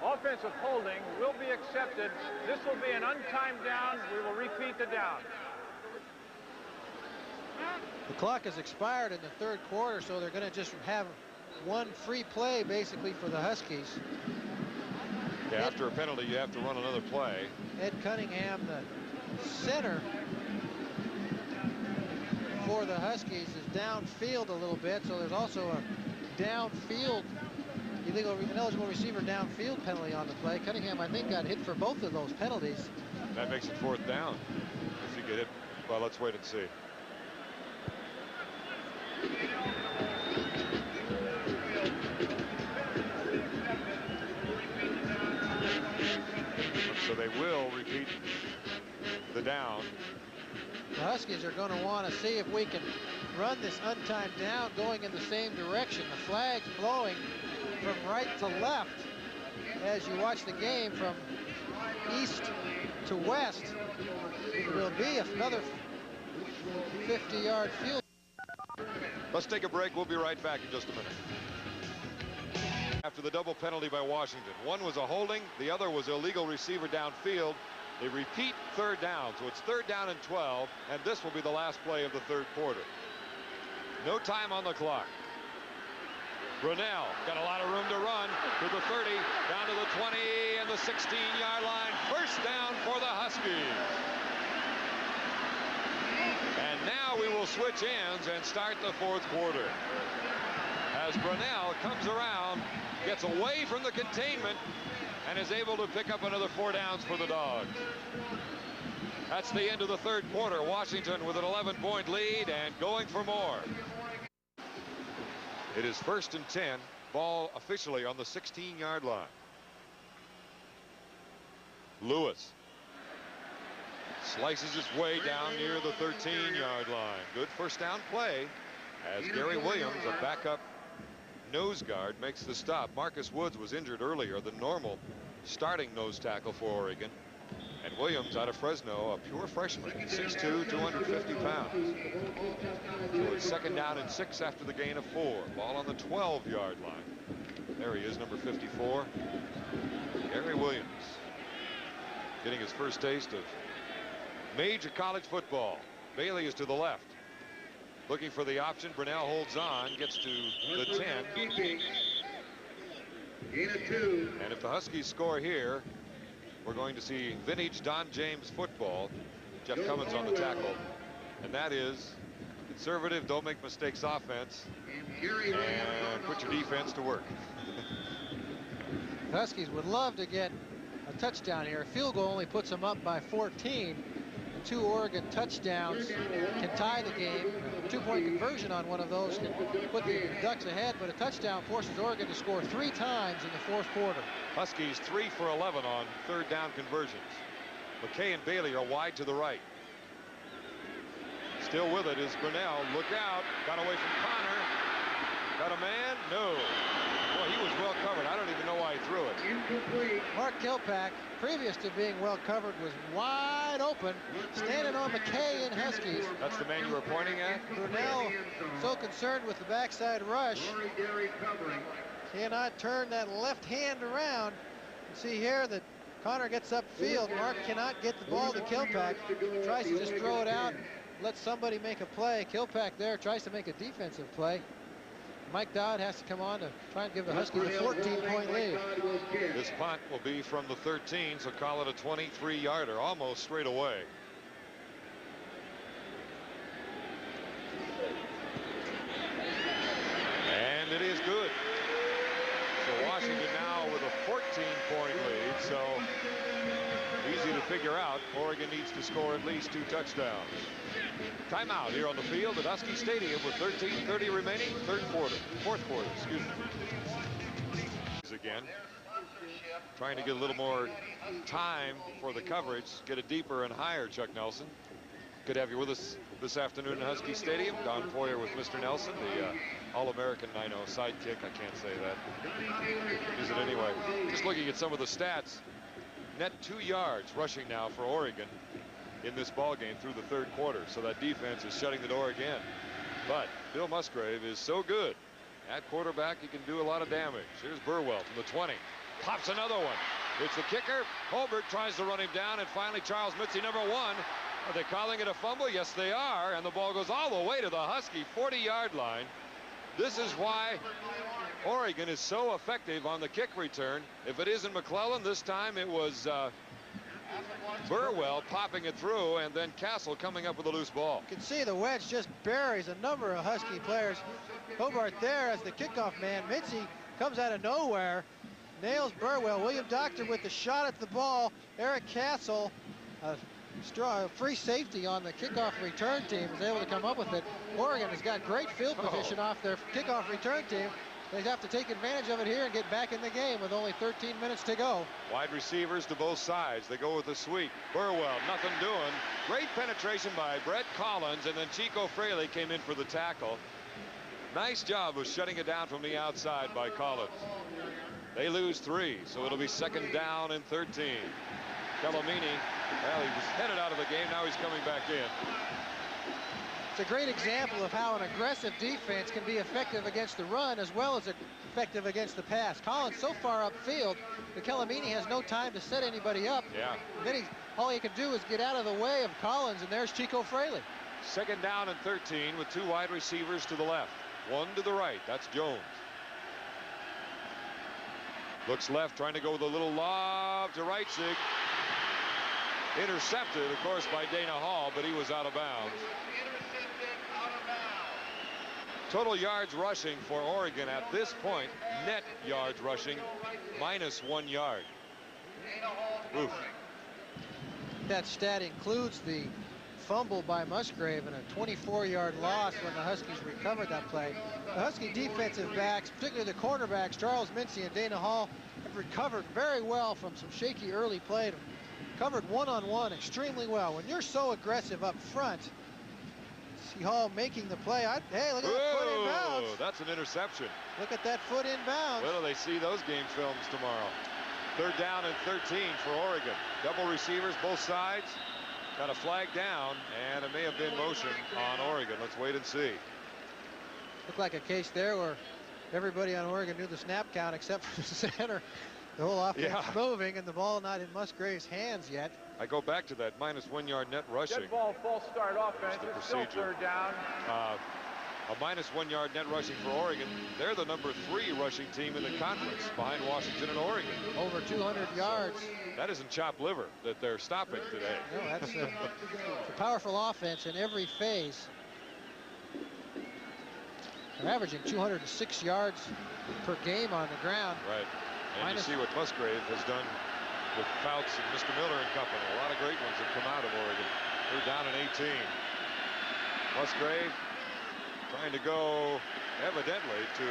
Offensive holding will be accepted. This will be an untimed down. We will repeat the down. The clock has expired in the third quarter, so they're going to just have one free play basically for the Huskies. Yeah, after a penalty, you have to run another play. Ed Cunningham, the center for the Huskies, is downfield a little bit, so there's also a downfield ineligible receiver downfield penalty on the play. Cunningham, I think, got hit for both of those penalties. That makes it 4th down. If you get hit, well, let's wait and see. So they will repeat the down. The Huskies are going to want to see if we can run this untimed down going in the same direction. The flag's blowing from right to left as you watch the game from east to west. It will be another 50-yard field. Let's take a break. We'll be right back in just a minute. After the double penalty by Washington, one was a holding, the other was illegal receiver downfield. They repeat 3rd down, so it's 3rd down and 12, and this will be the last play of the 3rd quarter. No time on the clock. Brunell got a lot of room to run to the 30, down to the 20, and the 16-yard line. 1st down for the Huskies. And now we will switch ends and start the 4th quarter. As Brunell comes around, gets away from the containment, and is able to pick up another 4 downs for the Dogs. That's the end of the 3rd quarter. Washington with an 11-point lead and going for more. It is 1st and 10. Ball officially on the 16-yard line. Lewis slices his way down near the 13-yard line. Good 1st down play as Gary Williams, a backup nose guard, makes the stop. Marcus Woods was injured earlier, the normal starting nose tackle for Oregon. And Williams out of Fresno, a pure freshman, 6'2", 250 pounds. So it's 2nd down and 6 after the gain of 4. Ball on the 12-yard line. There he is, number 54. Gary Williams getting his first taste of major college football. Bailey is to the left. Looking for the option. Brunell holds on, gets to the 10. And if the Huskies score here, we're going to see vintage Don James football. Jeff Cummins on the tackle. And that is conservative, don't make mistakes offense, and put your defense to work. The Huskies would love to get a touchdown here. A field goal only puts them up by 14. 2 Oregon touchdowns can tie the game. A 2-point conversion on one of those can put the Ducks ahead, but a touchdown forces Oregon to score 3 times in the 4th quarter. Huskies 3 for 11 on 3rd down conversions. McKay and Bailey are wide to the right. Still with it is Brunell. Look out. Got away from Connor. Got a man? No. Boy, he was well covered. I don't even know why he threw it. Incomplete. Mark Kilpack, previous to being well covered, was wide open, standing on McKay and Huskies. That's the man you were pointing at? Brunell, so concerned with the backside rush, cannot turn that left hand around. You see here that Connor gets upfield. Mark cannot get the ball to Kilpack. Tries to just throw it out, let somebody make a play. Kilpack there tries to make a defensive play. Mike Dodd has to come on to try and give the Huskies a 14-point lead. This punt will be from the 13, so call it a 23-yarder, almost straight away. And it is good. So Washington now with a 14-point lead, so easy to figure out. Oregon needs to score at least 2 touchdowns. Timeout here on the field at Husky Stadium with 13:30 remaining. 4th quarter, excuse me. Again, trying to get a little more time for the coverage, get it deeper and higher. Chuck Nelson, good to have you with us this afternoon at Husky Stadium. Don Poyer with Mr. Nelson, the All-American, I know, sidekick. I can't say that. Use it anyway. Just looking at some of the stats. Net 2 yards rushing now for Oregon in this ball game through the 3rd quarter. So that defense is shutting the door again. But Bill Musgrave is so good at quarterback, he can do a lot of damage. Here's Burwell from the 20. Pops another one. It's the kicker. Holbert tries to run him down, and finally Charles Mitzi, number 1, Are they calling it a fumble? Yes, they are. And the ball goes all the way to the Husky 40-yard line. This is why Oregon is so effective on the kick return. If it isn't McClellan, this time it was Burwell popping it through, and then Castle coming up with a loose ball. You can see the wedge just buries a number of Husky players. Hobart there as the kickoff man. Mincy comes out of nowhere, nails Burwell. William Doctor with the shot at the ball. Eric Castle, free safety on the kickoff return team, is able to come up with it. Oregon has got great field position off their kickoff return team. They have to take advantage of it here and get back in the game with only 13 minutes to go. Wide receivers to both sides. They go with the sweep. Burwell, nothing doing. Great penetration by Brett Collins, and then Chico Fraley came in for the tackle. Nice job of shutting it down from the outside by Collins. They lose 3, so it'll be 2nd down and 13. Calamini, well, he was headed out of the game. Now he's coming back in. It's a great example of how an aggressive defense can be effective against the run as well as effective against the pass. Collins so far upfield that Calamini has no time to set anybody up. Yeah. And then all he can do is get out of the way of Collins, and there's Chico Fraley. 2nd down and 13 with 2 wide receivers to the left. 1 to the right. That's Jones. Looks left, trying to go with a little lob to Reitzig. Intercepted, of course, by Dana Hall, but he was out of bounds. Total yards rushing for Oregon at this point, net yards rushing, -1 yard. Oof. That stat includes the fumble by Musgrave and a 24-yard loss when the Huskies recovered that play. The Husky defensive backs, particularly the cornerbacks, Charles Mincy and Dana Hall, have recovered very well from some shaky early play. Covered one-on-one extremely well. When you're so aggressive up front, see Hall making the play. Hey, look at that foot inbounds. That's an interception. Look at that foot inbounds. Well, they see those game films tomorrow. 3rd down and 13 for Oregon. Double receivers, both sides. Got a flag down, and it may have been motion on Oregon. Let's wait and see. Looked like a case there where everybody on Oregon knew the snap count except for the center. The whole offense moving, and the ball not in Musgrave's hands yet. I go back to that -1 yard net rushing. Dead ball, false start offense. It's still 3rd down. A -1 yard net rushing for Oregon. They're the number 3 rushing team in the conference behind Washington and Oregon. Over 200 yards. That isn't chopped liver that they're stopping today. No, that's a powerful offense in every phase. They're averaging 206 yards per game on the ground. Right. And you see what Musgrave has done with Fouts and Mr. Miller and company. A lot of great ones have come out of Oregon. They're down in 18. Musgrave trying to go evidently to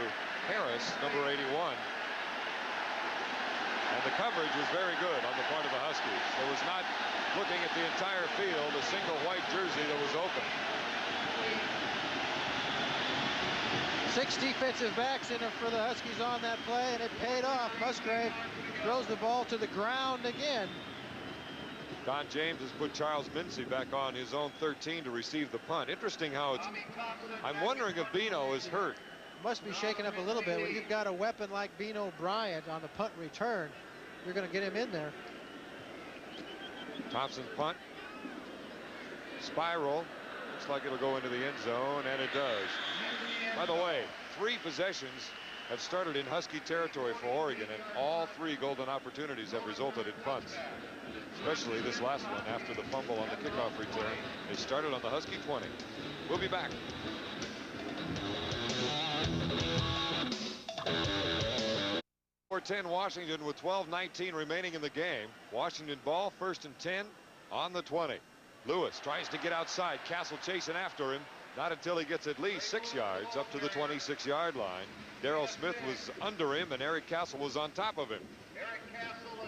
Harris, number 81. And the coverage was very good on the part of the Huskies. There was not, looking at the entire field, a single white jersey that was open. 6 defensive backs in it for the Huskies on that play, and it paid off. Musgrave throws the ball to the ground again. Don James has put Charles Mincy back on his own 13 to receive the punt. Interesting how it's, I'm wondering if Bino is hurt. Must be shaken up a little bit. When you've got a weapon like Bino Bryant on the punt return, you're going to get him in there. Thompson punt. Spiral. Looks like it'll go into the end zone, and it does. By the way, 3 possessions have started in Husky territory for Oregon, and all 3 golden opportunities have resulted in punts. Especially this last one after the fumble on the kickoff return. They started on the Husky 20. We'll be back. .10 Washington with 12:19 remaining in the game. Washington ball, 1st and 10 on the 20. Lewis tries to get outside. Castle chasing after him. Not until he gets at least 6 yards up to the 26-yard line. Darrell Smith was under him, and Eric Castle was on top of him.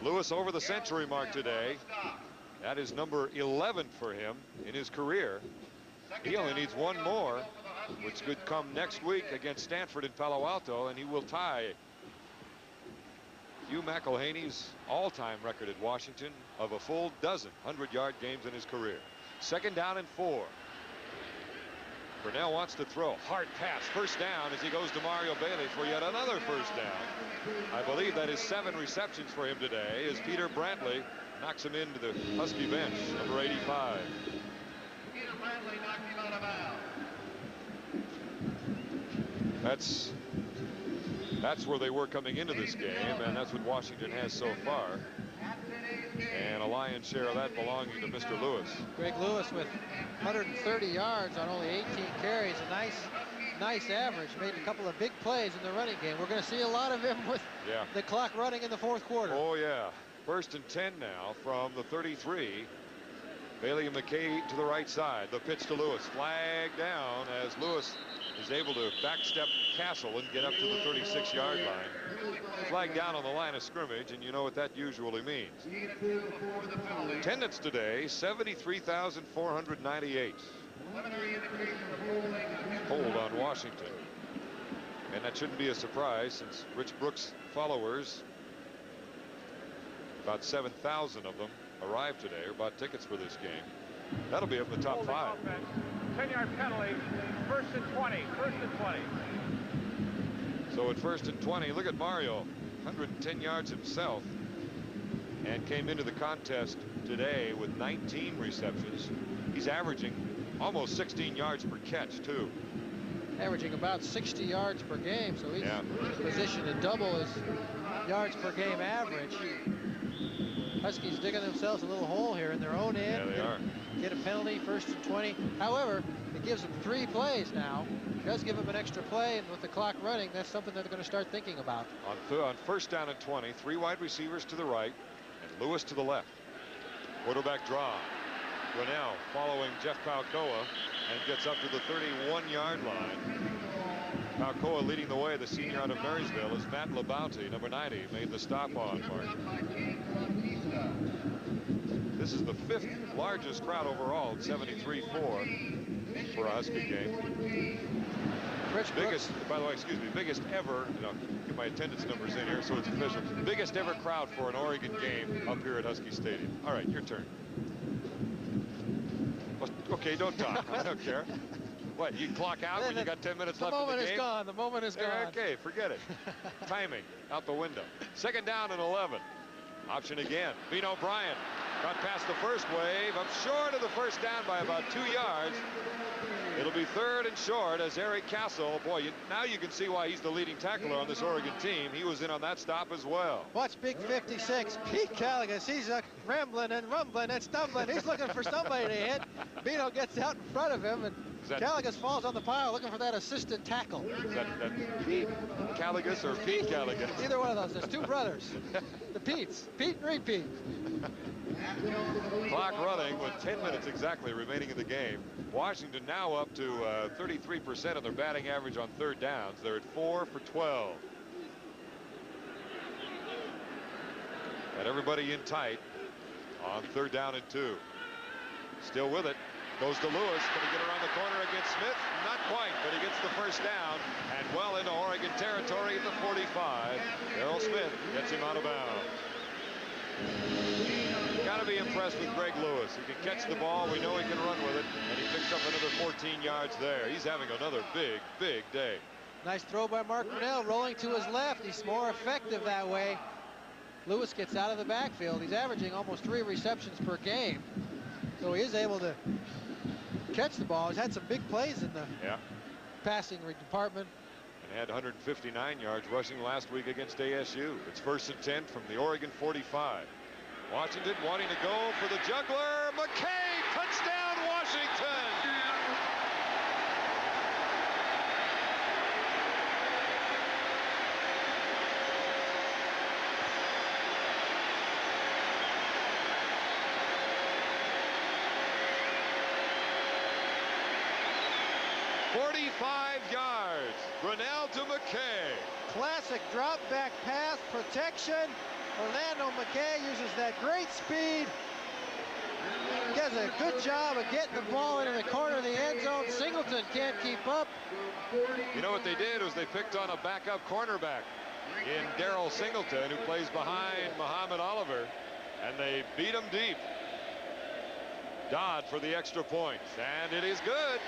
Lewis over the century mark today. That is number 11 for him in his career. He only needs 1 more, which could come next week against Stanford in Palo Alto, and he will tie Hugh McElhaney's all-time record at Washington of a full dozen 100-yard games in his career. 2nd down and 4. Burnell wants to throw. Hard pass. 1st down as he goes to Mario Bailey for yet another 1st down. I believe that is 7 receptions for him today as Peter Brantley knocks him into the Husky bench, number 85. Bradley knocked him out of bounds. That's where they were coming into this game, and that's what Washington has so far. And a lion's share of that belonging to Mr. Lewis. Greg Lewis with 130 yards on only 18 carries. A nice average. Made a couple of big plays in the running game. We're going to see a lot of him with the clock running in the fourth quarter. Oh, yeah. 1st and 10 now from the 33. Bailey and McKay to the right side. The pitch to Lewis. Flag down as Lewis is able to backstep Castle and get up to the 36-yard line. Flag down on the line of scrimmage, and you know what that usually means. Attendance today, 73,498. Hold on Washington. And that shouldn't be a surprise since Rich Brooks' followers, about 7,000 of them, arrived today or bought tickets for this game. That'll be up in the top 5. 10-yard penalty. 1st and 20. 1st and 20. So at 1st and 20, look at Mario, 110 yards himself, and came into the contest today with 19 receptions. He's averaging almost 16 yards per catch, too. Averaging about 60 yards per game, so he's in position to double his yards per game average. Huskies digging themselves a little hole here in their own end. Yeah, they are. Get a penalty, 1st and 20. However, it gives them 3 plays now. It does give them an extra play, and with the clock running, that's something that they're going to start thinking about. On 1st down and 20, 3 wide receivers to the right and Lewis to the left. Quarterback draw. Grinnell following Jeff Palcoa and gets up to the 31-yard line. Palcoa leading the way, the senior out of Marysville, as Matt Labonte, number 90, made the stop on Mark. This is the 5th largest crowd overall, 73-4 for a Husky game. Biggest, by the way, excuse me, biggest ever, get my attendance numbers in here so it's official. Biggest ever crowd for an Oregon game up here at Husky Stadium. All right, your turn. Okay, don't talk. I don't care. What, you clock out when you got 10 minutes left in the game? The moment is gone. The moment is gone. Okay, forget it. Timing out the window. 2nd down and 11. Option again. Vino Bryant got past the first wave. Up short of the first down by about 2 yards. It'll be 3rd and short as Eric Castle, boy, now you can see why he's the leading tackler on this Oregon team. He was in on that stop as well. Watch Big 56, Pete Caligas. He's rambling and rumbling and stumbling. He's looking for somebody to hit. Vino gets out in front of him, and Caligas falls on the pile looking for that assisted tackle. Is that Pete Caligas or Pete Caligas? Either one of those. There's 2 brothers. The Petes. Pete and repeat. Clock running with 10 minutes exactly remaining in the game. Washington now up to 33% of their batting average on 3rd downs. They're at 4 for 12. And everybody in tight on 3rd down and 2. Still with it. Goes to Lewis. Can he get around the corner against Smith? Not quite, but he gets the 1st down and well into Oregon territory at the 45. Darrell Smith gets him out of bounds. Got to be impressed with Greg Lewis. He can catch the ball. We know he can run with it, and he picks up another 14 yards there. He's having another big day. Nice throw by Mark Grinnell, rolling to his left. He's more effective that way. Lewis gets out of the backfield. He's averaging almost 3 receptions per game, so he is able to catch the ball. He's had some big plays in the passing department. And had 159 yards rushing last week against ASU. It's 1st and 10 from the Oregon 45. Washington wanting to go for the juggler. McKay, touchdown Washington. yards. Grinnell to McKay. Classic drop back pass protection. Orlando McKay uses that great speed. Does a good job of getting the ball into the corner of the end zone. Singleton can't keep up. You know what they did was they picked on a backup cornerback in Darrell Singleton, who plays behind Muhammad Oliver, and they beat him deep. Dodd for the extra point, and it is good.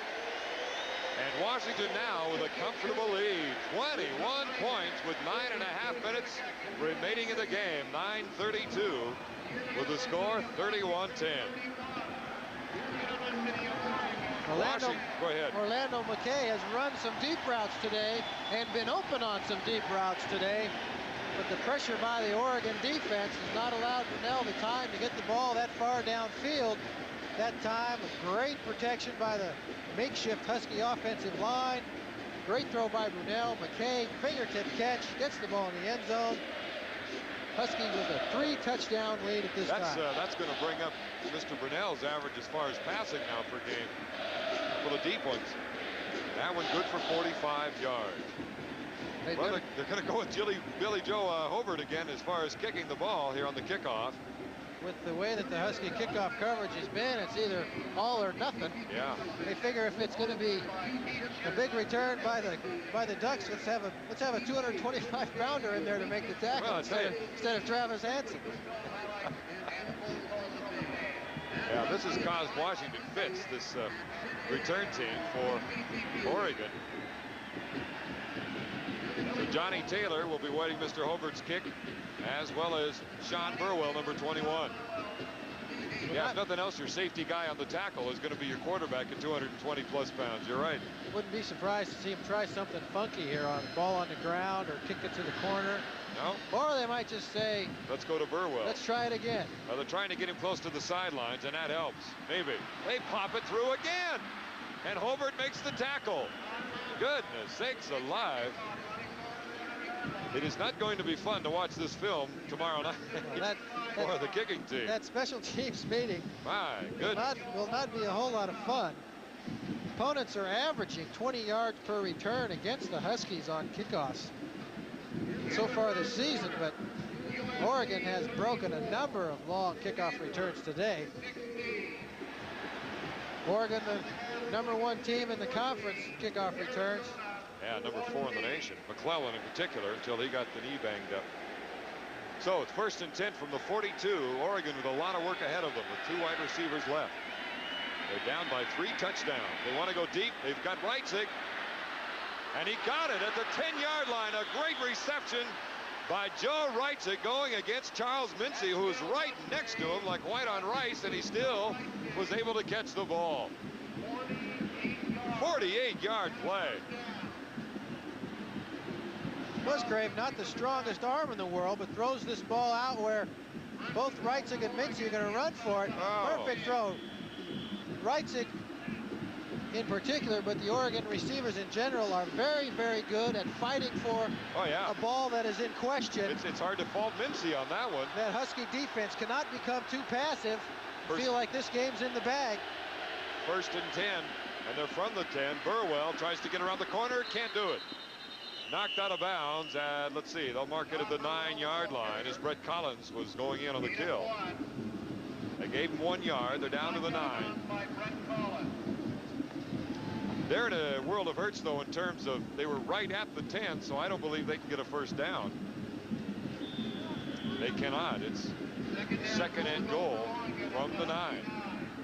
And Washington now with a comfortable lead, 21 points with 9.5 minutes remaining in the game. 9:32 with the score 31-10. Go ahead. Orlando McKay has run some deep routes today and been open on some deep routes today. But the pressure by the Oregon defense has not allowed Brunell the time to get the ball that far downfield. That time, a great protection by the makeshift Husky offensive line. Great throw by Brunell. McKay, fingertip catch, gets the ball in the end zone. Husky with a 3-touchdown lead at this time. That's going to bring up Mr. Brunell's average as far as passing now per game for the deep ones. That one good for 45 yards. They're going to go with Billy Joe Hobart again as far as kicking the ball here on the kickoff. With the way that the Husky kickoff coverage has been, it's either all or nothing. Yeah. They figure if it's going to be a big return by the Ducks, let's have a 225-pounder in there to make the tackle instead of Travis Hansen. Yeah, this has caused Washington fits, this return team for Oregon. So Johnny Taylor will be waiting Mr. Hobart's kick, as well as Sean Burwell, number 21. Yeah, if nothing else, your safety guy on the tackle is going to be your quarterback at 220-plus pounds. You're right. Wouldn't be surprised to see him try something funky here on ball on the ground or kick it to the corner. No. Or they might just say, let's go to Burwell. Let's try it again. They're trying to get him close to the sidelines, and that helps. Maybe. They pop it through again. And Hobart makes the tackle. Goodness sakes alive. It is not going to be fun to watch this film tomorrow night for the kicking team. That special teams meeting will not be a whole lot of fun. Opponents are averaging 20 yards per return against the Huskies on kickoffs so far this season, but Oregon has broken a number of long kickoff returns today. Oregon, the #1 team in the conference kickoff returns. Yeah, number 4 in the nation. McClellan in particular, until he got the knee banged up. So it's 1st and 10 from the 42. Oregon with a lot of work ahead of them with 2 wide receivers left. They're down by 3 touchdowns. They want to go deep. They've got Reitzig. And he got it at the 10-yard line. A great reception by Joe Reitzig going against Charles Mincy, who was right next to him like white on rice, and he still was able to catch the ball. 48-yard play. Musgrave, not the strongest arm in the world, but throws this ball out where both Reitzig and Mincy are going to run for it. Perfect throw. Reitzig in particular, but the Oregon receivers in general are very, very good at fighting for a ball that is in question. It's hard to fault Mincy on that one. That Husky defense cannot become too passive. Feel like this game's in the bag. 1st and 10, and they're from the 10. Burwell tries to get around the corner, can't do it. Knocked out of bounds, and let's see, they'll mark it at the 9-yard line as Brett Collins was going in on the kill. They gave him 1 yard. They're down to the 9. They're in a world of hurts, though, in terms of they were right at the 10, so I don't believe they can get a 1st down. They cannot. It's 2nd and goal from the 9.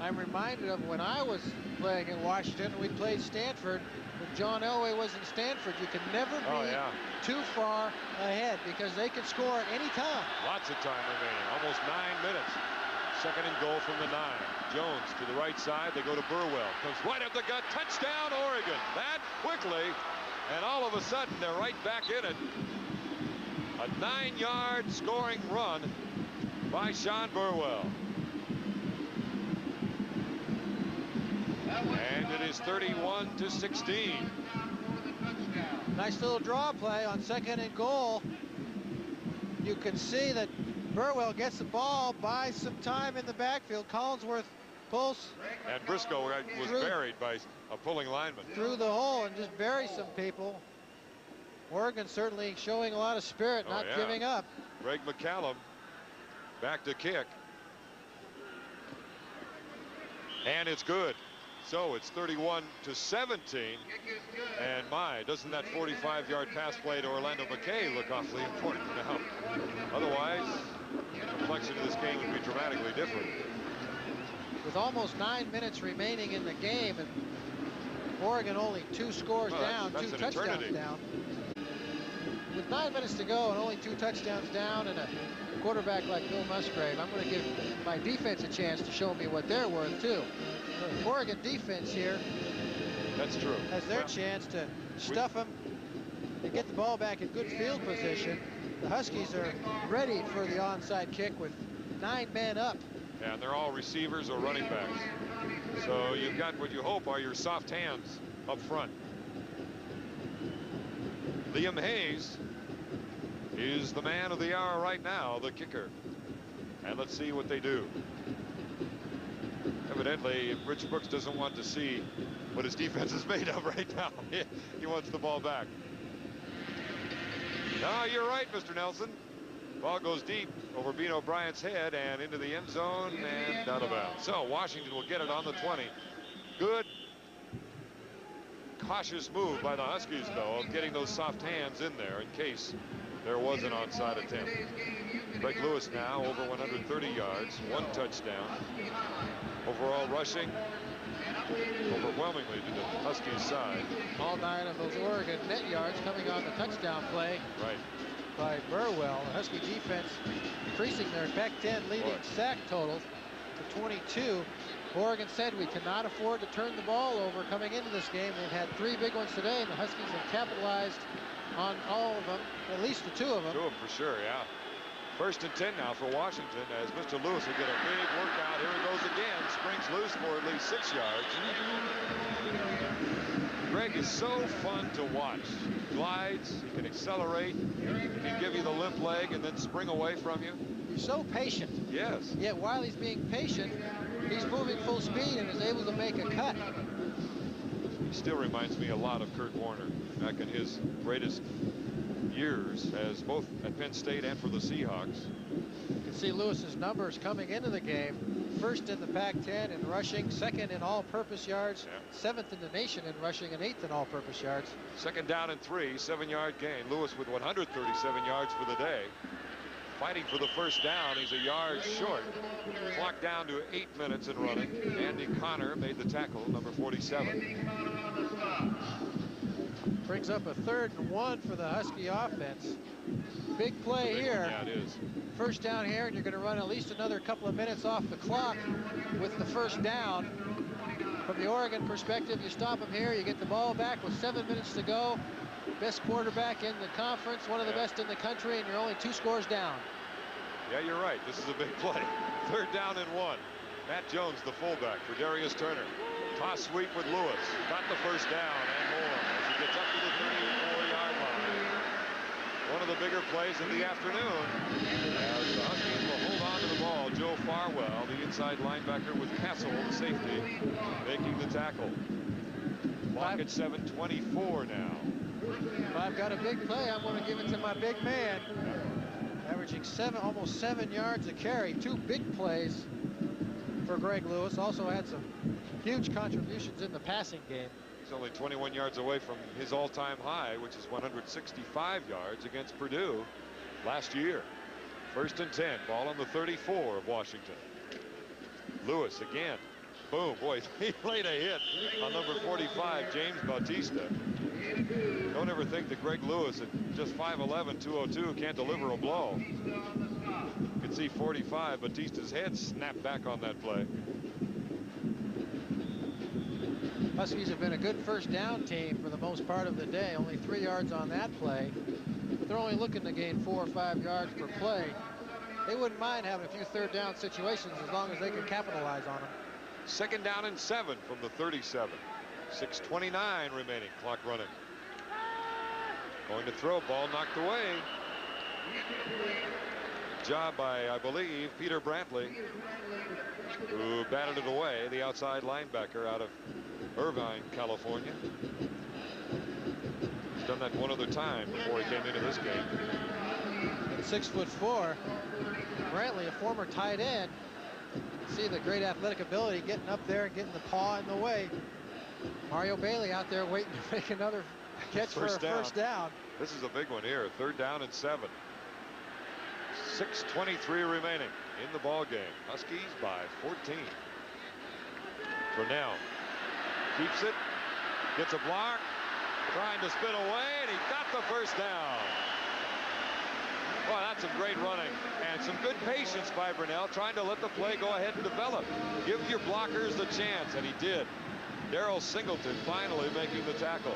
I'm reminded of when I was playing in Washington. We played Stanford. When John Elway was in Stanford, you could never be too far ahead because they could score at any time. Lots of time remaining, almost 9 minutes. 2nd and goal from the 9. Jones to the right side. They go to Burwell. Comes right up the gut. Touchdown, Oregon. That quickly, and all of a sudden they're right back in it. A 9-yard scoring run by Sean Burwell. And it is 31-16. Nice little draw play on 2nd and goal. You can see that Burwell gets the ball, buys some time in the backfield. Collinsworth pulls. And Briscoe was buried by a pulling lineman. Through the hole and just buries some people. Oregon certainly showing a lot of spirit, not giving up. Greg McCallum back to kick. And it's good. So it's 31-17. And my, doesn't that 45-yard pass play to Orlando McKay look awfully important now? Otherwise, the complexion of this game would be dramatically different. With almost 9 minutes remaining in the game, and Oregon only 2 scores down, 2 touchdowns down. With 9 minutes to go and only 2 touchdowns down, and a quarterback like Bill Musgrave, I'm going to give my defense a chance to show me what they're worth too. The Oregon defense here, That's true. has their chance to stuff them and get the ball back in good field position. The Huskies are ready for the onside kick with 9 men up. Yeah, and they're all receivers or running backs. So you've got what you hope are your soft hands up front. Liam Hayes is the man of the hour right now, the kicker. And let's see what they do. Evidently, Rich Brooks doesn't want to see what his defense is made of right now. He wants the ball back. No, you're right, Mr. Nelson. Ball goes deep over Bean O'Brien's head and into the end zone and out of bounds. So Washington will get it on the 20. Good, cautious move by the Huskies, though, of getting those soft hands in there in case there was an onside attempt. Greg Lewis now over 130 yards, 1 touchdown. Overall rushing overwhelmingly to the Huskies side. All 9 of those Oregon net yards coming on the touchdown play. Right. By Burwell. The Husky defense increasing their Pac-10 leading sack total to 22. Oregon said we cannot afford to turn the ball over coming into this game. They've had 3 big ones today, and the Huskies have capitalized on all of them, at least the 2 of them. 2 of them for sure, yeah. 1st and 10 now for Washington as Mr. Lewis will get a big workout. Here he goes again. Springs loose for at least 6 yards. Greg is so fun to watch. He glides, he can accelerate, he can give you the limp leg and then spring away from you. He's so patient. Yes. Yet while he's being patient, he's moving full speed and is able to make a cut. He still reminds me a lot of Kurt Warner back in his greatest years as both at Penn State and for the Seahawks. You can see Lewis's numbers coming into the game. 1st in the Pac-10 in rushing, 2nd in all-purpose yards, 7th in the nation in rushing, and 8th in all-purpose yards. 2nd down and 3, 7-yard gain. Lewis with 137 yards for the day. Fighting for the 1st down. He's a yard short. Clock down to 8 minutes in running. Andy Connor made the tackle, number 47. Brings up a 3rd and 1 for the Husky offense. Big play here. Yeah, it is. 1st down here, and you're going to run at least another couple of minutes off the clock with the 1st down. From the Oregon perspective, you stop them here, you get the ball back with 7 minutes to go. Best quarterback in the conference, one of the best in the country, and you're only 2 scores down. Yeah, you're right. This is a big play. 3rd down and 1. Matt Jones, the fullback for Darius Turner. Toss sweep with Lewis. Got the 1st down and more as he gets up to the 34-yard line. One of the bigger plays of the afternoon as the Huskies will hold on to the ball. Joe Farwell, the inside linebacker with Castle, the safety, making the tackle. Clock at 7:24 now. If I've got a big play, I'm going to give it to my big man. Averaging almost 7 yards a carry. 2 big plays for Greg Lewis. Also had some huge contributions in the passing game. He's only 21 yards away from his all-time high, which is 165 yards against Purdue last year. 1st and 10, ball on the 34 of Washington. Lewis again. Boom, boy, he laid a hit on number 45, James Bautista. Don't ever think that Greg Lewis at just 5'11", 202 can't deliver a blow. You can see 45, Bautista's head snapped back on that play. Huskies have been a good 1st down team for the most part of the day. Only 3 yards on that play. But they're only looking to gain 4 or 5 yards per play. They wouldn't mind having a few 3rd down situations as long as they can capitalize on them. 2nd down and 7 from the 37. 6:29 remaining, clock running. Going to throw, ball knocked away. Job by, I believe, Peter Brantley, who batted it away, the outside linebacker out of Irvine, California. He's done that one other time before he came into this game. At 6'4", Brantley, a former tight end. See the great athletic ability getting up there and getting the paw in the way. Mario Bailey out there waiting to make another catch for a 1st down. This is a big one here. 3rd down and 7. 6:23 remaining in the ball game. Huskies by 14. Brunell keeps it, gets a block, trying to spin away, and he got the 1st down. some great running and some good patience by Brunell, trying to let the play go ahead and develop. Give your blockers the chance, and he did. Darryl Singleton finally making the tackle.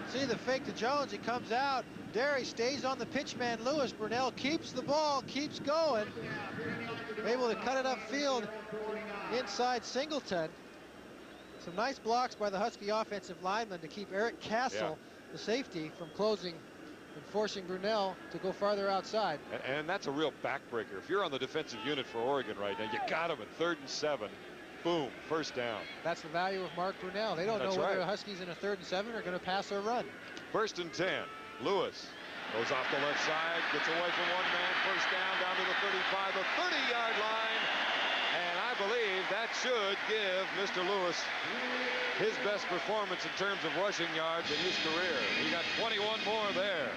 See the fake to Jones. He comes out. Derry stays on the pitch man. Lewis. Brunell keeps the ball, keeps going. Able to cut it upfield inside Singleton. Some nice blocks by the Husky offensive lineman to keep Eric Castle, the safety, from closing and forcing Brunell to go farther outside. And that's a real backbreaker. If you're on the defensive unit for Oregon right now, you got him at 3rd and 7. Boom, first down. That's the value of Mark Brunell. They don't know whether the Huskies in a 3rd and 7 are going to pass or run. 1st and 10. Lewis goes off the left side, gets away from one man, first down to the 35, the 30-yard line. And I believe that should give Mr. Lewis his best performance in terms of rushing yards in his career. He got 21 more there.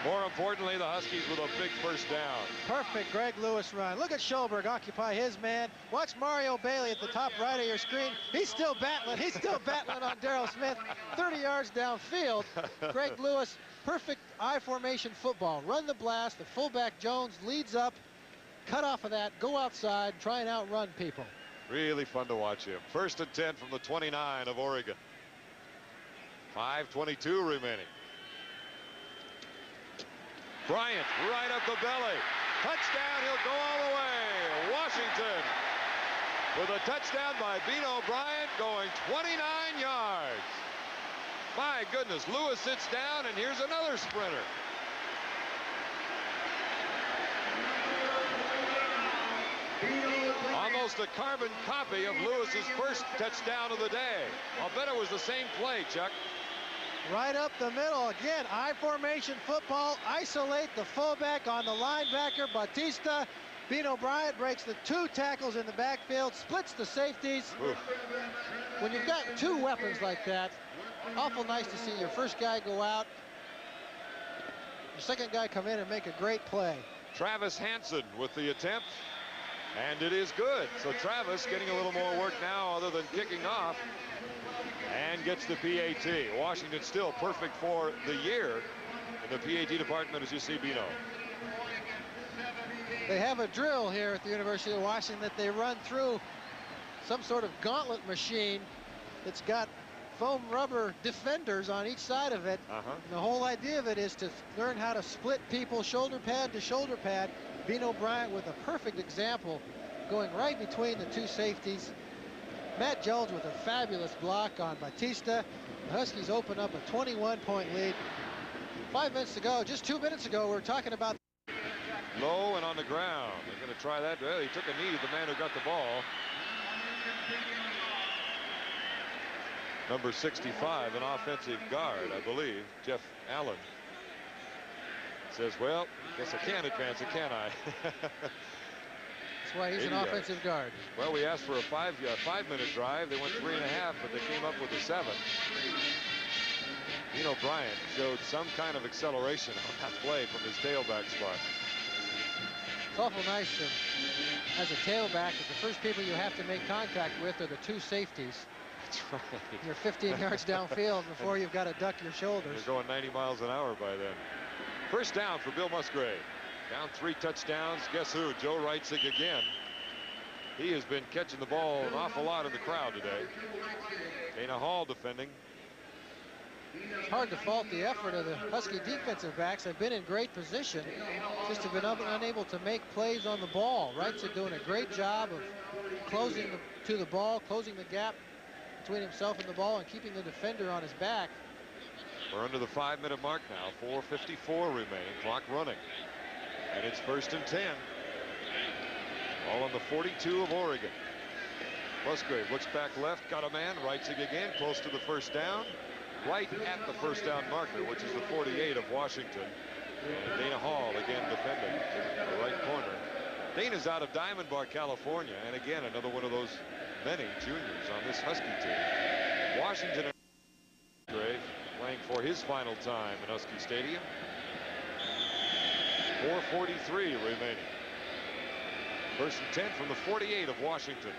More importantly, the Huskies with a big first down. Perfect Greg Lewis run. Look at Schulberg occupy his man. Watch Mario Bailey at the top right of your screen. He's still battling. He's still battling on Darrell Smith. 30 yards downfield. Greg Lewis, perfect I formation football. Run the blast. The fullback Jones leads up. Cut off of that. Go outside. Try and outrun people. Really fun to watch him. 1st and 10 from the 29 of Oregon. 5:22 remaining. Bryant right up the belly. Touchdown, he'll go all the way. Washington with a touchdown by Bino Bryant, going 29 yards. My goodness, Lewis sits down, and here's another sprinter. Almost a carbon copy of Lewis's first touchdown of the day. I'll bet it was the same play, Chuck. Right up the middle again. I formation football. Isolate the fullback on the linebacker, Batista. Bino Bryant breaks the 2 tackles in the backfield, splits the safeties. Oof. When you've got 2 weapons like that, awful nice to see your first guy go out, your second guy come in and make a great play. Travis Hansen with the attempt, and it is good. So Travis getting a little more work now other than kicking off, and gets the PAT. Washington still perfect for the year in the PAT department, as you see Bino. They have a drill here at the University of Washington that they run through some sort of gauntlet machine that's got foam rubber defenders on each side of it. And the whole idea of it is to learn how to split people shoulder pad to shoulder pad. Bino Bryant with a perfect example, going right between the 2 safeties. Matt Jones with a fabulous block on Batista. The Huskies open up a 21-point lead. 5 minutes to go. Just 2 minutes ago, we were talking about low and on the ground. They're going to try that. Well, he took a knee, the man who got the ball. Number 65, an offensive guard, I believe, Jeff Allen, says, well, guess I can't advance it, can I? That's why he's an offensive guard. Well, we asked for a 5-minute drive. They went 3.5, but they came up with a 7. Bino Bryant showed some kind of acceleration on that play from his tailback spot. It's awful nice as a tailback that the first people you have to make contact with are the 2 safeties. That's right. You're 15 yards downfield before you've got to duck your shoulders. They're going 90 miles an hour by then. First down for Bill Musgrave. Down 3 touchdowns. Guess who? Joe Reitzig again. He has been catching the ball an awful lot in the crowd today. Dana Hall defending. It's hard to fault the effort of the Husky defensive backs. They've been in great position, just have been unable to make plays on the ball. Reitzig doing a great job of closing to the ball, closing the gap between himself and the ball, and keeping the defender on his back. We're under the 5-minute mark now. 4:54 remaining. Clock running. And it's 1st and 10. All on the 42 of Oregon. Musgrave looks back left, got a man. Reitzig again, close to the first down. Right at the first down marker, which is the 48 of Washington. And Dana Hall again defending the right corner. Dana's out of Diamond Bar, California. And again, another one of those many juniors on this Husky team. Washington and Musgrave playing for his final time in Husky Stadium. 4:43 remaining. 1st and 10 from the 48 of Washington.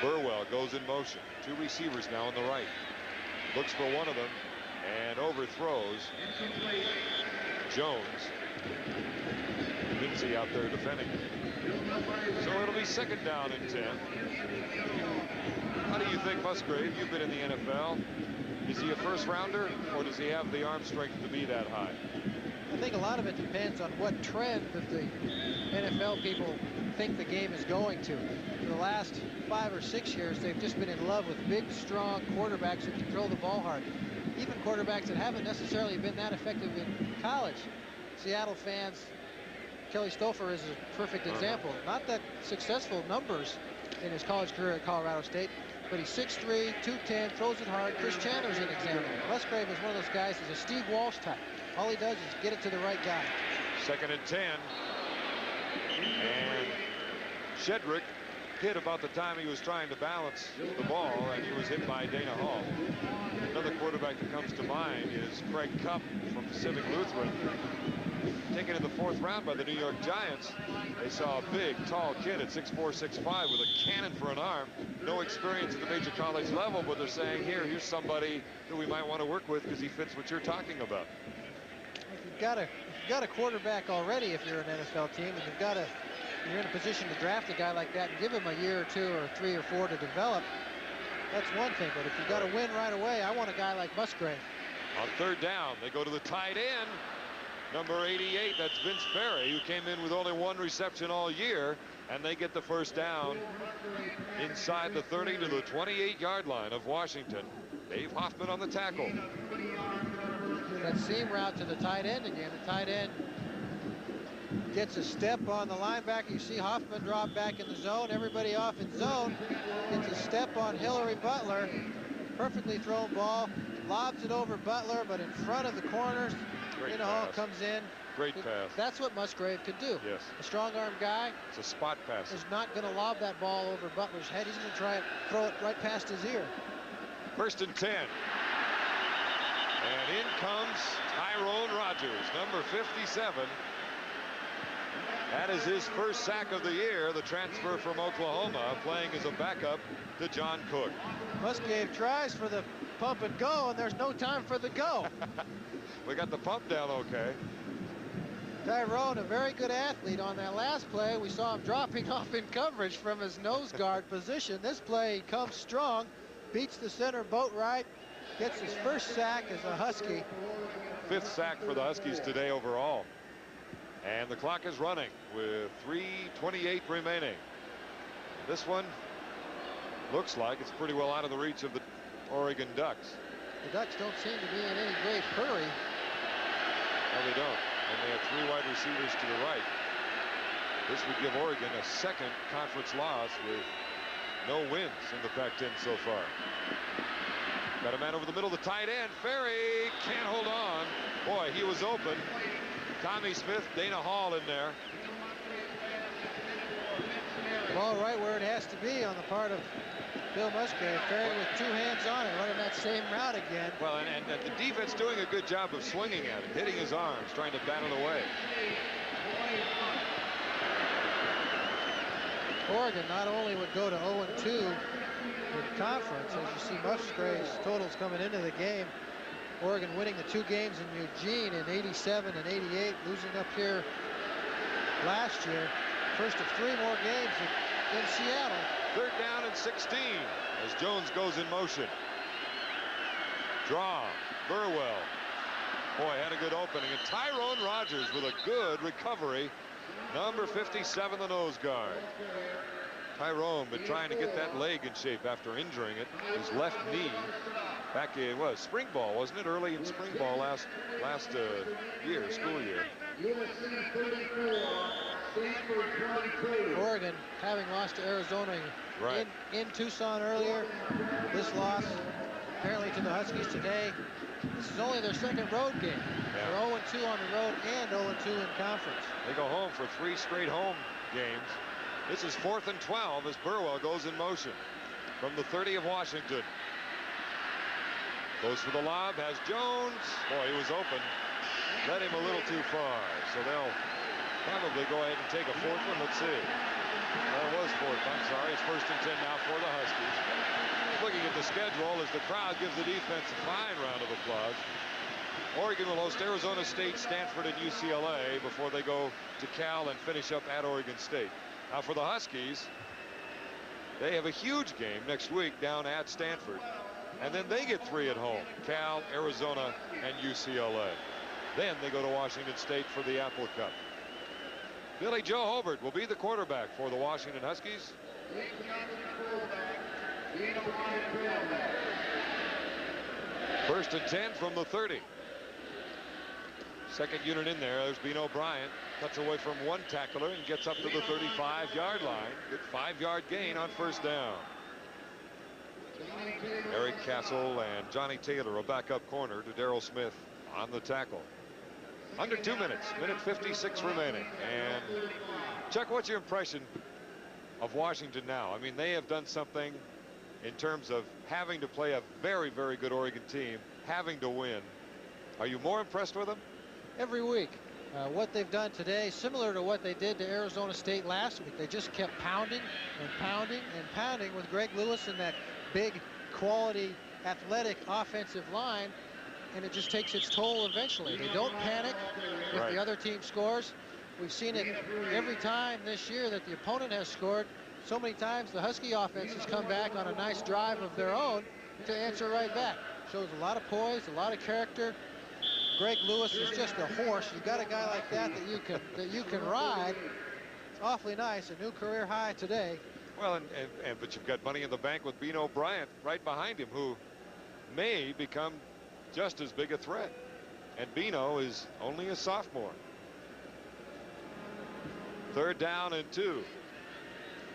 Burwell goes in motion. 2 receivers now on the right. Looks for one of them and overthrows Jones. Lindsay out there defending. So it'll be second down and 10. How do you think, Musgrave? You've been in the NFL. Is he a first rounder, or does he have the arm strength to be that high? I think a lot of it depends on what trend that the NFL people think the game is going to. For the last 5 or 6 years, they've just been in love with big, strong quarterbacks who can throw the ball hard. Even quarterbacks that haven't necessarily been that effective in college. Seattle fans, Kelly Stouffer is a perfect example. Not that successful numbers in his college career at Colorado State, but he's 6'3", 210, throws it hard. Chris Chandler's an example. Musgrave is one of those guys, he's a Steve Walsh type. All he does is get it to the right guy. Second and 10. And Shedrick hit about the time he was trying to balance the ball, and he was hit by Dana Hall. Another quarterback that comes to mind is Craig Cupp from Pacific Lutheran. Taken in the 4th round by the New York Giants. They saw a big, tall kid at 6'4", 6'5", with a cannon for an arm. No experience at the major college level, but they're saying, here's somebody who we might want to work with because he fits what you're talking about. If you've got a quarterback already, if you're an NFL team, and you're in a position to draft a guy like that and give him a year or 2 or 3 or 4 to develop, that's one thing. But if you've got to win right away, I want a guy like Musgrave. On 3rd down, they go to the tight end. Number 88, that's Vince Ferry, who came in with only 1 reception all year, and they get the first down inside the 30 to the 28-yard line of Washington. Dave Hoffman on the tackle. That seam route to the tight end again. The tight end gets a step on the linebacker. You see Hoffman drop back in the zone. Everybody off in zone. Gets a step on Hillary Butler. Perfectly thrown ball. Lobs it over Butler, but in front of the corners. Dana Hall comes in. Great pass. That's what Musgrave could do. Yes. A strong arm guy. It's a spot pass. Is not going to lob that ball over Butler's head. He's going to try and throw it right past his ear. 1st and 10. And in comes Tyrone Rogers, number 57. That is his first sack of the year, the transfer from Oklahoma, playing as a backup to John Cook. Musgrave tries for the pump and go, and there's no time for the go. We got the pump down okay. Tyrone, a very good athlete. On that last play, we saw him dropping off in coverage from his nose guard position. This play, he comes strong, beats the center Boatwright, gets his first sack as a Husky. 5th sack for the Huskies today overall. And the clock is running with 3:28 remaining. This one looks like it's pretty well out of the reach of the Oregon Ducks. The Ducks don't seem to be in any great hurry. No, they don't. And they have 3 wide receivers to the right. This would give Oregon a 2nd conference loss with no wins in the Pac-10 so far. Got a man over the middle, the tight end. Ferry can't hold on. Boy, he was open. Tommy Smith, Dana Hall in there. Ball right where it has to be on the part of Bill Musgrave. Ferry with 2 hands on it, running that same route again. Well, and the defense doing a good job of swinging at it, hitting his arms, trying to bat it away. Oregon not only would go to 0-2 in conference, as you see Musgrave's totals coming into the game. Oregon winning the 2 games in Eugene in '87 and '88, losing up here last year. First of 3 more games in Seattle. 3rd down and 16 as Jones goes in motion. Draw, Burwell. Boy, had a good opening. And Tyrone Rogers with a good recovery. Number 57, the nose guard. Tyrone been trying to get that leg in shape after injuring it. His left knee. Back it was spring ball, wasn't it? Early in spring ball last year, school year. Oregon, having lost to Arizona Right. in Tucson earlier, this loss apparently to the Huskies today. This is only their 2nd road game. Yeah. They're 0-2 on the road and 0-2 in conference. They go home for 3 straight home games. This is 4th and 12 as Burwell goes in motion from the 30 of Washington. Goes for the lob, has Jones. Boy, he was open. Led him a little too far. So they'll Probably go ahead and take a fourth one. Let's see. That was fourth. I'm sorry. It's 1st and 10 now for the Huskies. Looking at the schedule as the crowd gives the defense a fine round of applause. Oregon will host Arizona State, Stanford, and UCLA before they go to Cal and finish up at Oregon State. Now for the Huskies, they have a huge game next week down at Stanford. And then they get 3 at home: Cal, Arizona, and UCLA. Then they go to Washington State for the Apple Cup. Billy Joe Hobart will be the quarterback for the Washington Huskies. 1st and 10 from the 30. Second unit in there. There's Bean O'Brien. Cuts away from one tackler and gets up to the 35-yard line. Good 5-yard gain on 1st down. Eric Castle and Johnny Taylor, a backup corner to Darrell Smith on the tackle. Under 2 minutes. Minute 56 remaining. And Chuck, what's your impression of Washington now? I mean, they have done something in terms of having to play a very, very good Oregon team, having to win. Are you more impressed with them? Every week. What they've done today, similar to what they did to Arizona State last week. They just kept pounding and pounding and pounding with Greg Lewis and that big, quality, athletic offensive line, and it just takes its toll eventually. They don't panic if the other team scores. We've seen it every time this year that the opponent has scored. So many times the Husky offense has come back on a nice drive of their own to answer right back. Shows a lot of poise, a lot of character. Greg Lewis is just a horse. You got a guy like that you can ride. It's awfully nice. A new career high today. Well, but you've got money in the bank with Bean O'Brien right behind him, who may become just as big a threat. And Bino is only a sophomore. 3rd down and 2.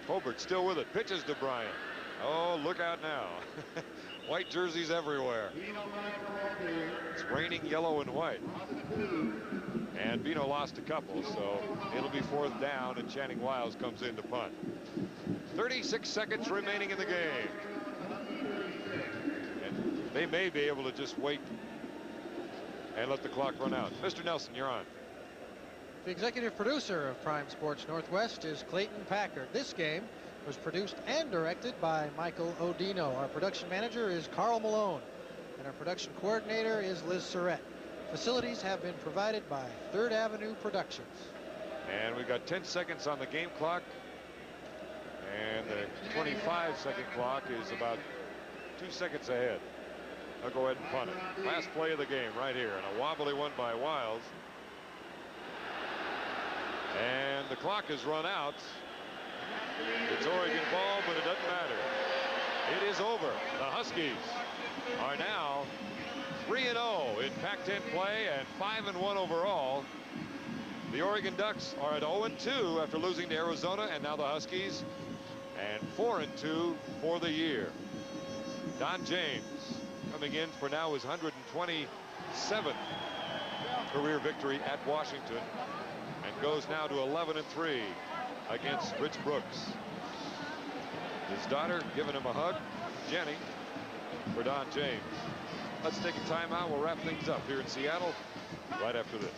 Hobart still with it. Pitches to Bryant. Oh, look out now. White jerseys everywhere. It's raining yellow and white. And Bino lost a couple, so it'll be 4th down, and Channing Wiles comes in to punt. 36 seconds remaining in the game. And they may be able to just wait and let the clock run out. Mr. Nelson, you're on. The executive producer of Prime Sports Northwest is Clayton Packard. This game was produced and directed by Michael Odino. Our production manager is Carl Malone, and our production coordinator is Liz Surrett. Facilities have been provided by 3rd Avenue Productions. And we've got 10 seconds on the game clock, and the 25-second clock is about 2 seconds ahead. I'll go ahead and punt it. Last play of the game right here, and a wobbly one by Wiles. And the clock has run out. It's Oregon ball, but it doesn't matter. It is over. The Huskies are now 3-0 in Pac-10 play and 5-1 overall. The Oregon Ducks are at 0-2 after losing to Arizona, and now the Huskies, and 4-2 for the year. Don James coming in for now his 127th career victory at Washington, and goes now to 11-3 against Rich Brooks. His daughter giving him a hug, Jenny, for Don James. Let's take a timeout. We'll wrap things up here in Seattle right after this.